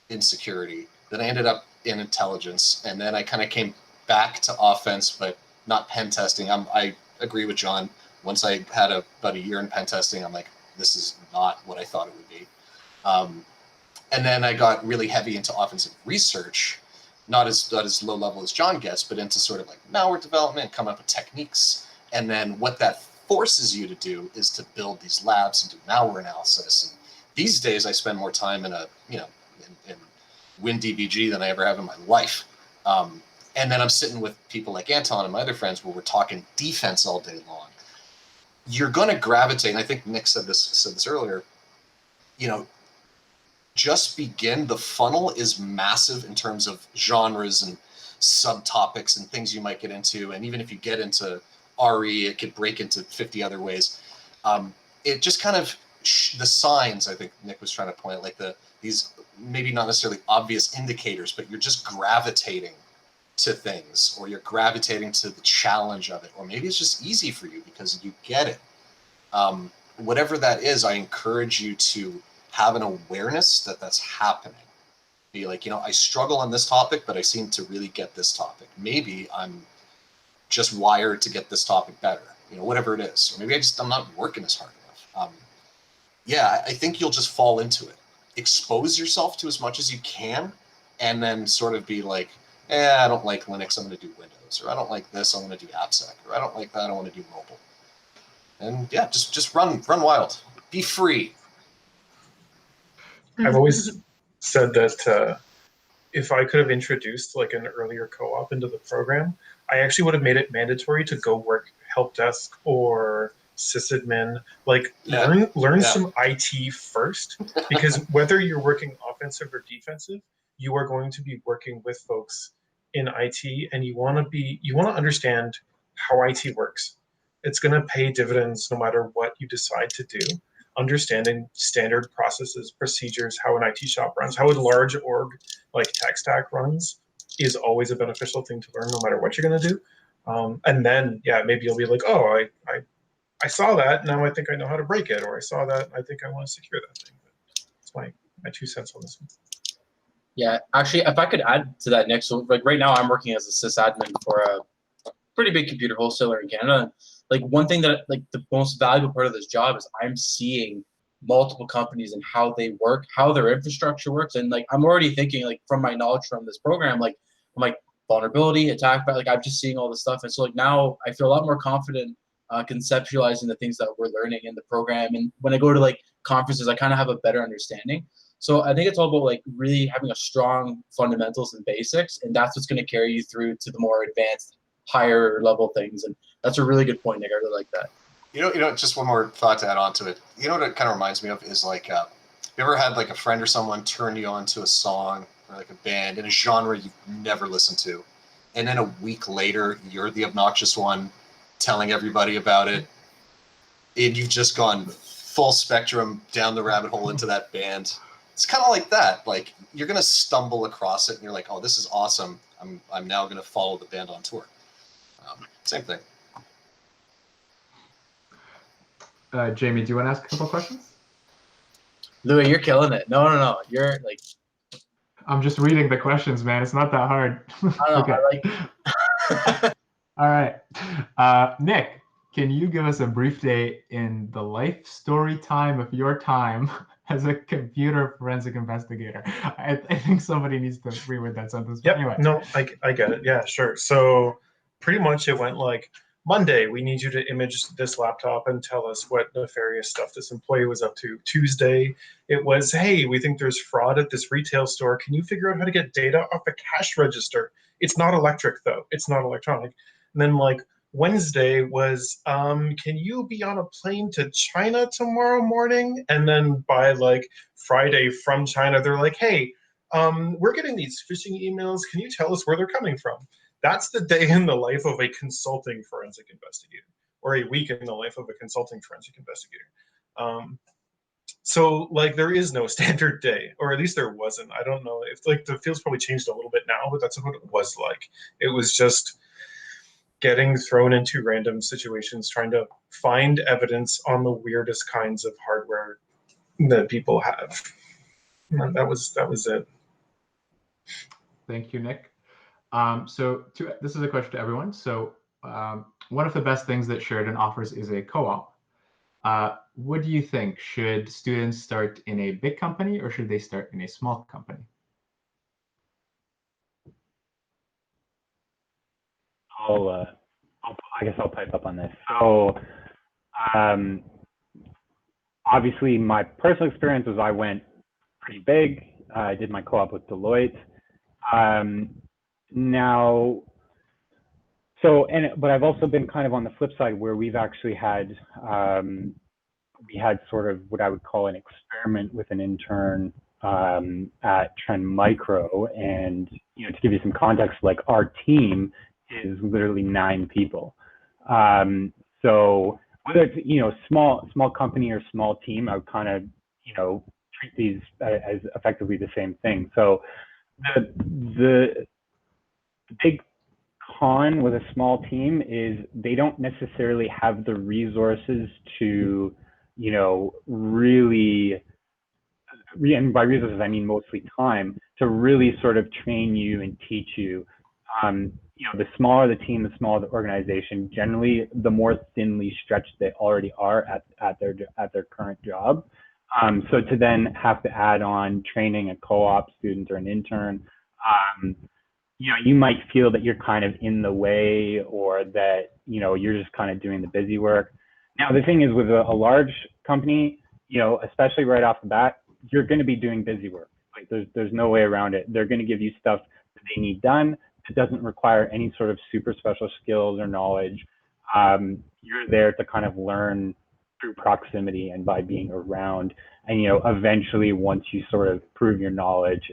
in security, then I ended up in intelligence, and then I kind of came back to offense, but not pen testing. I agree with John. Once I had about a year in pen testing, I'm like, this is not what I thought it would be. And then I got really heavy into offensive research, not as low level as John gets, but into sort of like malware development, come up with techniques. And then what that forces you to do is to build these labs and do malware analysis. And these days I spend more time in WinDBG than I ever have in my life. And then I'm sitting with people like Anton and my other friends where we're talking defense all day long. You're going to gravitate, and I think Nick said this earlier, you know, just begin. The funnel is massive in terms of genres and subtopics and things you might get into. And even if you get into RE, it could break into 50 other ways. It just kind of, the signs, I think Nick was trying to point out, like these maybe not necessarily obvious indicators, but you're just gravitating to things, or you're gravitating to the challenge of it, or maybe it's just easy for you because you get it. Whatever that is, I encourage you to have an awareness that that's happening. Be like, you know, I struggle on this topic, but I seem to really get this topic. Maybe I'm just wired to get this topic better, you know, whatever it is. Or maybe I'm not working as hard enough. Yeah, I think you'll just fall into it. Expose yourself to as much as you can, and then sort of be like, I don't like Linux, I'm going to do Windows, or I don't like this, I'm going to do AppSec, or I don't like that, I want to do mobile. And yeah, just run wild, be free. I've always said that if I could have introduced like an earlier co-op into the program, I actually would have made it mandatory to go work help desk or sysadmin, like learn some IT first, because whether you're working offensive or defensive, you are going to be working with folks in IT, and you want to understand how IT works. It's going to pay dividends no matter what you decide to do. Understanding standard processes, procedures, how an IT shop runs, how a large org like tech stack runs is always a beneficial thing to learn no matter what you're going to do. And then, yeah, maybe you'll be like, oh, I saw that, now I think I know how to break it, or I saw that, I think I want to secure that thing. That's my 2 cents on this one. Yeah, actually, if I could add to that, Nick, so like right now I'm working as a sysadmin for a pretty big computer wholesaler in Canada. Like one thing that like the most valuable part of this job is I'm seeing multiple companies and how they work, how their infrastructure works, and like I'm already thinking like from my knowledge from this program, like I'm like vulnerability, attack, but like I'm just seeing all this stuff, and so like now I feel a lot more confident conceptualizing the things that we're learning in the program, and when I go to like conferences, I kind of have a better understanding. So I think it's all about like really having a strong fundamentals and basics, and that's what's going to carry you through to the more advanced, higher level things. And that's a really good point, Nick. I really like that. You know, just one more thought to add on to it. You know what it kind of reminds me of is like, you ever had like a friend or someone turn you on to a song or like a band in a genre you've never listened to, and then a week later you're the obnoxious one telling everybody about it, and you've just gone full spectrum down the rabbit hole into that band. It's kind of like that. Like you're gonna stumble across it, and you're like, "Oh, this is awesome! I'm now gonna follow the band on tour." Same thing. Jamie, do you want to ask a couple questions? Louis, you're killing it. No. You're like. I'm just reading the questions, man. It's not that hard. Okay. I like. All right. Nick, can you give us a brief day in the life story time of your time as a computer forensic investigator? I think somebody needs to reword that sentence. Yep. Anyway. No, I get it. Yeah, sure. So pretty much it went like, Monday, we need you to image this laptop and tell us what nefarious stuff this employee was up to. Tuesday, it was, hey, we think there's fraud at this retail store. Can you figure out how to get data off a cash register? It's not electric, though. It's not electronic. And then, like, Wednesday was, can you be on a plane to China tomorrow morning? And then by like Friday from China, they're like, hey, we're getting these phishing emails. Can you tell us where they're coming from? That's the day in the life of a consulting forensic investigator, or a week in the life of a consulting forensic investigator. So like there is no standard day, or at least there wasn't. I don't know if like the field's probably changed a little bit now, but that's what it was like. It was just getting thrown into random situations, trying to find evidence on the weirdest kinds of hardware that people have. And that was it. Thank you, Nick. This is a question to everyone. So one of the best things that Sheridan offers is a co-op. What do you think? Should students start in a big company or should they start in a small company? I guess I'll pipe up on this. So obviously my personal experience was I went pretty big. I did my co-op with Deloitte. But I've also been kind of on the flip side where we've actually had, we had sort of what I would call an experiment with an intern at Trend Micro. And, you know, to give you some context, like our team is literally 9 people. So whether it's, you know, small company or small team, I would kind of, you know, treat these as effectively the same thing. So the big con with a small team is they don't necessarily have the resources to, you know, really, and by resources I mean mostly time, to really sort of train you and teach you. You know, the smaller the team, the smaller the organization, generally the more thinly stretched they already are at their current job. So to then have to add on training a co-op student or an intern, you know, you might feel that you're kind of in the way, or that, you know, you're just kind of doing the busy work. Now, the thing is with a large company, you know, especially right off the bat, you're going to be doing busy work. Like there's no way around it. They're going to give you stuff that they need done. It doesn't require any sort of super special skills or knowledge. You're there to kind of learn through proximity and by being around. And, you know, eventually once you sort of prove your knowledge,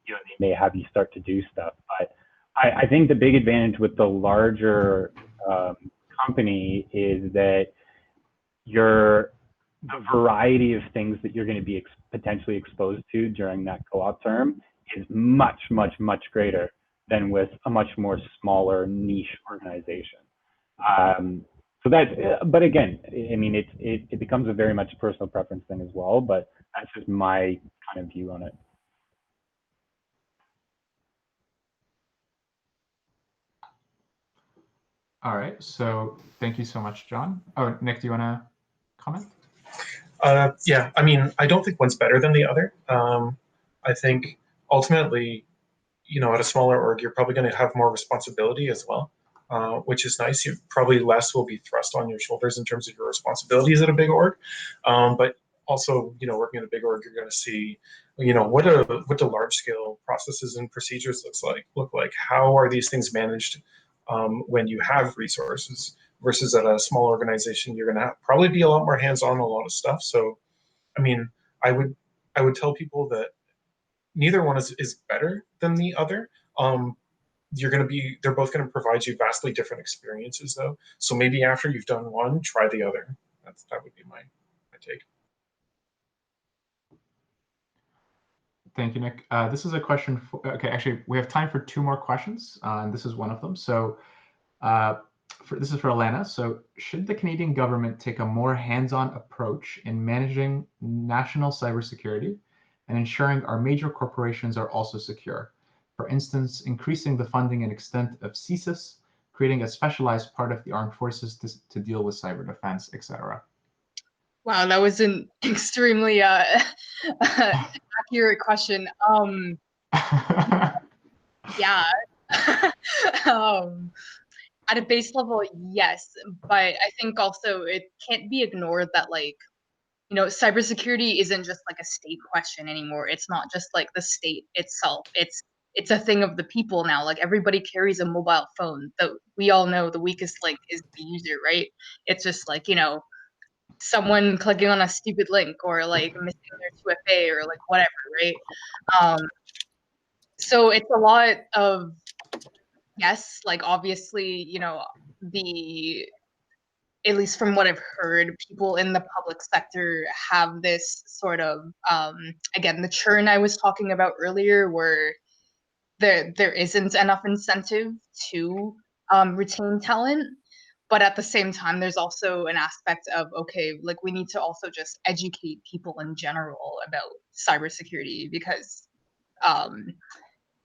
you know, they may have you start to do stuff. But I think the big advantage with the larger company is that the variety of things that you're going to be potentially exposed to during that co-op term is much, much, much greater than with a much more smaller niche organization. So but again, I mean, it becomes a very much personal preference thing as well, but that's just my kind of view on it. All right, so thank you so much, John. Oh, Nick, do you want to comment? Yeah, I mean, I don't think one's better than the other. I think ultimately, you know, at a smaller org, you're probably going to have more responsibility as well, which is nice. You probably less will be thrust on your shoulders in terms of your responsibilities at a big org. But also, you know, working at a big org, you're going to see, you know, what do large scale processes and procedures look like. How are these things managed when you have resources versus at a small organization? You're going to probably be a lot more hands on a lot of stuff. So, I mean, I would tell people that neither one is better than the other. They're both going to provide you vastly different experiences though. So maybe after you've done one, try the other. That would be my take. Thank you, Nick. This is a question okay, actually, we have time for 2 more questions, and this is one of them. So this is for Alana. So should the Canadian government take a more hands-on approach in managing national cybersecurity and ensuring our major corporations are also secure? For instance, increasing the funding and extent of ISSSes, creating a specialized part of the armed forces to deal with cyber defense, etc. Wow, that was an extremely accurate question. Yeah. At a base level, yes, but I think also it can't be ignored that, like, you know, cybersecurity isn't just like a state question anymore. It's not just like the state itself. It's it's a thing of the people now. Like everybody carries a mobile phone. We all know the weakest link is the user, right? It's just like, someone clicking on a stupid link or like missing their 2FA or like whatever, right? So it's a lot of, yes, like obviously, at least from what I've heard, people in the public sector have this sort of, again, the churn I was talking about earlier, where there isn't enough incentive to retain talent. But at the same time, there's also an aspect of, okay, like we need to also just educate people in general about cybersecurity, because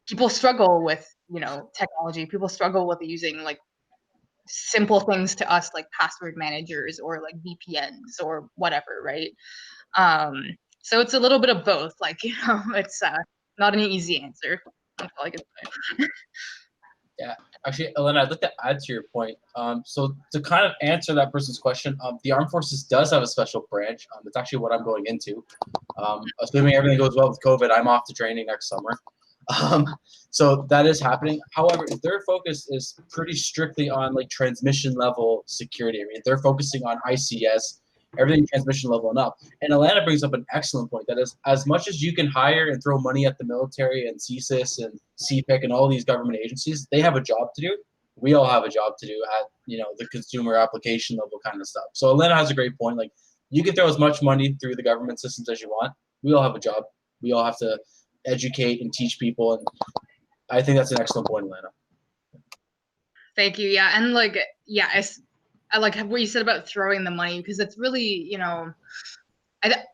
people struggle with, technology. People struggle with using like simple things to us, like password managers or like VPNs or whatever, right? So it's a little bit of both. Like, it's not an easy answer. That's all I can say. Yeah, actually, Elena, I'd like to add to your point. So to kind of answer that person's question, the Armed Forces does have a special branch. That's actually what I'm going into. Assuming everything goes well with COVID, I'm off to training next summer. So that is happening. However, their focus is pretty strictly on like transmission level security. I mean, they're focusing on ICS, everything transmission level and up. And Alana brings up an excellent point. That is, as much as you can hire and throw money at the military and CSIS and CPIC and all these government agencies, they have a job to do. We all have a job to do at the consumer application level kind of stuff. So Alana has a great point. Like, you can throw as much money through the government systems as you want. We all have a job. We all have to educate and teach people, and I think that's an excellent point, Alana. Thank you. Yeah, and like, yeah, I like what you said about throwing the money, because it's really, at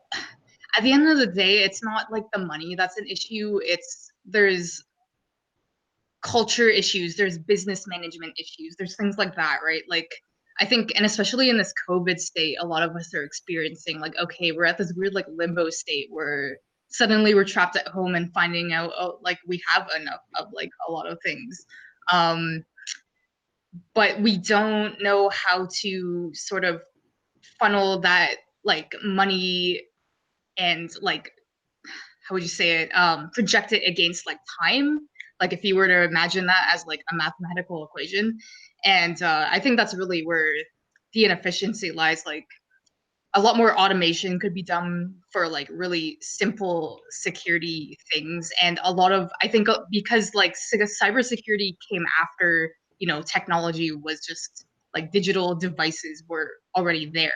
the end of the day, it's not like the money that's an issue. There's culture issues, there's business management issues, there's things like that, right? Like, I think, and especially in this COVID state, a lot of us are experiencing like, okay, we're at this weird like limbo state where suddenly we're trapped at home and finding out, oh, like we have enough of like a lot of things. But we don't know how to sort of funnel that like money and like, how would you say it, project it against like time, like if you were to imagine that as like a mathematical equation. And I think that's really where the inefficiency lies. Like, a lot more automation could be done for like really simple security things. And a lot of, I think, because like cybersecurity came after, technology was just like digital devices were already there.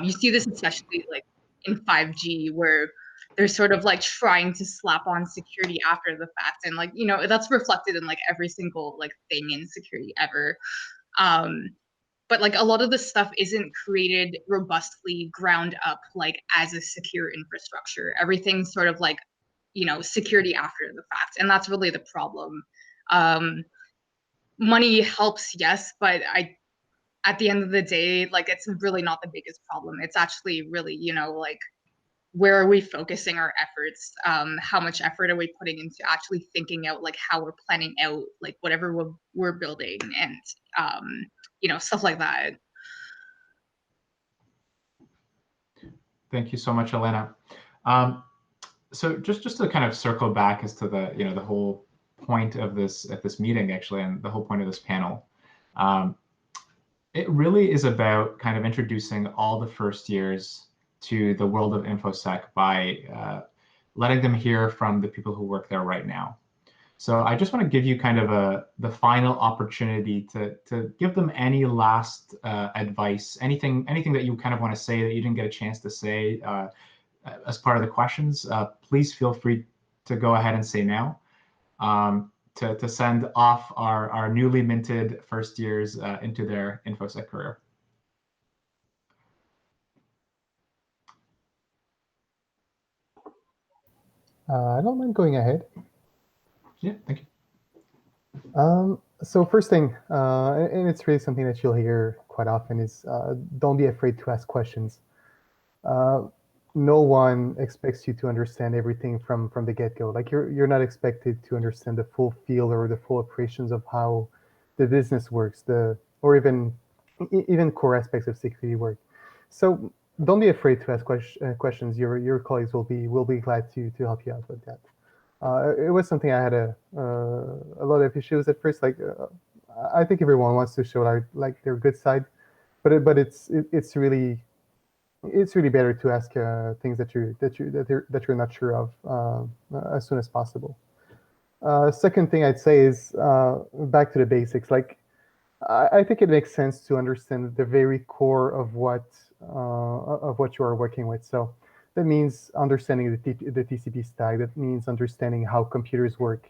You see this especially like in 5G, where they're sort of like trying to slap on security after the fact. And like, that's reflected in like every single like thing in security ever. But like a lot of this stuff isn't created robustly ground up, like as a secure infrastructure. Everything's sort of like, security after the fact. And that's really the problem. Money helps, yes, but at the end of the day, like it's really not the biggest problem. It's actually really, like, where are we focusing our efforts? How much effort are we putting into actually thinking out like how we're planning out like whatever we're building, and stuff like that. Thank you so much, Elena. So just to kind of circle back as to the the whole point of this meeting actually, and the whole point of this panel, it really is about kind of introducing all the first years to the world of InfoSec by letting them hear from the people who work there right now. So I just want to give you kind of the final opportunity to give them any last advice, anything that you kind of want to say that you didn't get a chance to say as part of the questions. Please feel free to go ahead and say now, to send off our newly minted first years into their InfoSec career. I don't mind going ahead. Yeah, thank you. So first thing, and it's really something that you'll hear quite often, is don't be afraid to ask questions. No one expects you to understand everything from the get-go. Like you're not expected to understand the full feel or the full operations of how the business works, or even core aspects of security work. So don't be afraid to ask questions. Your colleagues will be glad to help you out with that. It was something I had a lot of issues at first. Like I think everyone wants to show like their good side, but it's really better to ask things that you're not sure of as soon as possible. Second thing I'd say is back to the basics. Like I think it makes sense to understand the very core of what you are working with. So that means understanding the TCP stack. That means understanding how computers work.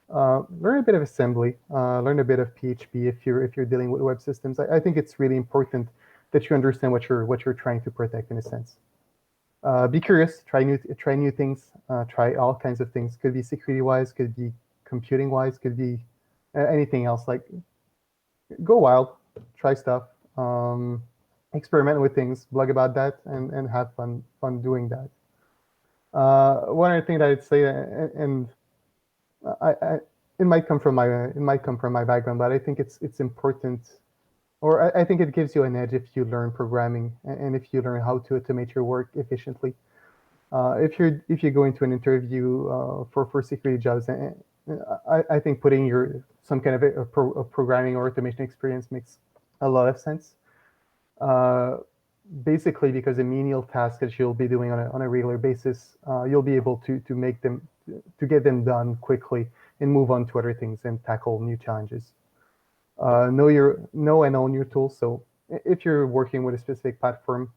Learn a bit of assembly. Learn a bit of PHP if you're dealing with web systems. I think it's really important that you understand what you're trying to protect in a sense. Be curious. Try new things. Try all kinds of things. Could be security wise. Could be computing wise. Could be anything else. Like go wild. Try stuff. Experiment with things. Blog about that and have fun doing that. One other thing that I'd say, and it might come from my background, but I think it's important, or I think it gives you an edge if you learn programming and if you learn how to automate your work efficiently. If you go into an interview for security jobs, I think putting some kind of a programming or automation experience makes a lot of sense. Basically, because the menial tasks that you'll be doing on a regular basis, you'll be able to get them done quickly and move on to other things and tackle new challenges. Know and own your tools. So if you're working with a specific platform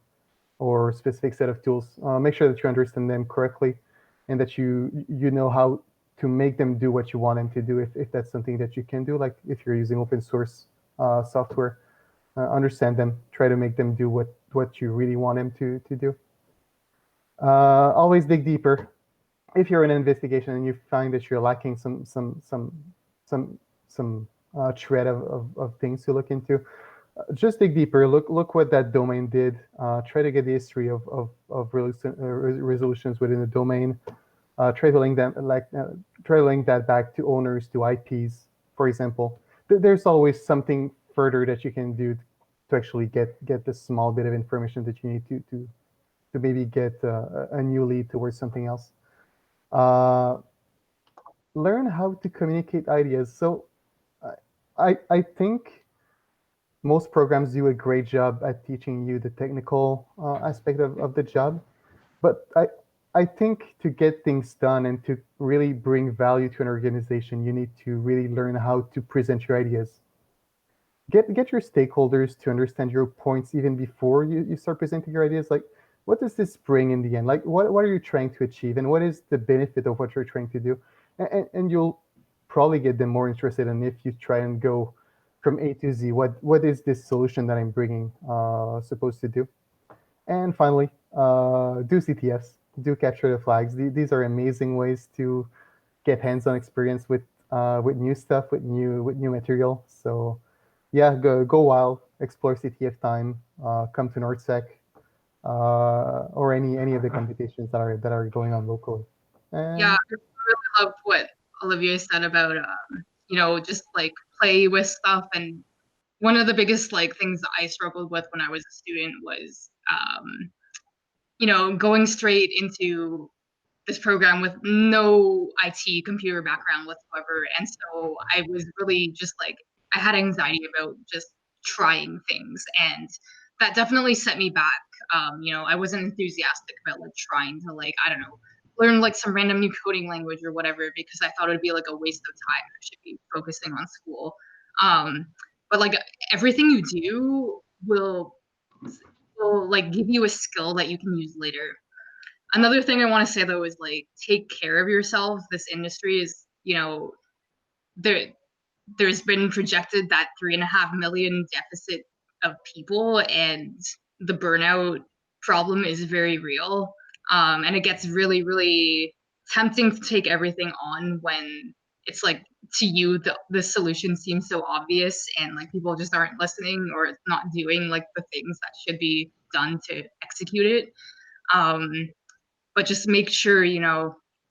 or specific set of tools, make sure that you understand them correctly and that you know how to make them do what you want them to do if that's something that you can do. Like if you're using open source software, understand them, try to make them do what you really want them to do. Always dig deeper. If you're in an investigation and you find that you're lacking some thread of things to look into, just dig deeper. Look what that domain did. Try to get the history of resolutions within the domain. Try to link that back to owners, to IPs, for example. There's always something further that you can do to actually get this small bit of information that you need to maybe get a new lead towards something else. Learn how to communicate ideas. So I think most programs do a great job at teaching you the technical aspect of the job, but I think to get things done and to really bring value to an organization, you need to really learn how to present your ideas. Get your stakeholders to understand your points even before you start presenting your ideas. Like, what does this bring in the end? Like, what are you trying to achieve, and what is the benefit of what you're trying to do? And you'll probably get them more interested in if you try and go from A to Z. What is this solution that I'm bringing supposed to do? And finally, do CTFs, do capture the flags. These are amazing ways to get hands-on experience with new stuff, with new material. So yeah, go wild, explore CTF time, come to NordSec, or any of the competitions that are going on locally. And Yeah, I really love what Olivier said about just like play with stuff. And one of the biggest like things that I struggled with when I was a student was going straight into this program with no IT computer background whatsoever. And so I was really just like, I had anxiety about just trying things. And that definitely set me back. I wasn't enthusiastic about like trying to like, I don't know, learn like some random new coding language or whatever, because I thought it would be like a waste of time. I should be focusing on school. But like everything you do will like give you a skill that you can use later. Another thing I want to say though is like take care of yourself. This industry is, there's been projected that 3.5 million deficit of people, and the burnout problem is very real. And it gets really, really tempting to take everything on when it's like to you the solution seems so obvious and like people just aren't listening or not doing like the things that should be done to execute it. But just make sure,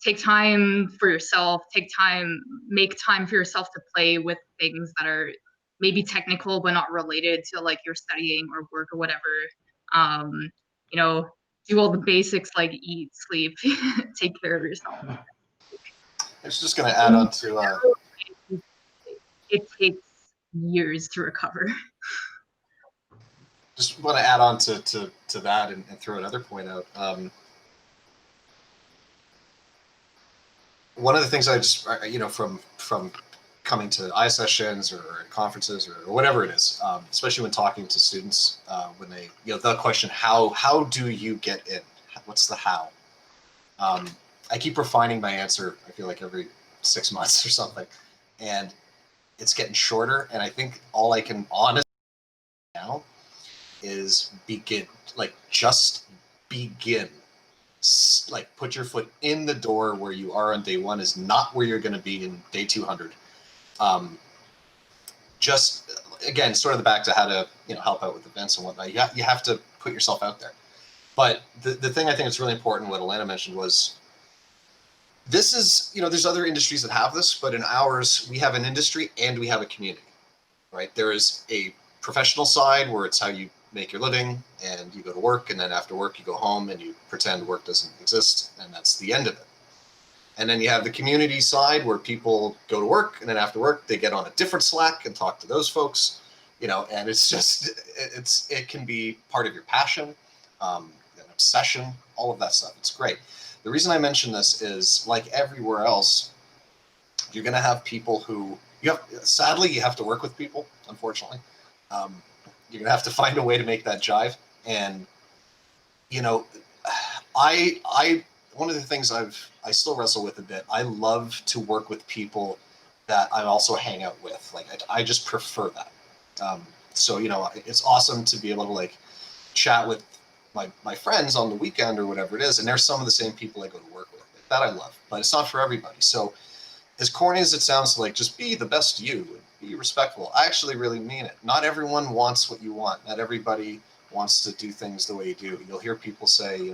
take time for yourself, make time for yourself to play with things that are maybe technical but not related to like your studying or work or whatever. Um, do all the basics like eat, sleep, take care of yourself. was just going to add on to. It takes years to recover. Just want to add on to that and throw another point out. One of the things I just, from coming to ISSessions or conferences or whatever it is, especially when talking to students, when they, the question, how do you get in? What's the how? I keep refining my answer, I feel like every 6 months or something. And it's getting shorter. And I think all I can honestly now is begin, just begin. Put your foot in the door. Where you are on day 1 is not where you're going to be in day 200. Just again, sort of back to how to help out with events and whatnot. You have to put yourself out there. But the thing I think is really important, what Alana mentioned, was this is, there's other industries that have this, but in ours, we have an industry and we have a community, right? There is a professional side where it's how you make your living and you go to work, and then after work you go home and you pretend work doesn't exist, and that's the end of it. And then you have the community side where people go to work, and then after work they get on a different Slack and talk to those folks, and it's just, it can be part of your passion, an obsession, all of that stuff. It's great. The reason I mention this is, like everywhere else, you're going to have people who sadly you have to work with people, unfortunately. You're going to have to find a way to make that jive. And, one of the things I still wrestle with a bit, I love to work with people that I also hang out with. I just prefer that. So, it's awesome to be able to chat with my friends on the weekend or whatever it is. And they're some of the same people I go to work with. That I love, but it's not for everybody. So as corny as it sounds, just be the best you, be respectful. I actually really mean it. Not everyone wants what you want. Not everybody wants to do things the way you do. You'll hear people say,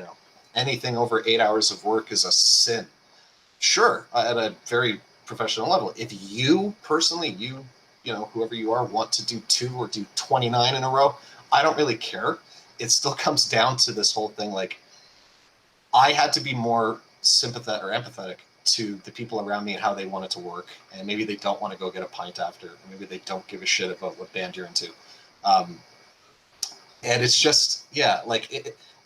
anything over 8 hours of work is a sin. Sure, at a very professional level. If you personally, whoever you are, want to do 2 or do 29 in a row, I don't really care. It still comes down to this whole thing. I had to be more sympathetic or empathetic to the people around me and how they wanted to work, and maybe they don't want to go get a pint after, or maybe they don't give a shit about what band you're into, and it's just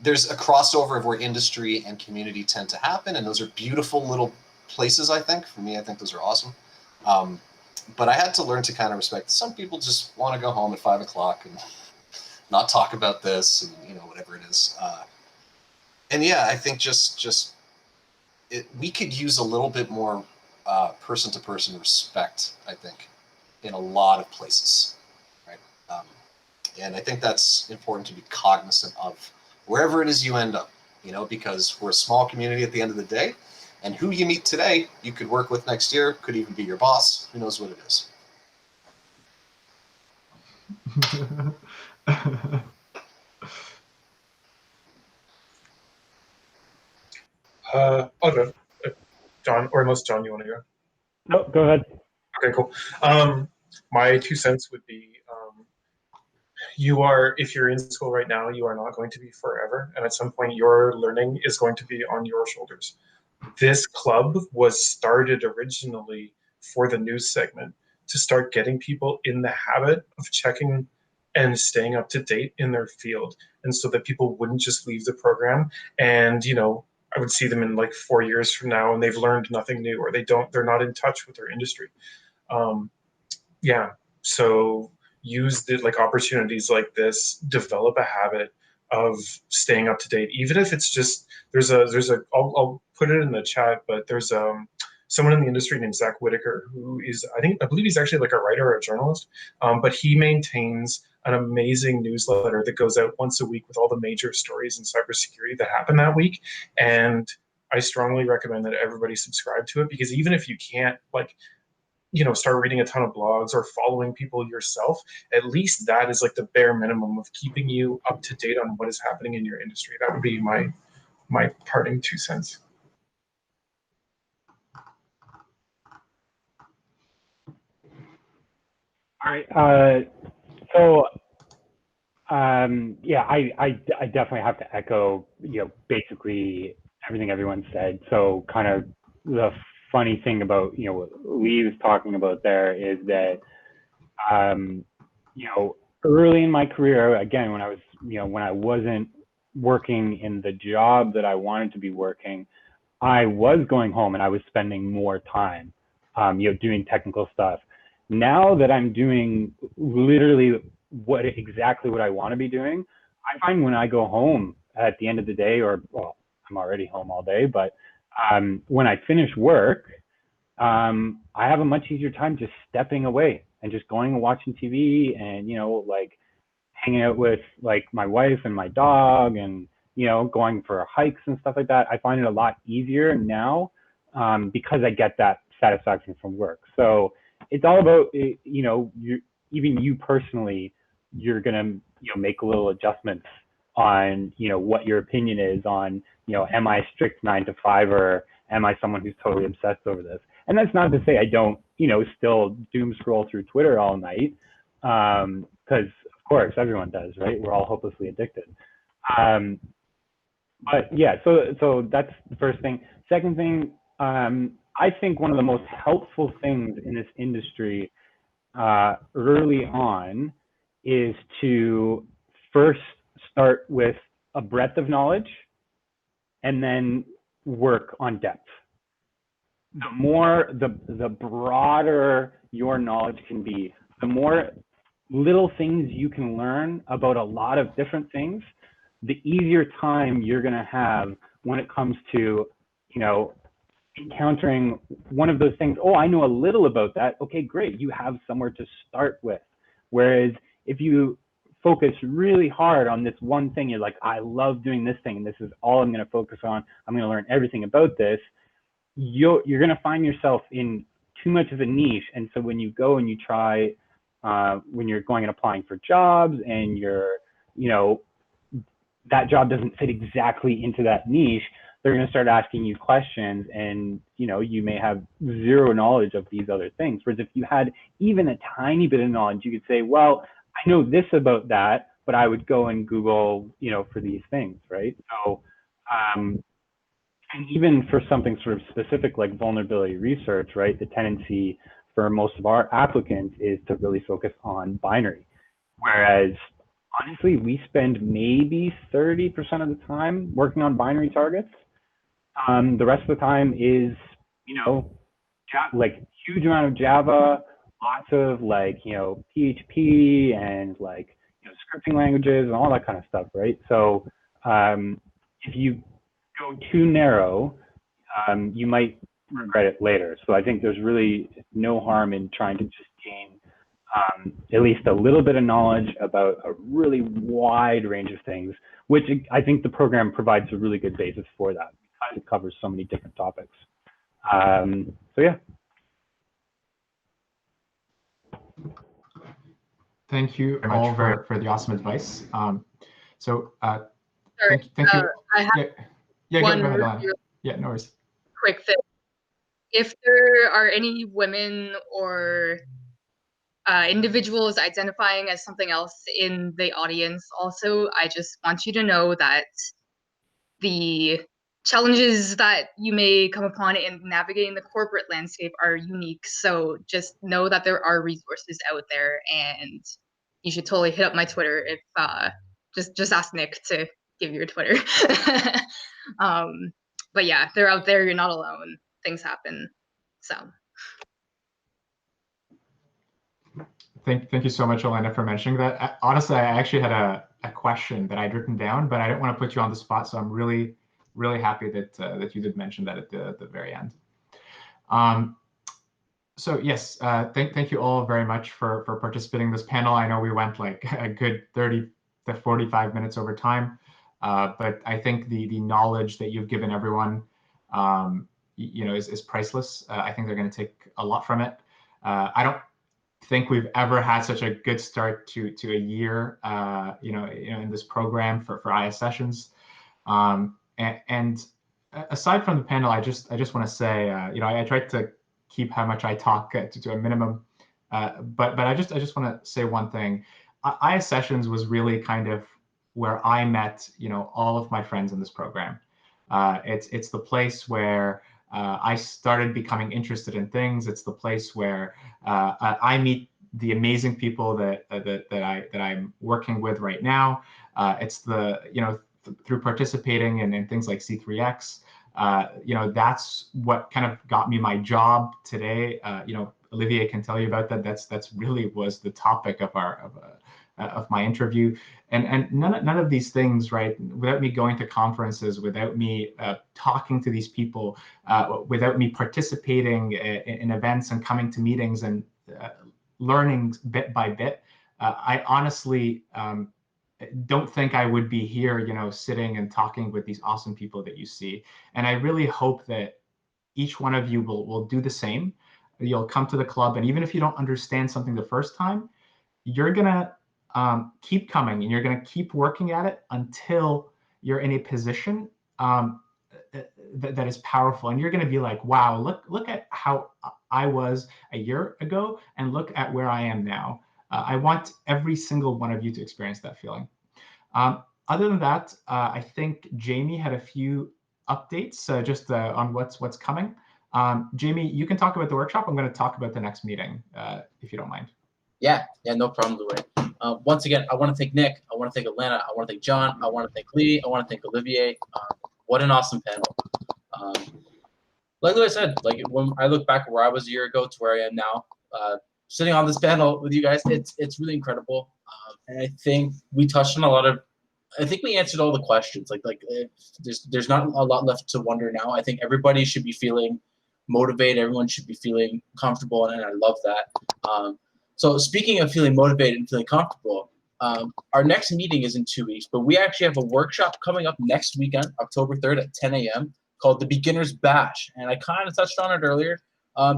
there's a crossover of where industry and community tend to happen, and those are beautiful little places. I think for me, I think those are awesome, but I had to learn to kind of respect some people just want to go home at 5 o'clock and not talk about this and whatever it is, and I think we could use a little bit more person-to-person respect, I think, in a lot of places, right? And I think that's important to be cognizant of wherever it is you end up, because we're a small community at the end of the day, and who you meet today, you could work with next year, could even be your boss, who knows what it is. I'll go. John, or unless John, you want to go? No, go ahead. Okay, cool. My 2 cents would be, if you're in school right now, you are not going to be forever. And at some point, your learning is going to be on your shoulders. This club was started originally for the news segment to start getting people in the habit of checking and staying up to date in their field. And so that people wouldn't just leave the program and, I would see them in 4 years from now and they've learned nothing new, or they're not in touch with their industry. So use the opportunities like this, develop a habit of staying up to date, even if it's just I'll put it in the chat, but there's someone in the industry named Zach Whitaker, who is, I believe he's actually a writer or a journalist, but he maintains an amazing newsletter that goes out once a week with all the major stories in cybersecurity that happen that week. And I strongly recommend that everybody subscribe to it, because even if you can't start reading a ton of blogs or following people yourself, at least that is the bare minimum of keeping you up to date on what is happening in your industry. That would be my parting 2 cents. All right. I definitely have to echo, basically everything everyone said. So kind of the funny thing about, what Lee was talking about there is that, early in my career, again, when I was, when I wasn't working in the job that I wanted to be working, I was going home and I was spending more time, doing technical stuff. Now that I'm doing literally exactly what I want to be doing, I find when I go home at the end of the day, or well, I'm already home all day, but when I finish work, I have a much easier time just stepping away and just going and watching TV and, like hanging out with like my wife and my dog and, going for hikes and stuff like that. I find it a lot easier now because I get that satisfaction from work. So it's all about, even you personally, you're going to, make little adjustments on, what your opinion is on, am I a strict 9 to 5 or am I someone who's totally obsessed over this? And that's not to say I don't, still doom scroll through Twitter all night, because of course everyone does, right? We're all hopelessly addicted. But yeah, so that's the first thing. Second thing, I think one of the most helpful things in this industry early on is to first start with a breadth of knowledge and then work on depth. The broader your knowledge can be, the more little things you can learn about a lot of different things, the easier time you're going to have when it comes to, encountering one of those things. Oh, I know a little about that. Okay, great. You have somewhere to start with. Whereas if you focus really hard on this one thing, you're like, I love doing this thing and this is all I'm going to focus on. I'm going to learn everything about this. You're going to find yourself in too much of a niche. And so when you go and you try, when you're going and applying for jobs and you're, that job doesn't fit exactly into that niche, they're going to start asking you questions and, you may have zero knowledge of these other things. Whereas if you had even a tiny bit of knowledge, you could say, well, I know this about that, but I would go and Google, for these things, right? So, and even for something sort of specific like vulnerability research, right, the tendency for most of our applicants is to really focus on binary. Whereas, honestly, we spend maybe 30% of the time working on binary targets. The rest of the time is, like huge amount of Java, lots of like, PHP and like, scripting languages and all that kind of stuff, right? So if you go too narrow, you might regret it later. So I think there's really no harm in trying to just gain at least a little bit of knowledge about a really wide range of things, which I think the program provides a really good basis for that because it covers so many different topics. So yeah. Thank you all for the awesome advice. Sorry, thank you. I have Yeah, one go ahead, Alana. Yeah, no worries. quick thing. If there are any women or individuals identifying as something else in the audience, also, I just want you to know that the challenges that you may come upon in navigating the corporate landscape are unique. So just know that there are resources out there, and you should totally hit up my Twitter if just ask Nick to give you your Twitter. But yeah, they're out there. You're not alone. Things happen. So. Thank you so much, Elena, for mentioning that. Honestly, I actually had a question that I'd written down, but I didn't want to put you on the spot. So I'm really, really happy that you did mention that at the very end. So yes, thank you all very much for participating in this panel. I know we went like a good 30 to 45 minutes over time, but I think the knowledge that you've given everyone, is priceless. I think they're going to take a lot from it. I don't think we've ever had such a good start to a year, in this program for ISSessions. And aside from the panel, I just want to say, I tried to keep how much I talk to a minimum, but I just want to say one thing. ISSessions was really kind of where I met, all of my friends in this program. It's the place where I started becoming interested in things. It's the place where I meet the amazing people that I'm working with right now. It's the, through participating in things like C3X, that's what kind of got me my job today. Olivier can tell you about that. That's really was the topic of of my interview, and none of these things, right? Without me going to conferences, without me talking to these people, without me participating in events and coming to meetings and learning bit by bit, I honestly don't think I would be here, sitting and talking with these awesome people that you see. And I really hope that each one of you will do the same. You'll come to the club, and even if you don't understand something the first time, you're gonna keep coming, and you're gonna keep working at it until you're in a position that is powerful, and you're gonna be like, wow, look at how I was a year ago, and look at where I am now. I want every single one of you to experience that feeling. Other than that, I think Jamie had a few updates just on what's coming. Jamie, you can talk about the workshop. I'm going to talk about the next meeting, if you don't mind. Yeah, no problem, Louis. Once again, I want to thank Nick. I want to thank Atlanta. I want to thank John. I want to thank Lee. I want to thank Olivier. What an awesome panel. Like I said, like when I look back where I was a year ago to where I am now, sitting on this panel with you guys, it's really incredible. And I think we touched on a lot of. I think we answered all the questions. Like there's not a lot left to wonder now. I think everybody should be feeling motivated. Everyone should be feeling comfortable, and I love that. So speaking of feeling motivated and feeling comfortable, our next meeting is in 2 weeks, but we actually have a workshop coming up next weekend, October 3rd at 10 a.m. called the Beginner's Bash, and I kind of touched on it earlier.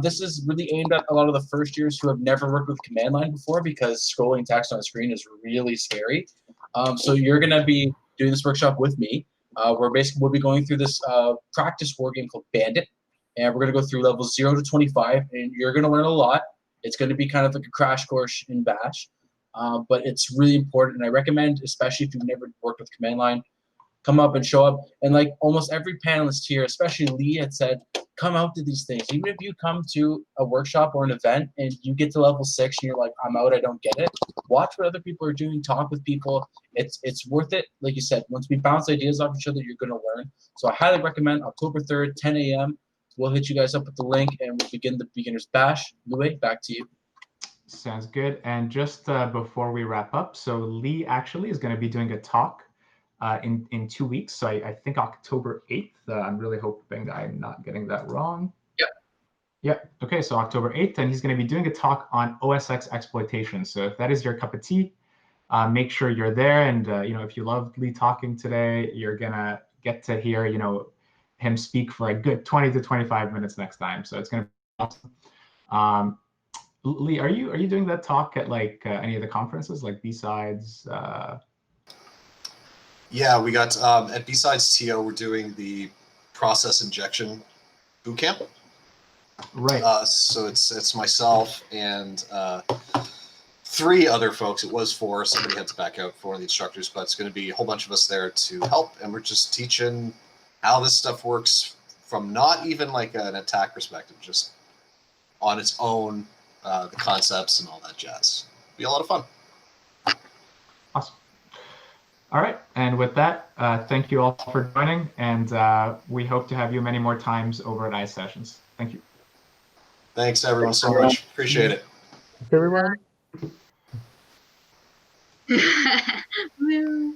This is really aimed at a lot of the first years who have never worked with command line before, because scrolling text on a screen is really scary. So you're going to be doing this workshop with me. We'll be going through this practice war game called Bandit, and we're going to go through levels 0 to 25, and you're going to learn a lot. It's going to be kind of like a crash course in Bash, but it's really important, and I recommend, especially if you've never worked with command line, come up and show up. And like almost every panelist here, especially Lee, had said, come out to these things. Even if you come to a workshop or an event and you get to level 6 and you're like, I'm out, I don't get it, watch what other people are doing, talk with people. It's worth it. Like you said, once we bounce ideas off each other, you're going to learn. So I highly recommend October 3rd, 10 a.m. We'll hit you guys up with the link, and we'll begin the Beginner's Bash. Louis, back to you. Sounds good. And just before we wrap up, so Lee actually is going to be doing a talk in 2 weeks. So I think October 8th. I'm really hoping that I'm not getting that wrong. Yep. Okay, so October 8th, and he's going to be doing a talk on OSX exploitation. So if that is your cup of tea, make sure you're there. And if you loved Lee talking today, you're gonna get to hear him speak for a good 20 to 25 minutes next time. So it's going to be awesome. Lee, are you doing that talk at like any of the conferences, like B-Sides? Yeah, we got at B-Sides TO, we're doing the process injection bootcamp. Right. So it's myself and 3 other folks. It was 4. Somebody had to back out for one of the instructors, but it's going to be a whole bunch of us there to help, and we're just teaching how this stuff works from not even like an attack perspective, just on its own, the concepts and all that jazz. Be a lot of fun. Awesome. All right, and with that, thank you all for joining, and we hope to have you many more times over at ISSessions. Thank you. Thanks, everyone, so much. Appreciate it. Everyone. Woo.